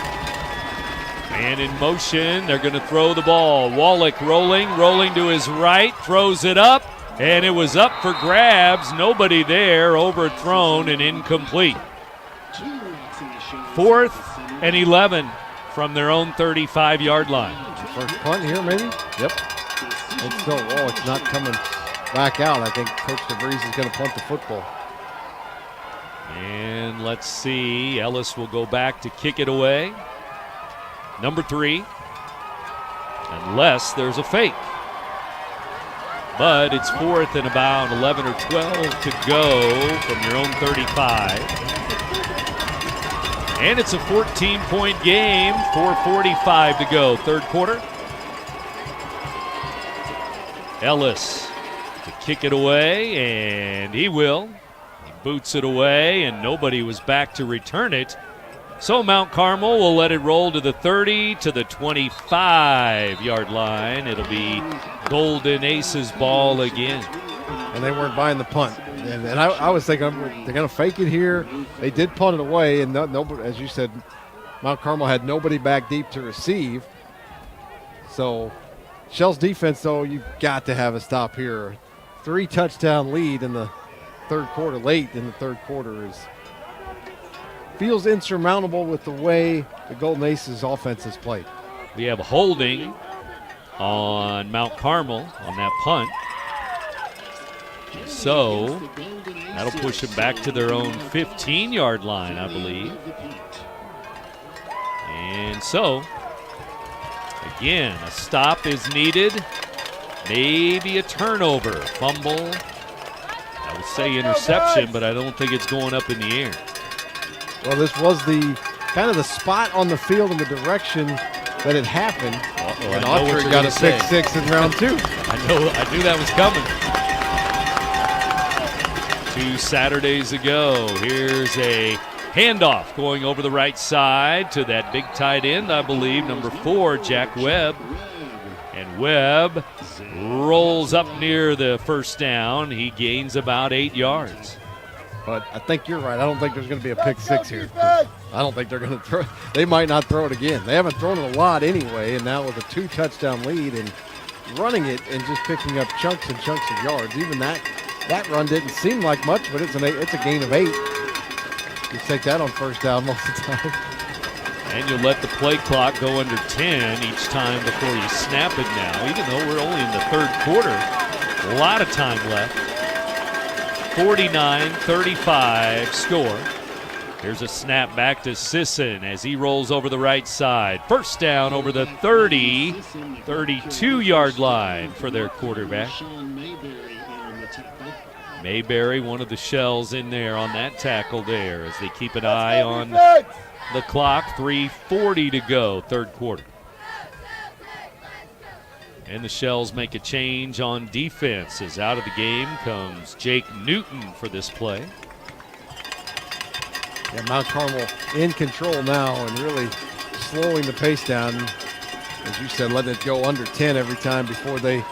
Man in motion. They're going to throw the ball. Wallach rolling to his right, throws it up, and it was up for grabs. Nobody there, overthrown and incomplete. 4th and 11 from their own 35-yard line. First punt here, maybe? Yep. And still, Wallach's not coming back out. I think Coach DeVries is going to punt the football. And let's see. Ellis will go back to kick it away. Number 3. Unless there's a fake. But it's 4th and about 11 or 12 to go from your own 35. And it's a 14-point game, 4:45 to go, third quarter. Ellis to kick it away, and he will. He boots it away, and nobody was back to return it. So Mount Carmel will let it roll to the 30, to the 25-yard line. It'll be Golden Aces ball again. And they weren't buying the punt. And I was thinking they're going to fake it here. They did punt it away, and nobody, as you said, Mount Carmel had nobody back deep to receive. So Shells defense, though, you've got to have a stop here. 3-touchdown lead in the third quarter, late in the third quarter, feels insurmountable with the way the Golden Aces offense has played. We have holding on Mount Carmel on that punt. So that'll push them back to their own 15-yard line, I believe. And so, again, a stop is needed. Maybe a turnover, fumble. I would say interception, but I don't think it's going up in the air. Well, this was the kind of the spot on the field in the direction that it happened. And Autry got a pick 6 in round 2. I knew that was coming. 2 Saturdays ago, here's a handoff going over the right side to that big tight end, I believe, number 4, Jack Webb. And Webb rolls up near the first down. He gains about 8 yards. But I think you're right. I don't think there's going to be a pick 6 here. I don't think they're going to throw. They might not throw it again. They haven't thrown it a lot anyway, and now with a 2-touchdown lead and running it and just picking up chunks and chunks of yards. Even that run didn't seem like much, but it's a gain of 8. You take that on first down most of the time. And you'll let the play clock go under 10 each time before you snap it now, even though we're only in the third quarter. A lot of time left. 49-35 score. Here's a snap back to Sisson as he rolls over the right side. First down over the 32-yard line for their quarterback. Mayberry, one of the Shells in there on that tackle there as they keep an eye on the clock. 3:40 to go, third quarter. And the Shells make a change on defense as out of the game comes Jake Newton for this play. Yeah, Mount Carmel in control now and really slowing the pace down. As you said, letting it go under 10 every time before they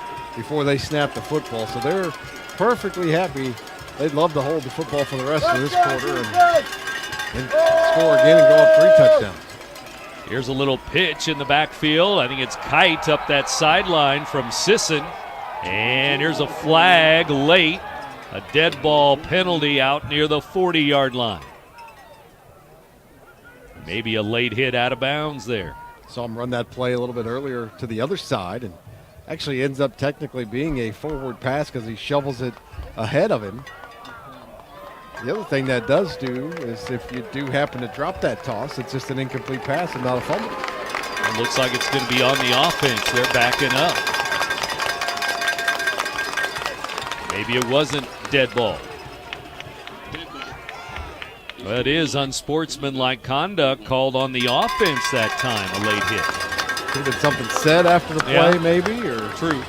snap the football. So they're perfectly happy. They'd love to hold the football for the rest of this quarter and score again and go up 3 touchdowns. Here's a little pitch in the backfield. I think it's Kite up that sideline from Sisson. And here's a flag late. A dead ball penalty out near the 40-yard line. Maybe a late hit out of bounds there. Saw him run that play a little bit earlier to the other side and actually ends up technically being a forward pass because he shovels it ahead of him. The other thing that does do is if you do happen to drop that toss, it's just an incomplete pass and not a fumble. It looks like it's going to be on the offense. They're backing up. Maybe it wasn't dead ball. Well, it is unsportsmanlike conduct called on the offense that time, a late hit. Could have been something said after the play, maybe, or true.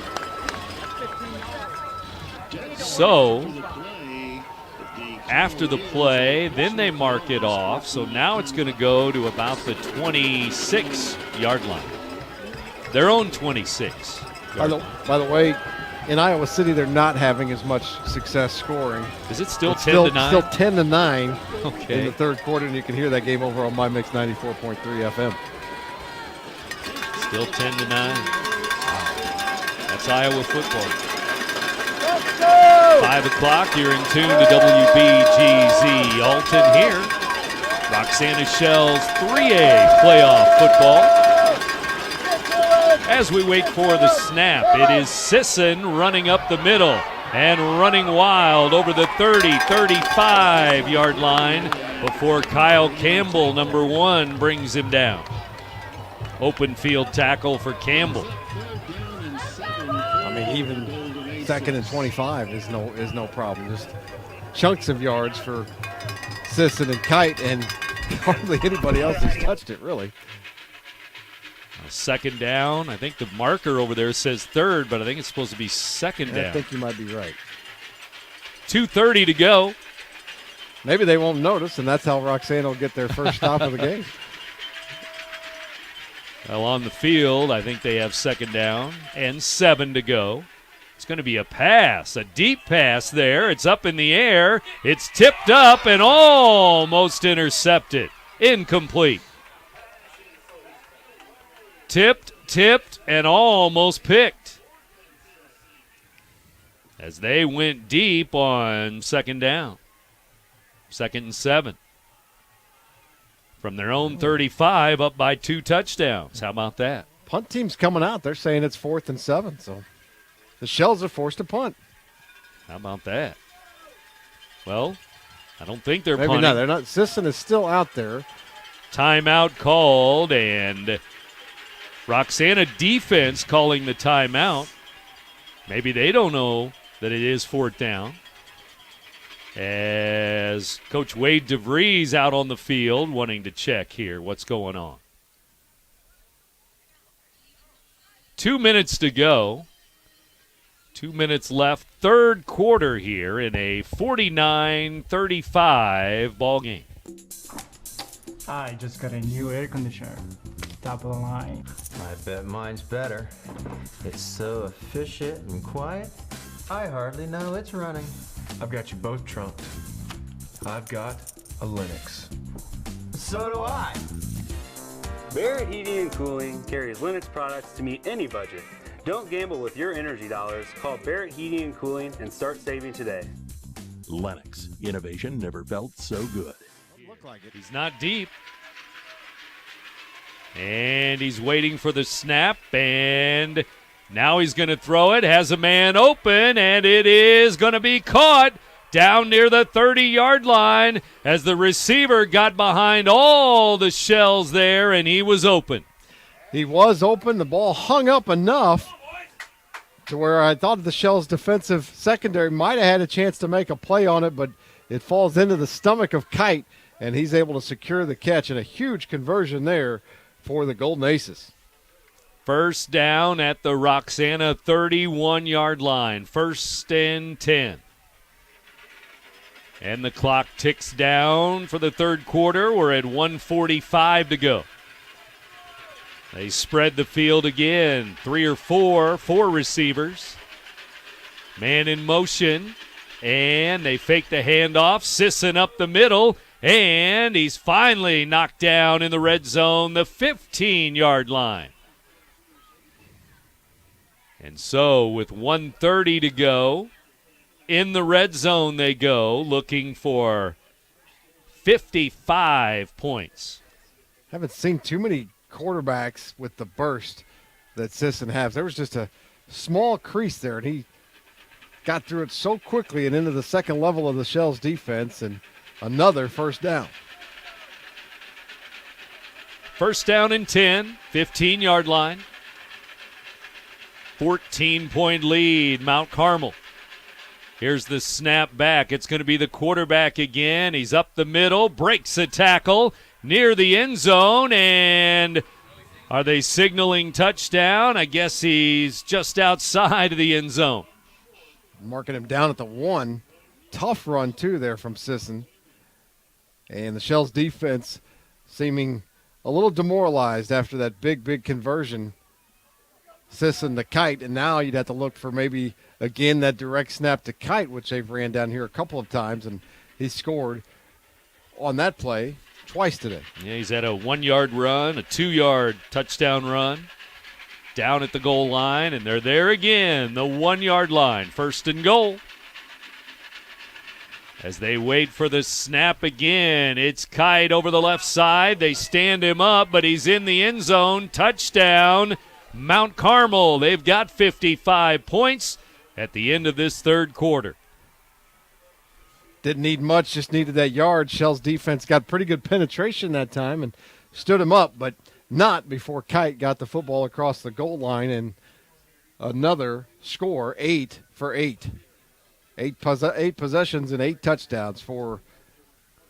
So, after the play, then they mark it off. So now it's going to go to about the 26-yard line. Their own 26. By the way, in Iowa City, they're not having as much success scoring. Is it still 10-9? Still 10-9 okay. in the third quarter, and you can hear that game over on My Mix 94.3 FM. Still 10-9. Wow. That's Iowa football. 5 o'clock, you're in tune to WBGZ. Alton here. Roxana Shells 3A playoff football. As we wait for the snap, it is Sisson running up the middle and running wild over the 35-yard line before Kyle Campbell, number 1, brings him down. Open field tackle for Campbell. I mean, even 2nd and 25 is no problem. Just chunks of yards for Sisson and Kite, and hardly anybody else has touched it, really. Second down. I think the marker over there says third, but I think it's supposed to be second down. I think you might be right. 2:30 to go. Maybe they won't notice, and that's how Roxana will get their first stop of the game. Well, on the field, I think they have second down and 7 to go. It's going to be a pass, a deep pass there. It's up in the air. It's tipped up and almost intercepted. Incomplete. Tipped, and almost picked. As they went deep on second down. 2nd and 7. From their own 35, up by 2 touchdowns. How about that? Punt team's coming out. They're saying it's 4th and 7, so the Shells are forced to punt. How about that? Well, I don't think they're Maybe punting. not. They're not. Sisson is still out there. Timeout called, and Roxana defense calling the timeout. Maybe they don't know that it is 4th down. As Coach Wade DeVries out on the field wanting to check here what's going on. 2 minutes to go. 2 minutes left. Third quarter here in a 49-35 ball game. I just got a new air conditioner. Top of the line. I bet mine's better. It's so efficient and quiet, I hardly know it's running. I've got you both trunked. I've got a Linux. So do I. Barrett Heating and Cooling carries Linux products to meet any budget. Don't gamble with your energy dollars. Call Barrett Heating and Cooling and start saving today. Lennox. Innovation never felt so good. He's not deep. And he's waiting for the snap, and now he's going to throw it. Has a man open, and it is going to be caught down near the 30-yard line as the receiver got behind all the Shells there, and he was open. He was open. The ball hung up enough to where I thought the Shells' defensive secondary might have had a chance to make a play on it, but it falls into the stomach of Kite, and he's able to secure the catch, and a huge conversion there for the Golden Aces. First down at the Roxana 31-yard line. 1st and 10. And the clock ticks down for the third quarter. We're at 1:45 to go. They spread the field again. 3 or 4 receivers. Man in motion. And they fake the handoff. Sisson up the middle. And he's finally knocked down in the red zone, the 15-yard line. And so with 1:30 to go, in the red zone they go, looking for 55 points. Haven't seen too many quarterbacks with the burst that Sisson has. There was just a small crease there, and he got through it so quickly and into the second level of the Shells defense, and another first down. First down and 10, 15-yard line. 14-point lead, Mount Carmel. Here's the snap back. It's going to be the quarterback again. He's up the middle, breaks a tackle near the end zone, and are they signaling touchdown? I guess he's just outside of the end zone. Marking him down at the 1. Tough run, too, there from Sisson. And the Shells defense seeming a little demoralized after that big conversion. Sisson to Kite, and now you'd have to look for maybe, again, that direct snap to Kite, which they've ran down here a couple of times, and he scored on that play twice today. Yeah, he's had a 1-yard run, a 2-yard touchdown run, down at the goal line, and they're there again, the 1-yard line, 1st and goal. As they wait for the snap again, it's Kite over the left side. They stand him up, but he's in the end zone. Touchdown, Mount Carmel. They've got 55 points at the end of this third quarter. Didn't need much, just needed that yard. Shells defense got pretty good penetration that time and stood him up, but not before Kite got the football across the goal line, and another score, 8 for 8. 8 possessions and 8 touchdowns for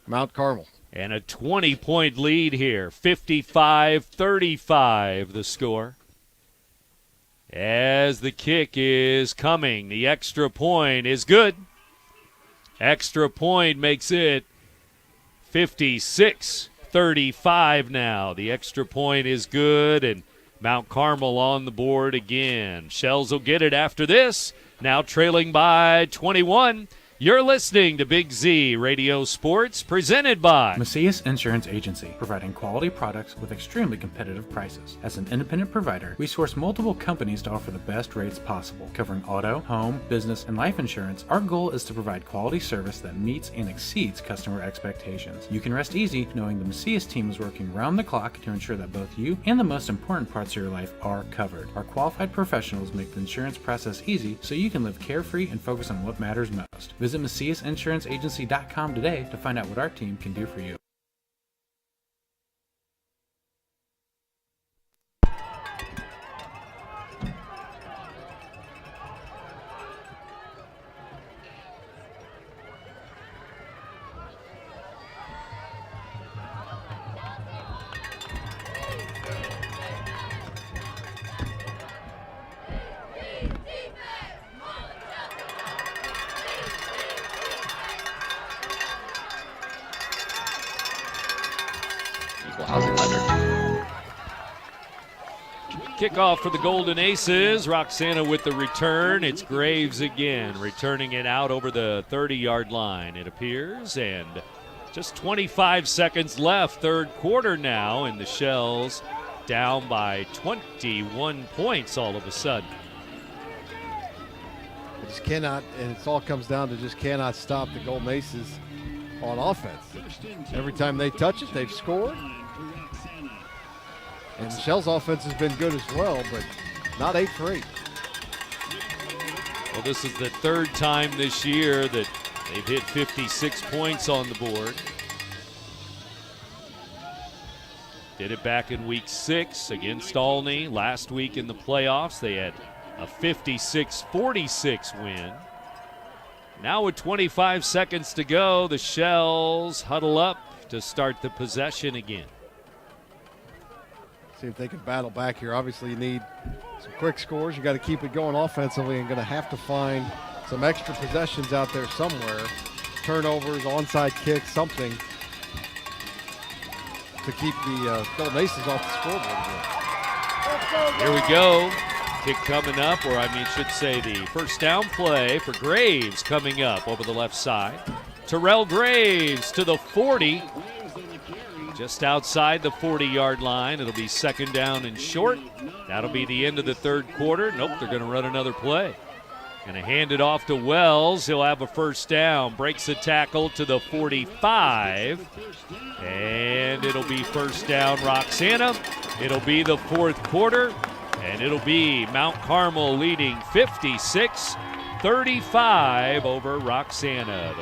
Mount Carmel. And a 20-point lead here, 55-35 the score. As the kick is coming, the extra point is good. Extra point makes it 56-35 now. The extra point is good, and Mount Carmel on the board again. Shells will get it after this, now trailing by 21. You're listening to Big Z Radio Sports, presented by Macias Insurance Agency, providing quality products with extremely competitive prices. As an independent provider, we source multiple companies to offer the best rates possible. Covering auto, home, business, and life insurance, our goal is to provide quality service that meets and exceeds customer expectations. You can rest easy knowing the Macias team is working round the clock to ensure that both you and the most important parts of your life are covered. Our qualified professionals make the insurance process easy so you can live carefree and focus on what matters most. Visit MaciasInsuranceAgency.com today to find out what our team can do for you. Kickoff for the Golden Aces. Roxana with the return. It's Graves again, returning it out over the 30-yard line, it appears. And just 25 seconds left, third quarter now, and the Shells down by 21 points all of a sudden. They just cannot, and it all comes down to just cannot stop the Golden Aces on offense. Every time they touch it, they've scored. And the Shells' offense has been good as well, but not 8 for 8. Well, this is the third time this year that They've hit 56 points on the board. Did it back in week 6 against Olney. Last week in the playoffs, they had a 56-46 win. Now with 25 seconds to go, the Shells huddle up to start the possession again. See if they can battle back here. Obviously, you need some quick scores. You got to keep it going offensively, and going to have to find some extra possessions out there somewhere. Turnovers, onside kicks, something to keep the Golden Aces off the scoreboard. Here we go. Kick coming up, or I should say the first down play for Graves coming up over the left side. Terrell Graves to the 40. Just outside the 40-yard line. It'll be second down and short. That'll be the end of the third quarter. Nope, they're going to run another play. Going to hand it off to Wells. He'll have a first down. Breaks the tackle to the 45. And it'll be first down Roxana. It'll be the fourth quarter. And it'll be Mount Carmel leading 56-35 over Roxana.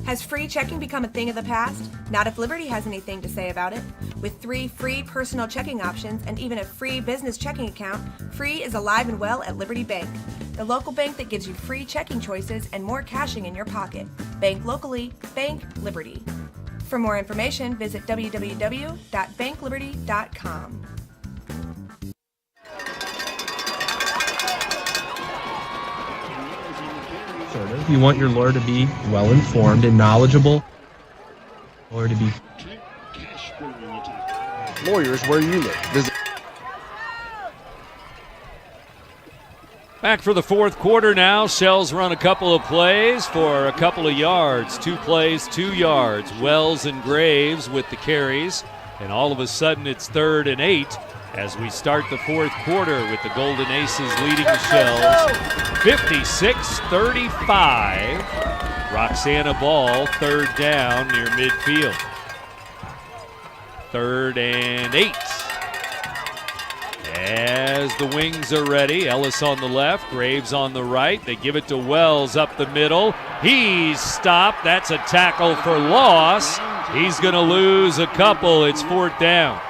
Has free checking become a thing of the past? Not if Liberty has anything to say about it. With 3 free personal checking options and even a free business checking account, free is alive and well at Liberty Bank, the local bank that gives you free checking choices and more cashing in your pocket. Bank locally, bank Liberty. For more information, visit www.bankliberty.com. You want your lawyer to be well-informed and knowledgeable, or to be lawyers where you live. Visit. Back for the fourth quarter now. Shells run a couple of plays for a couple of yards. 2 plays, 2 yards. Wells and Graves with the carries. And all of a sudden it's 3rd and 8 as we start the fourth quarter with the Golden Aces leading the Shells 56-35. Roxana ball, 3rd down near midfield. 3rd and 8. As the wings are ready, Ellis on the left, Graves on the right. They give it to Wells up the middle. He's stopped. That's a tackle for loss. He's going to lose a couple. It's 4th down.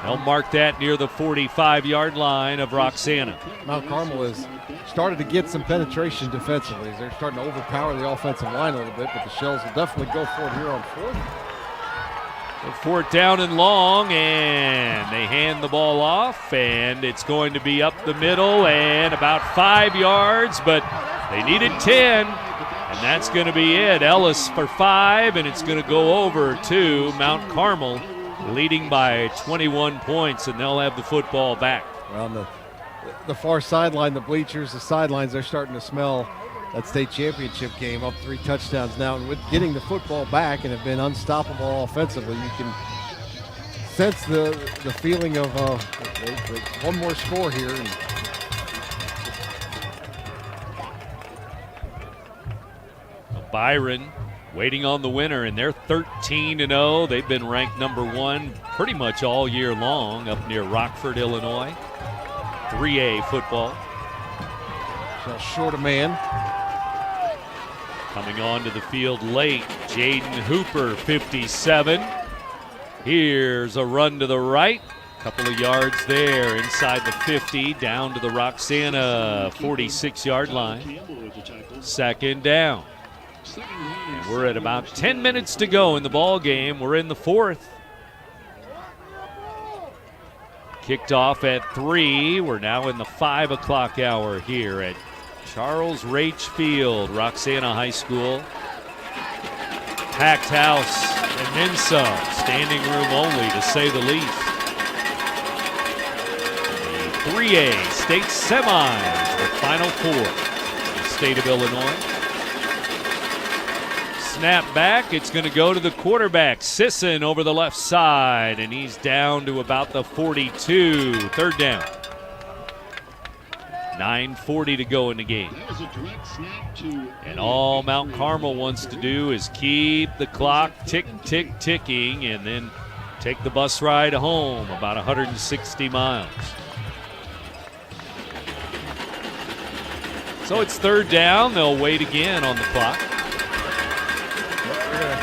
They'll mark that near the 45-yard line of Roxana. Mount Carmel has started to get some penetration defensively. They're starting to overpower the offensive line a little bit, but the Shells will definitely go for it here on 4th. 4th down and long, and they hand the ball off, and it's going to be up the middle and about 5 yards, but they needed 10, and that's going to be it. Ellis for 5, and it's going to go over to Mount Carmel, leading by 21 points, and they'll have the football back. Well, on the far sideline, the bleachers, the sidelines, they're starting to smell that state championship game, up 3 touchdowns now. And with getting the football back and have been unstoppable offensively, you can sense the feeling of one more score here. And Byron waiting on the winner, and they're 13-0. They've been ranked number 1 pretty much all year long up near Rockford, Illinois. 3A football. Fell short a man. Coming onto the field late, Jaden Hooper, 57. Here's a run to the right. Couple of yards there inside the 50, down to the Roxana 46-yard line. 2nd down. And we're at about 10 minutes to go in the ball game. We're in the 4th. Kicked off at 3. We're now in the 5 o'clock hour here at Charles Raich Field, Roxana High School. Packed house and then some. Standing room only, to say the least. The 3A state semis, the Final Four in the state of Illinois. Snap back, it's going to go to the quarterback, Sisson, over the left side, and he's down to about the 42, third down. 9:40 to go in the game. And all Mount Carmel wants to do is keep the clock ticking, and then take the bus ride home, about 160 miles. So it's third down. They'll wait again on the clock. We're going to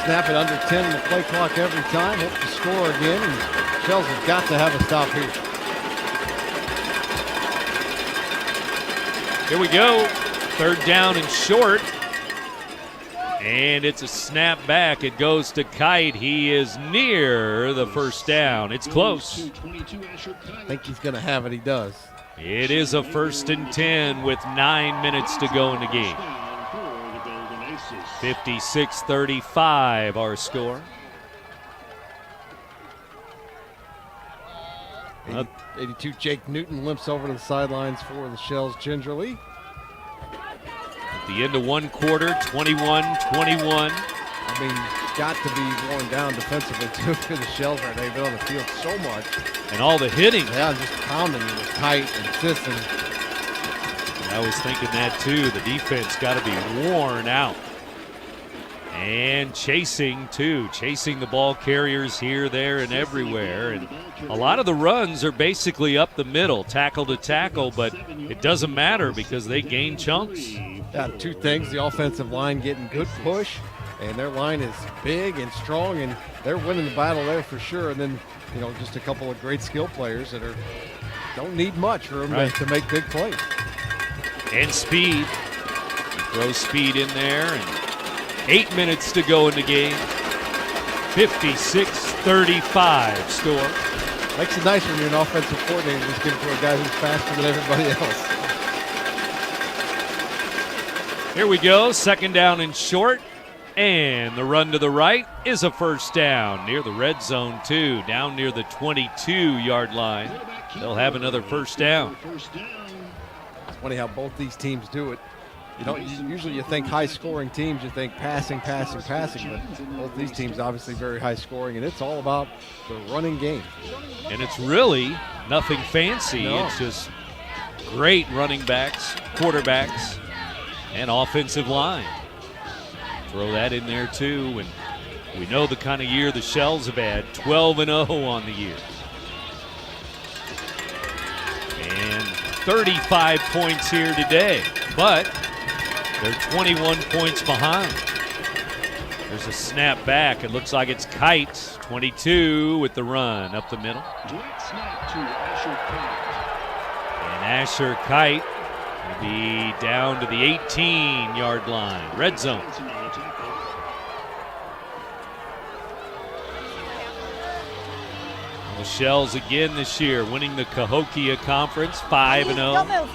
snap it under 10 in the play clock every time. Hope to score again, and Shells has got to have a stop here. Here we go. Third down and short. And it's a snap back. It goes to Kite. He is near the first down. It's close. I think he's going to have it. He does. It is a 1st and 10 with 9 minutes to go in the game. 56-35 our score. 82 Jake Newton limps over to the sidelines for the Shells gingerly. At the end of one quarter, 21-21. I mean, got to be worn down defensively too for the Shells right now. They've been on the field so much. And all the hitting. Yeah, just pounding it with Kite and Sisson. I was thinking that too. The defense got to be worn out. And chasing too. Chasing the ball carriers here, there, and everywhere. And a lot of the runs are basically up the middle, tackle to tackle, but it doesn't matter because they gain chunks. Yeah, two things. The offensive line getting good push, and their line is big and strong, and they're winning the battle there for sure. And then, you know, just a couple of great skill players that don't need much for them to make big plays. And speed. He throws speed in there, and 8 minutes to go in the game. 56-35 score. Makes it nice when you're an offensive coordinator just getting to a guy who's faster than everybody else. Here we go, second down and short, and the run to the right is a first down near the red zone too, down near the 22-yard line. They'll have another first down. It's funny how both these teams do it. You know, usually you think high-scoring teams, you think passing, but both these teams obviously very high-scoring, and it's all about the running game. And it's really nothing fancy. No. It's just great running backs, quarterbacks, and offensive line. Throw that in there too, and we know the kind of year the Shells have had, 12-0 on the year. And 35 points here today, but they're 21 points behind. There's a snap back. It looks like it's Kite, 22 with the run up the middle. And Asher Kite will be down to the 18-yard line. Red zone. The Shells again this year winning the Cahokia Conference, 5-0.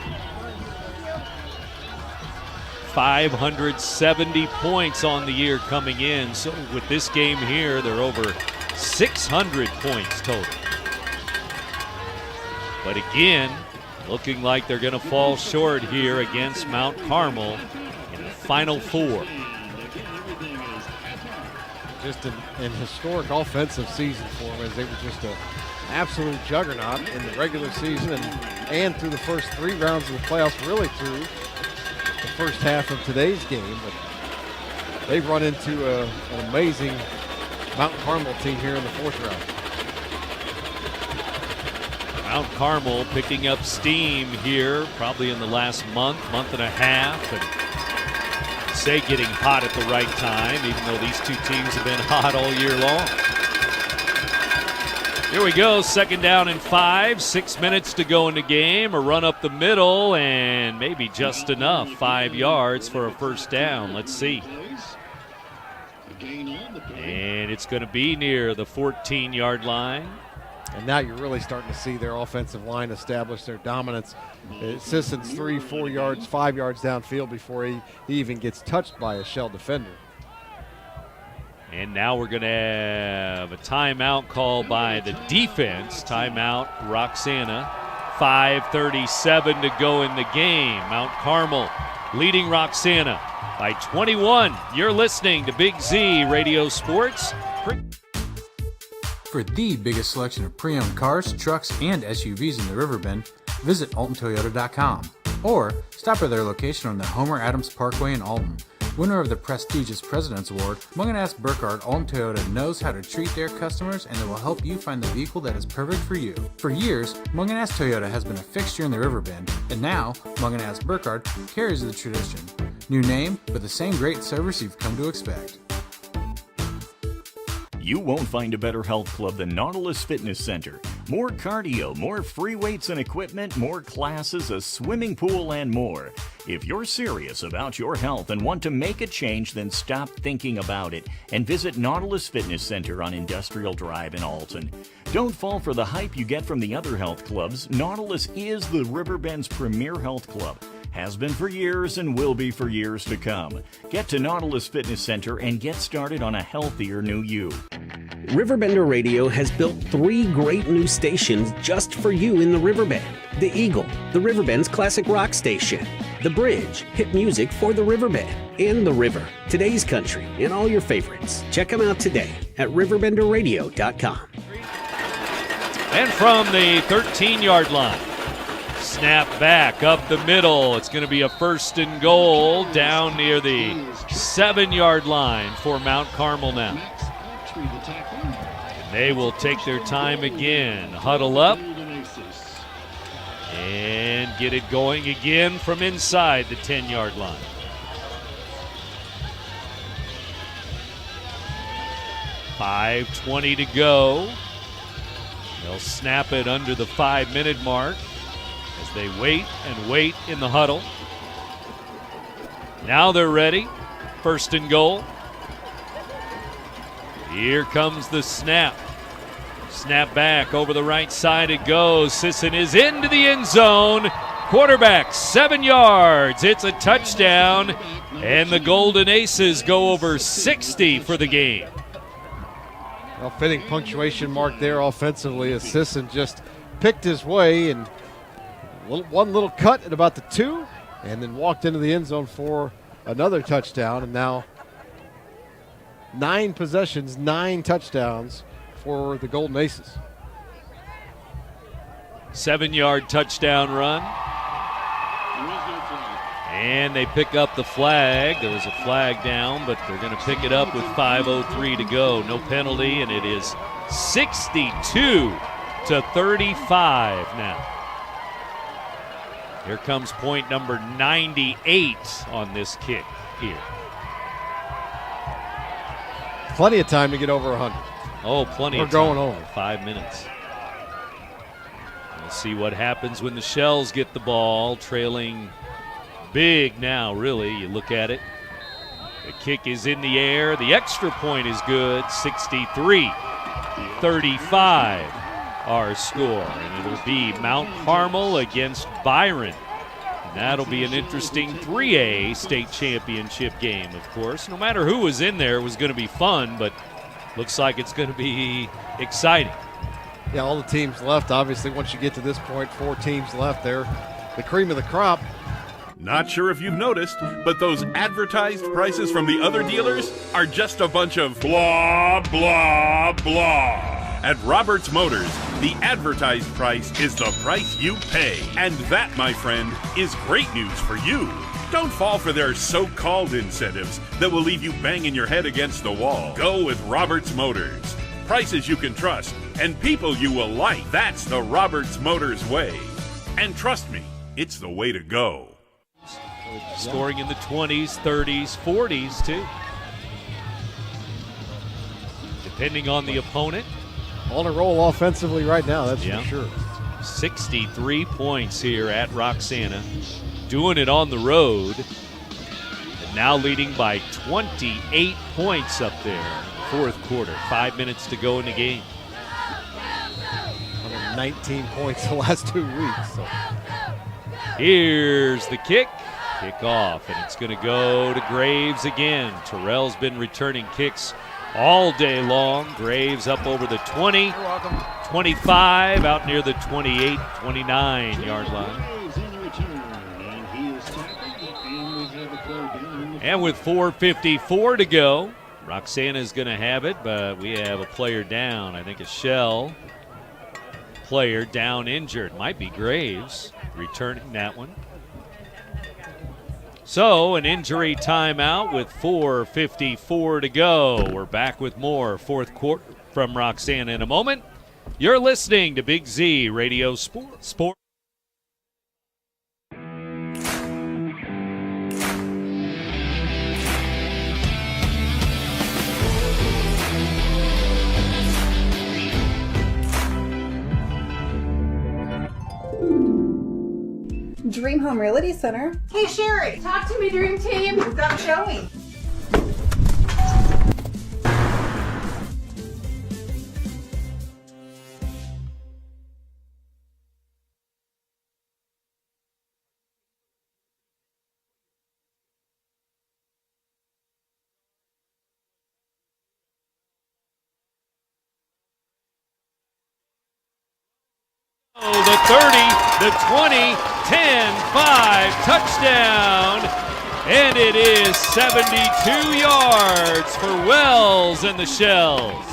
570 points on the year coming in. So with this game here, they're over 600 points total. But again, looking like they're going to fall short here against Mount Carmel in the Final Four. Just an historic offensive season for them, as they were just an absolute juggernaut in the regular season and through the first 3 rounds of the playoffs, really through the first half of today's game. But they've run into an amazing Mount Carmel team here in the 4th round. Mount Carmel picking up steam here probably in the last month and a half, and say getting hot at the right time, even though these two teams have been hot all year long. Here we go, second down and 5, 6 minutes to go in the game. A run up the middle and maybe just enough, 5 yards for a first down. Let's see. And it's going to be near the 14-yard line. And now you're really starting to see their offensive line establish their dominance. Sisson's 3, 4 yards, 5 yards downfield before he even gets touched by a Shell defender. And now we're going to have a timeout called by the defense. Timeout, Roxana 5:37 to go in the game. Mount Carmel leading Roxana by 21. You're listening to Big Z Radio Sports. For the biggest selection of pre-owned cars, trucks, and SUVs in the Riverbend, visit AltonToyota.com or stop at their location on the Homer Adams Parkway in Alton. Winner of the prestigious President's Award, Mungan Burkhardt Alton Toyota knows how to treat their customers, and they will help you find the vehicle that is perfect for you. For years, Mungan Toyota has been a fixture in the Riverbend, and now Mungan Burkhardt carries the tradition. New name, but the same great service you've come to expect. You won't find a better health club than Nautilus Fitness Center. More cardio, more free weights and equipment, more classes, a swimming pool, and more. If you're serious about your health and want to make a change, then stop thinking about it and visit Nautilus Fitness Center on Industrial Drive in Alton. Don't fall for the hype you get from the other health clubs. Nautilus is the Riverbend's premier health club. Has been for years and will be for years to come. Get to Nautilus Fitness Center and get started on a healthier new you. RiverBender Radio has built 3 great new stations just for you in the Riverbend. The Eagle, the Riverbend's classic rock station. The Bridge, hit music for the Riverbend. And The River, today's country, and all your favorites. Check them out today at RiverBenderRadio.com. And from the 13-yard line, snap back up the middle. It's going to be a 1st and goal down near the 7-yard line for Mount Carmel now. And they will take their time again. Huddle up and get it going again from inside the 10-yard line. .520 to go. They'll snap it under the 5-minute mark as they wait and wait in the huddle. Now they're ready. 1st and goal. Here comes the snap. Snap back over the right side it goes. Sisson is into the end zone. Quarterback 7 yards. It's a touchdown. And the Golden Aces go over 60 for the game. Well, fitting punctuation mark there offensively as Sisson just picked his way and one little cut at about the 2 and then walked into the end zone for another touchdown. And now 9 possessions, 9 touchdowns for the Golden Aces. 7-yard touchdown run. And they pick up the flag. There was a flag down, but they're going to pick it up with 5:03 to go. No penalty, and it is 62-35 now. Here comes point number 98 on this kick here. Plenty of time to get over 100. Oh, plenty of time. We're going over. 5 minutes. We'll see what happens when the Shells get the ball, trailing big now, really. You look at it. The kick is in the air. The extra point is good. 63-35 our score. And it'll be Mount Carmel against Byron. And that'll be an interesting 3A state championship game, of course. No matter who was in there, it was going to be fun, but looks like it's going to be exciting. Yeah, all the teams left. Obviously, once you get to this point, 4 teams left there. The cream of the crop. Not sure if you've noticed, but those advertised prices from the other dealers are just a bunch of blah, blah, blah. At Roberts Motors, the advertised price is the price you pay. And that, my friend, is great news for you. Don't fall for their so-called incentives that will leave you banging your head against the wall. Go with Roberts Motors. Prices you can trust and people you will like. That's the Roberts Motors way. And trust me, it's the way to go. Scoring in the 20s, 30s, 40s, too. Depending on the opponent. On a roll offensively right now, that's for sure. 63 points here at Roxana. Doing it on the road. And now leading by 28 points up there. 4th quarter. 5 minutes to go in the game. 19 points the last 2 weeks. So. Here's the kick. Kick off, and it's going to go to Graves again. Terrell's been returning kicks all day long. Graves up over the 20, 25, out near the 28, 29-yard line. And with 4:54 to go, Roxana's going to have it, but we have a player down. I think a Shell player down injured. Might be Graves returning that one. So an injury timeout with 4:54 to go. We're back with more fourth quarter from Roxana in a moment. You're listening to Big Z Radio Sport. Dream Home Realty Center. Hey Sherry, talk to me, Dream Team. We've got a showing. The 30, the 20, 10, 5, touchdown. And it is 72 yards for Wells and the Shells.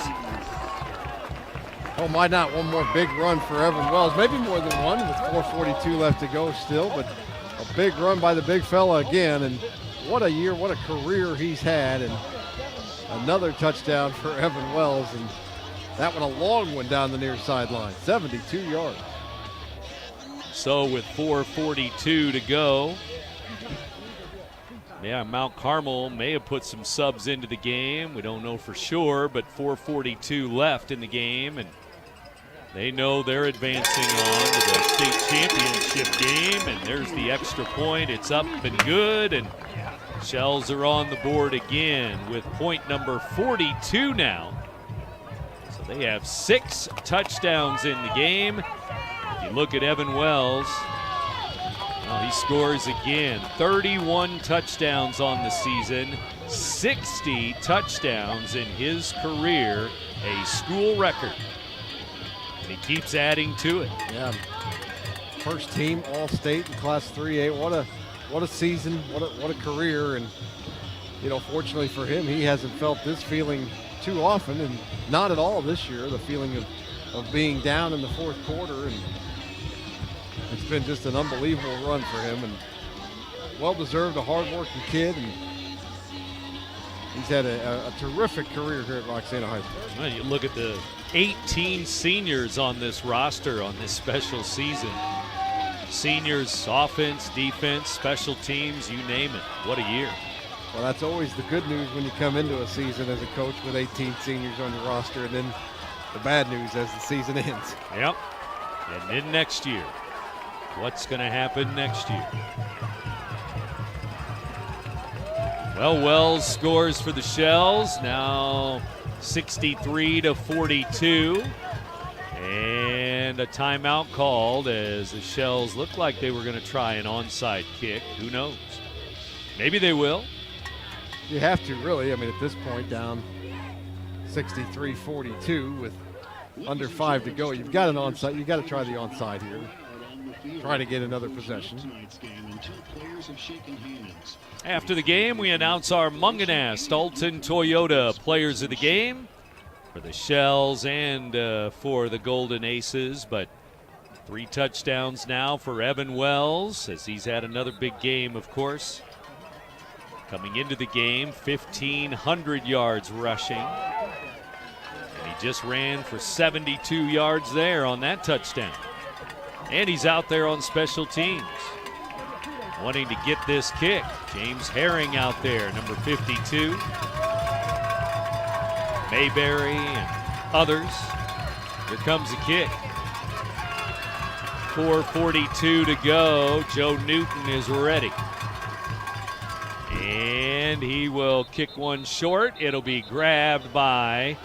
Oh, why not one more big run for Evan Wells? Maybe more than one with 4:42 left to go still, but a big run by the big fella again. And what a year, what a career he's had. And another touchdown for Evan Wells. And that one a long one down the near sideline, 72 yards. So with 4:42 to go, yeah, Mount Carmel may have put some subs into the game. We don't know for sure, but 4:42 left in the game, and they know they're advancing on to the state championship game, and there's the extra point. It's up and good, and Shells are on the board again with point number 42 now. So they have 6 touchdowns in the game. If you look at Evan Wells, well, he scores again. 31 touchdowns on the season, 60 touchdowns in his career, a school record. And he keeps adding to it. Yeah, first team All-State in Class 3A. What a season, what a career. And you know, fortunately for him, he hasn't felt this feeling too often, and not at all this year. The feeling of being down in the fourth quarter, and it's been just an unbelievable run for him, and well-deserved, a hard-working kid, and he's had a terrific career here at Roxana High School. Well, you look at the 18 seniors on this roster on this special season. Seniors, offense, defense, special teams, you name it. What a year. Well, that's always the good news when you come into a season as a coach with 18 seniors on your roster, and then the bad news as the season ends. Yep. And then next year. What's going to happen next year? Well, Wells scores for the Shells, now 63-42. And a timeout called as the Shells looked like they were going to try an onside kick. Who knows? Maybe they will. You have to, really. I mean, at this point, down 63-42 with under 5 to go. You've got an onside. You've got to try the onside here. Try to get another possession. After the game, we announce our Munganast Alton Toyota players of the game for the Shells and for the Golden Aces. But 3 touchdowns now for Evan Wells, as he's had another big game, of course. Coming into the game, 1,500 yards rushing. And he just ran for 72 yards there on that touchdown. And he's out there on special teams, wanting to get this kick. James Herring out there, number 52. Mayberry and others. Here comes the kick. 4:42 to go. Joe Newton is ready. And he will kick one short. It'll be grabbed by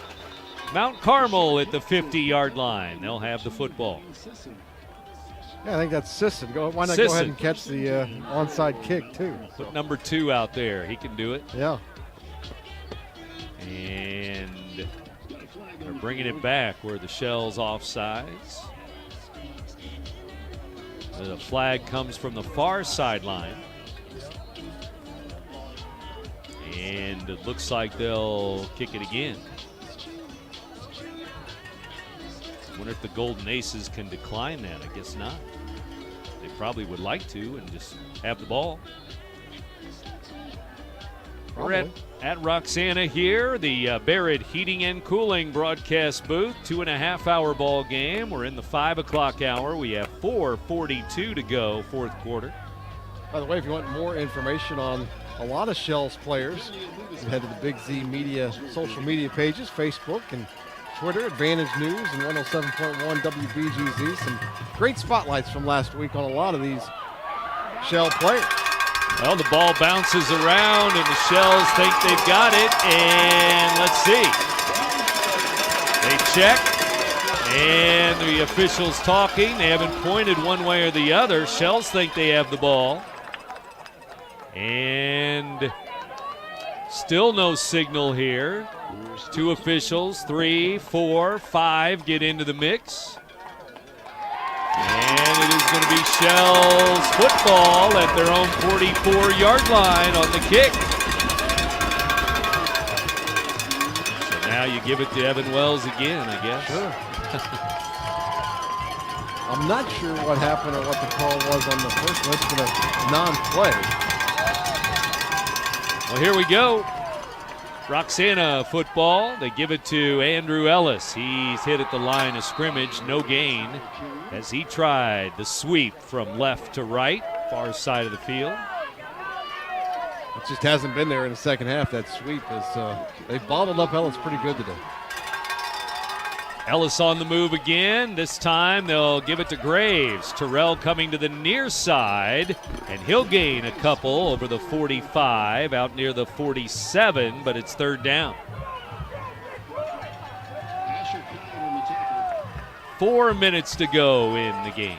Mount Carmel at the 50-yard line. They'll have the football. Yeah, I think that's Sisson. Why not Sisson. go ahead and catch the onside kick, too? Put number 2 out there. He can do it. Yeah. And bringing it back where the Shells offsides. The flag comes from the far sideline. And it looks like they'll kick it again. I wonder if the Golden Aces can decline that. I guess not. They probably would like to and just have the ball. We're at Roxana here, the Barrett Heating and Cooling broadcast booth. 2.5-hour ball game. We're in the 5 o'clock hour. We have 4:42 to go, fourth quarter. By the way, if you want more information on a lot of Shells players, you head to the Big Z Media social media pages, Facebook and Twitter, Advantage News and 107.1 WBGZ. Some great spotlights from last week on a lot of these Shell players. Well, the ball bounces around, and the Shells think they've got it, and let's see. They check, and the officials talking. They haven't pointed one way or the other. Shells think they have the ball. And still no signal here. 2 officials, 3, 4, 5 get into the mix. And it is going to be Shells football at their own 44-yard line on the kick. So now you give it to Evan Wells again, I guess. Sure. I'm not sure what happened or what the call was on the first one. It's been a non-play. Well, here we go. Roxana football. They give it to Andrew Ellis. He's hit at the line of scrimmage, no gain, as he tried the sweep from left to right, far side of the field. It just hasn't been there in the second half. That sweep is they've bottled up Ellis pretty good today. Ellis on the move again. This time they'll give it to Graves. Terrell coming to the near side, and he'll gain a couple over the 45, out near the 47, but it's third down. 4 minutes to go in the game.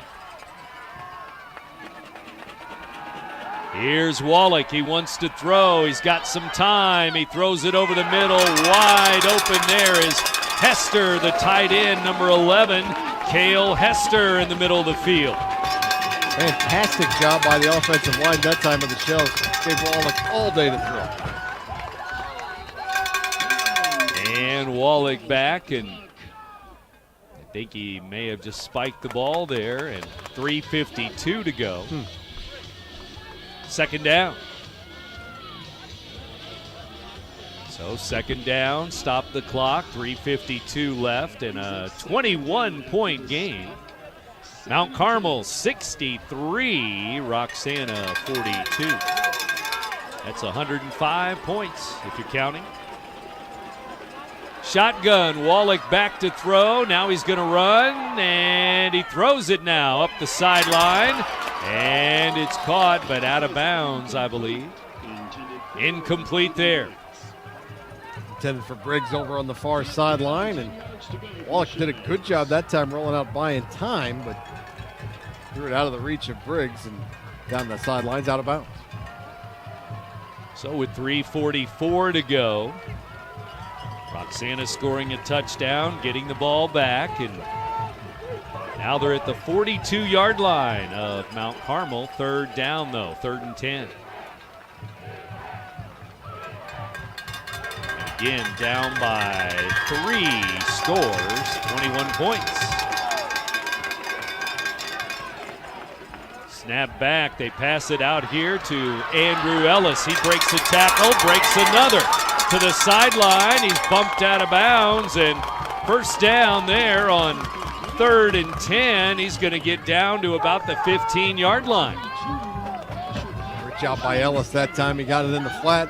Here's Wallach. He wants to throw. He's got some time. He throws it over the middle. Wide open there is Hester, the tight end, number 11. Cale Hester in the middle of the field. Fantastic job by the offensive line that time of the Shells. Gave Wallach all day to throw. And Wallach back, and I think he may have just spiked the ball there, and 3:52 to go. Second down. So second down, stop the clock, 3:52 left, and a 21-point game. Mount Carmel 63, Roxana 42. That's 105 points if you're counting. Shotgun, Wallach back to throw. Now he's going to run, and he throws it now up the sideline. And it's caught, but out of bounds, I believe. Incomplete there. Intended for Briggs over on the far sideline, and Wallach did a good job that time rolling out buying time, but threw it out of the reach of Briggs and down the sidelines, out of bounds. So with 3:44 to go, Roxana scoring a touchdown, getting the ball back, and now they're at the 42-yard line of Mount Carmel. Third down, though, 3rd and 10. Again, down by 3, scores 21 points. Snap back, they pass it out here to Andrew Ellis. He breaks a tackle, breaks another to the sideline. He's bumped out of bounds, and first down there on 3rd and 10. He's going to get down to about the 15-yard line. Great job by Ellis that time. He got it in the flat,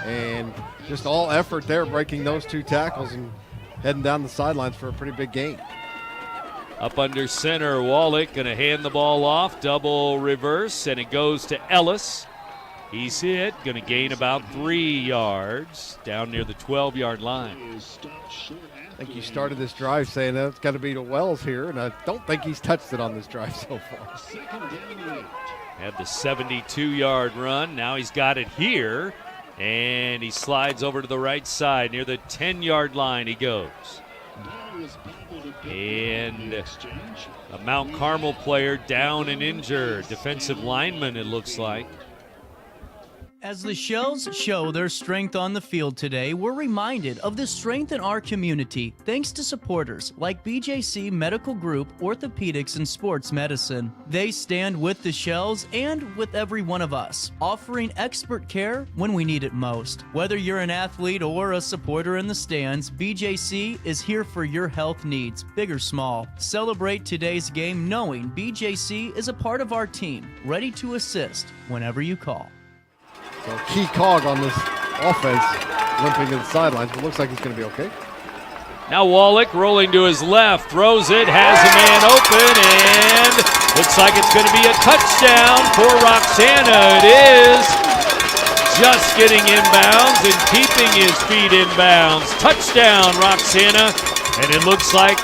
and just all effort there, breaking those 2 tackles and heading down the sidelines for a pretty big gain. Up under center, Wallach going to hand the ball off, double reverse, and it goes to Ellis. He's hit, going to gain about 3 yards down near the 12-yard line. I think you started this drive saying that it's got to be to Wells here, and I don't think he's touched it on this drive so far. Had the 72-yard run. Now he's got it here, and he slides over to the right side. Near the 10-yard line he goes. And a Mount Carmel player down and injured. Defensive lineman, it looks like. As the Shells show their strength on the field today, we're reminded of the strength in our community thanks to supporters like BJC Medical Group Orthopedics and Sports Medicine. They stand with the Shells and with every one of us, offering expert care when we need it most. Whether you're an athlete or a supporter in the stands, BJC is here for your health needs, big or small. Celebrate today's game knowing BJC is a part of our team, ready to assist whenever you call. So key cog on this offense, limping to the sidelines, but looks like he's going to be okay. Now Wallach rolling to his left, throws it, has a man open, and looks like it's going to be a touchdown for Roxana. It is just getting inbounds and keeping his feet inbounds. Touchdown, Roxana, and it looks like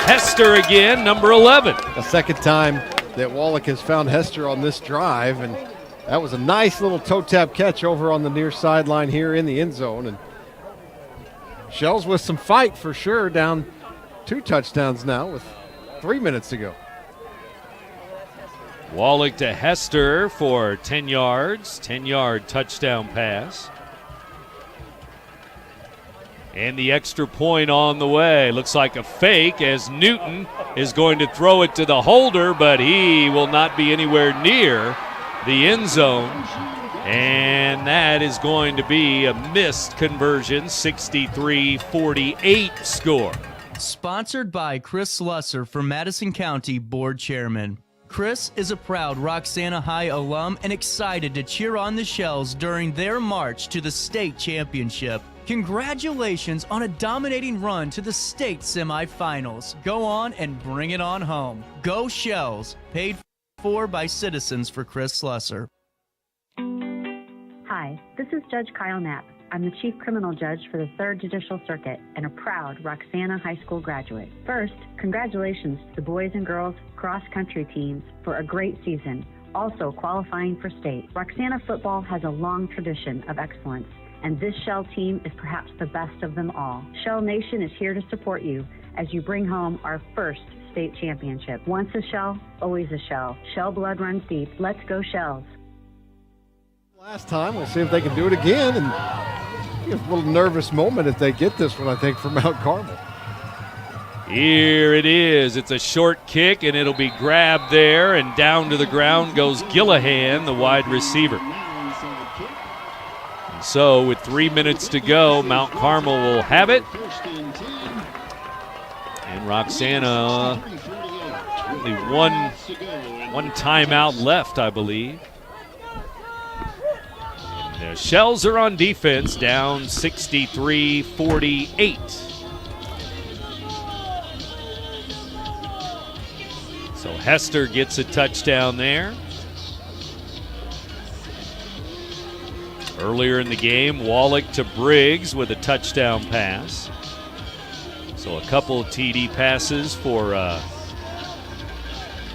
Hester again, number 11. The second time that Wallach has found Hester on this drive, and that was a nice little toe tap catch over on the near sideline here in the end zone. And Shells with some fight for sure, down 2 touchdowns now with 3 minutes to go. Wallach to Hester for 10 yards, 10-yard touchdown pass. And the extra point on the way. Looks like a fake as Newton is going to throw it to the holder, but he will not be anywhere near the end zone, and that is going to be a missed conversion, 63-48 score. Sponsored by Chris Slusser for Madison County Board Chairman. Chris is a proud Roxana High alum and excited to cheer on the Shells during their march to the state championship. Congratulations on a dominating run to the state semifinals. Go on and bring it on home. Go Shells, paid for by citizens for Chris Slusser. Hi, this is Judge Kyle Knapp. I'm the Chief Criminal Judge for the 3rd Judicial Circuit and a proud Roxana High School graduate. First, congratulations to the boys and girls cross-country teams for a great season, also qualifying for state. Roxana football has a long tradition of excellence, and this Shell team is perhaps the best of them all. Shell Nation is here to support you as you bring home our first state championship. Once a Shell, always a Shell. Shell blood runs deep. Let's go Shells. Last time, we'll see if they can do it again. And it's a little nervous moment if they get this one, I think, from Mount Carmel. Here it is. It's a short kick, and it'll be grabbed there, and down to the ground goes Gillahan, the wide receiver. And so with 3 minutes to go, Mount Carmel will have it. And Roxana, only one timeout left, I believe. And the Shells are on defense, down 63-48. So Hester gets a touchdown there. Earlier in the game, Wallach to Briggs with a touchdown pass. So a couple of TD passes for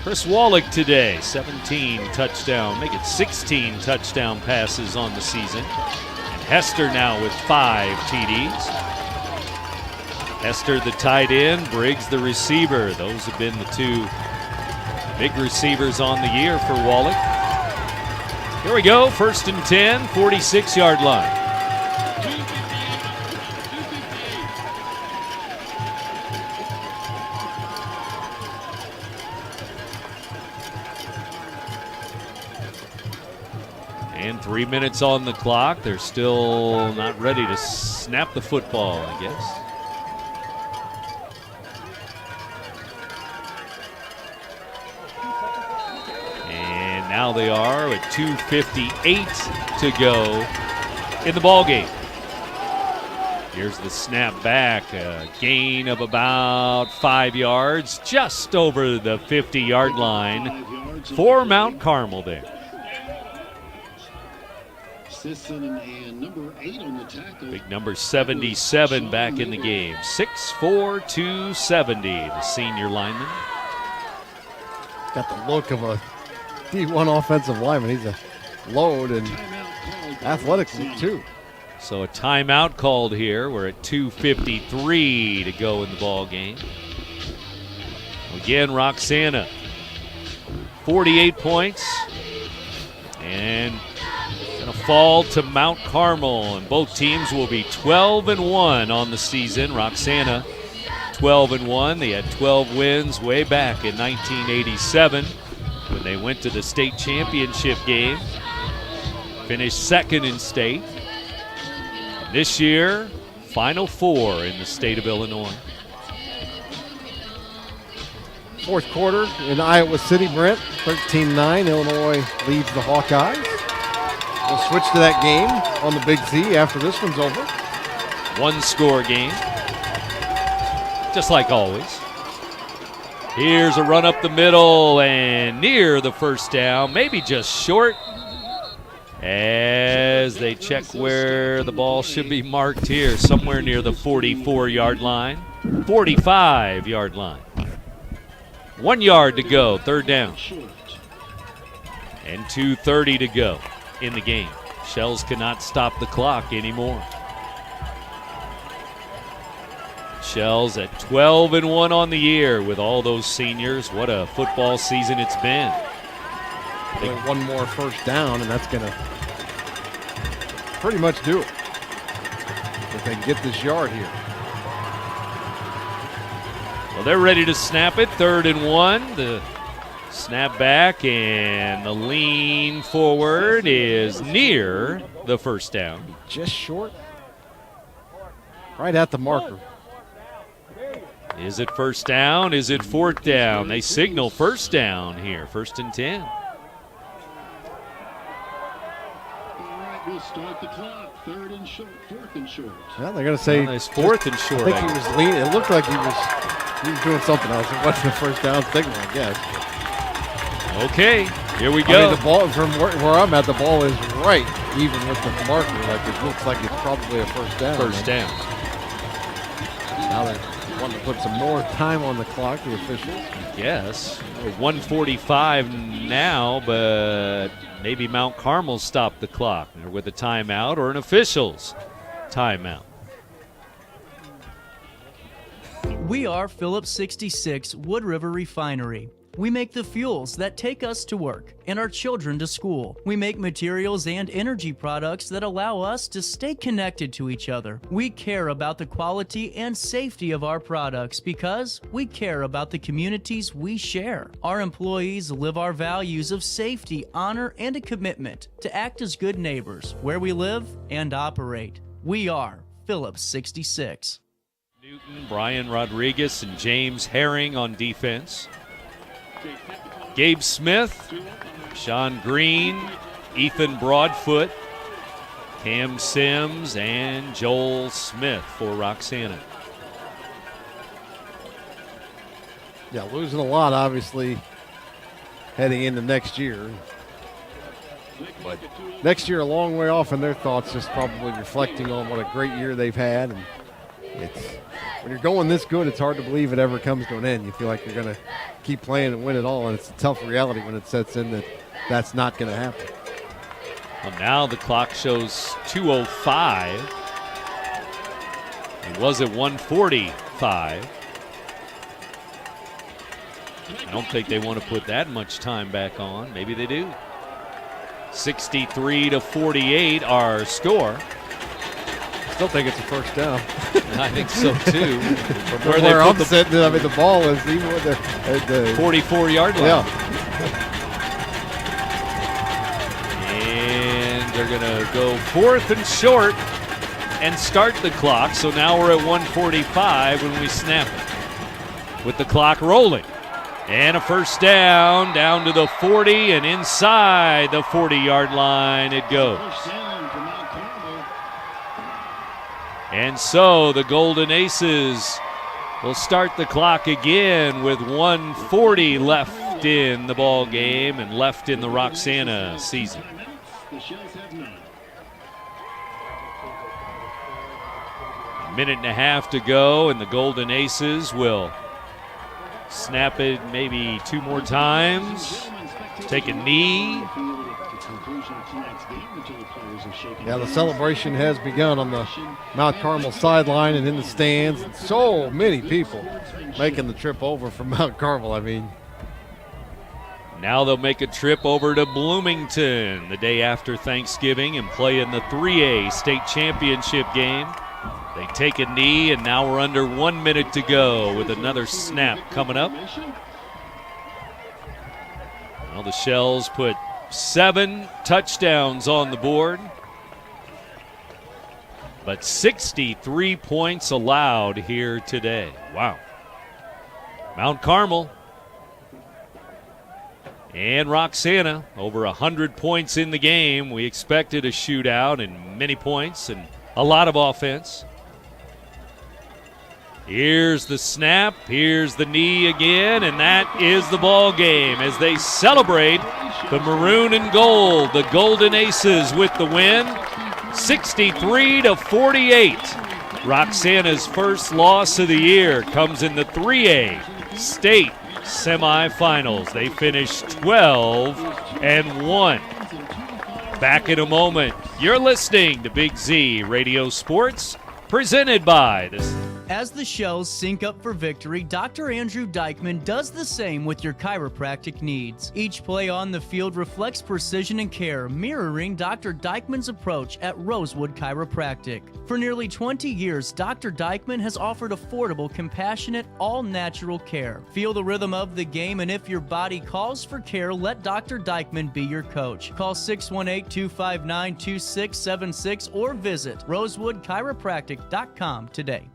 Chris Wallach today. 17 touchdown, make it 16 touchdown passes on the season. And Hester now with 5 TDs. Hester the tight end, Briggs the receiver. Those have been the 2 big receivers on the year for Wallach. Here we go, 1st and 10, 46-yard line. And 3 minutes on the clock. They're still not ready to snap the football, I guess. And now they are at 2:58 to go in the ball game. Here's the snap back, a gain of about 5 yards, just over the 50-yard line for Mount Carmel there. And number 8 on the tackle. Big number 77 back in the game. 6'4", 270, the senior lineman. Got the look of a D1 offensive lineman. He's a load and athletic too. So a timeout called here. We're at 2:53 to go in the ball game. Again, Roxana, 48 points. And going to fall to Mount Carmel. And both teams will be 12-1 on the season. Roxana, 12-1. They had 12 wins way back in 1987 when they went to the state championship game. Finished second in state. This year, Final Four in the state of Illinois. Fourth quarter in Iowa City, Brent, 13-9. Illinois leads the Hawkeyes. We'll switch to that game on the Big Z after this one's over. One-score game, just like always. Here's a run up the middle and near the first down, maybe just short, as they check where the ball should be marked here, somewhere near the 44-yard line, 45-yard line. 1 yard to go, third down. And 2:30 to go in the game. Shells cannot stop the clock anymore. Shells at 12-1 on the year with all those seniors. What a football season it's been. One more first down, and that's going to pretty much do it. If they can get this yard here. Well, they're ready to snap it. 3rd and 1. The snap back and the lean forward is near the first down. Just short. Right at the marker. Is it first down? Is it 4th down? They signal first down here. 1st and 10. All right, we'll start the clock. 3rd and short, 4th and short. Well, they're going to say it's 4th and short. I think he was leaning. It looked like he was doing something else. It wasn't the first down signal, I guess. Okay, here we go. I mean, the ball from where I'm at, the ball is right even with the marker. Like it looks like it's probably a first down. First down. Now they want to put some more time on the clock, the officials. Yes, 1:45 now, but maybe Mount Carmel stopped the clock with a timeout or an official's timeout. We are Phillips 66 Wood River Refinery. We make the fuels that take us to work and our children to school. We make materials and energy products that allow us to stay connected to each other. We care about the quality and safety of our products because we care about the communities we share. Our employees live our values of safety, honor, and a commitment to act as good neighbors where we live and operate. We are Phillips 66. Newton, Brian Rodriguez, and James Herring on defense. Gabe Smith, Sean Green, Ethan Broadfoot, Cam Sims, and Joel Smith for Roxana. Yeah, losing a lot, obviously, heading into next year. But next year, a long way off in their thoughts, just probably reflecting on what a great year they've had. And it's when you're going this good, it's hard to believe it ever comes to an end. You feel like you're going to keep playing and win it all, and it's a tough reality when it sets in that that's not going to happen. Well, now the clock shows 2:05. It was at 1:45. I don't think they want to put that much time back on. Maybe they do. 63-48 our score. Still think it's a first down. I think so too. From where I'm sitting, I mean, the ball is even with the 44-yard line. Yeah. And they're going to go 4th and short and start the clock. So now we're at 1:45 when we snap it. With the clock rolling. And a first down to the 40 and inside the 40-yard line it goes. And so the Golden Aces will start the clock again with 1:40 left in the ball game and left in the Roxana season. A minute and a half to go, and the Golden Aces will snap it maybe 2 more times, take a knee, Yeah, the celebration has begun on the Mount Carmel sideline and in the stands. So many people making the trip over from Mount Carmel. I mean, now they'll make a trip over to Bloomington the day after Thanksgiving and play in the 3A state championship game. They take a knee, and now we're under 1 minute to go with another snap coming up. Well, the Shells put 7 touchdowns on the board, but 63 points allowed here today. Wow. Mount Carmel and Roxana, over 100 points in the game. We expected a shootout and many points and a lot of offense. Here's the snap, here's the knee again, and that is the ball game as they celebrate the maroon and gold, the Golden Aces with the win, 63-48. Roxana's first loss of the year comes in the 3A state semifinals. They finished 12-1. Back in a moment. You're listening to Big Z Radio Sports, presented by this. As the Shells sync up for victory, Dr. Andrew Dykman does the same with your chiropractic needs. Each play on the field reflects precision and care, mirroring Dr. Dykman's approach at Rosewood Chiropractic. For nearly 20 years, Dr. Dykman has offered affordable, compassionate, all-natural care. Feel the rhythm of the game, and if your body calls for care, let Dr. Dykman be your coach. Call 618-259-2676 or visit rosewoodchiropractic.com today.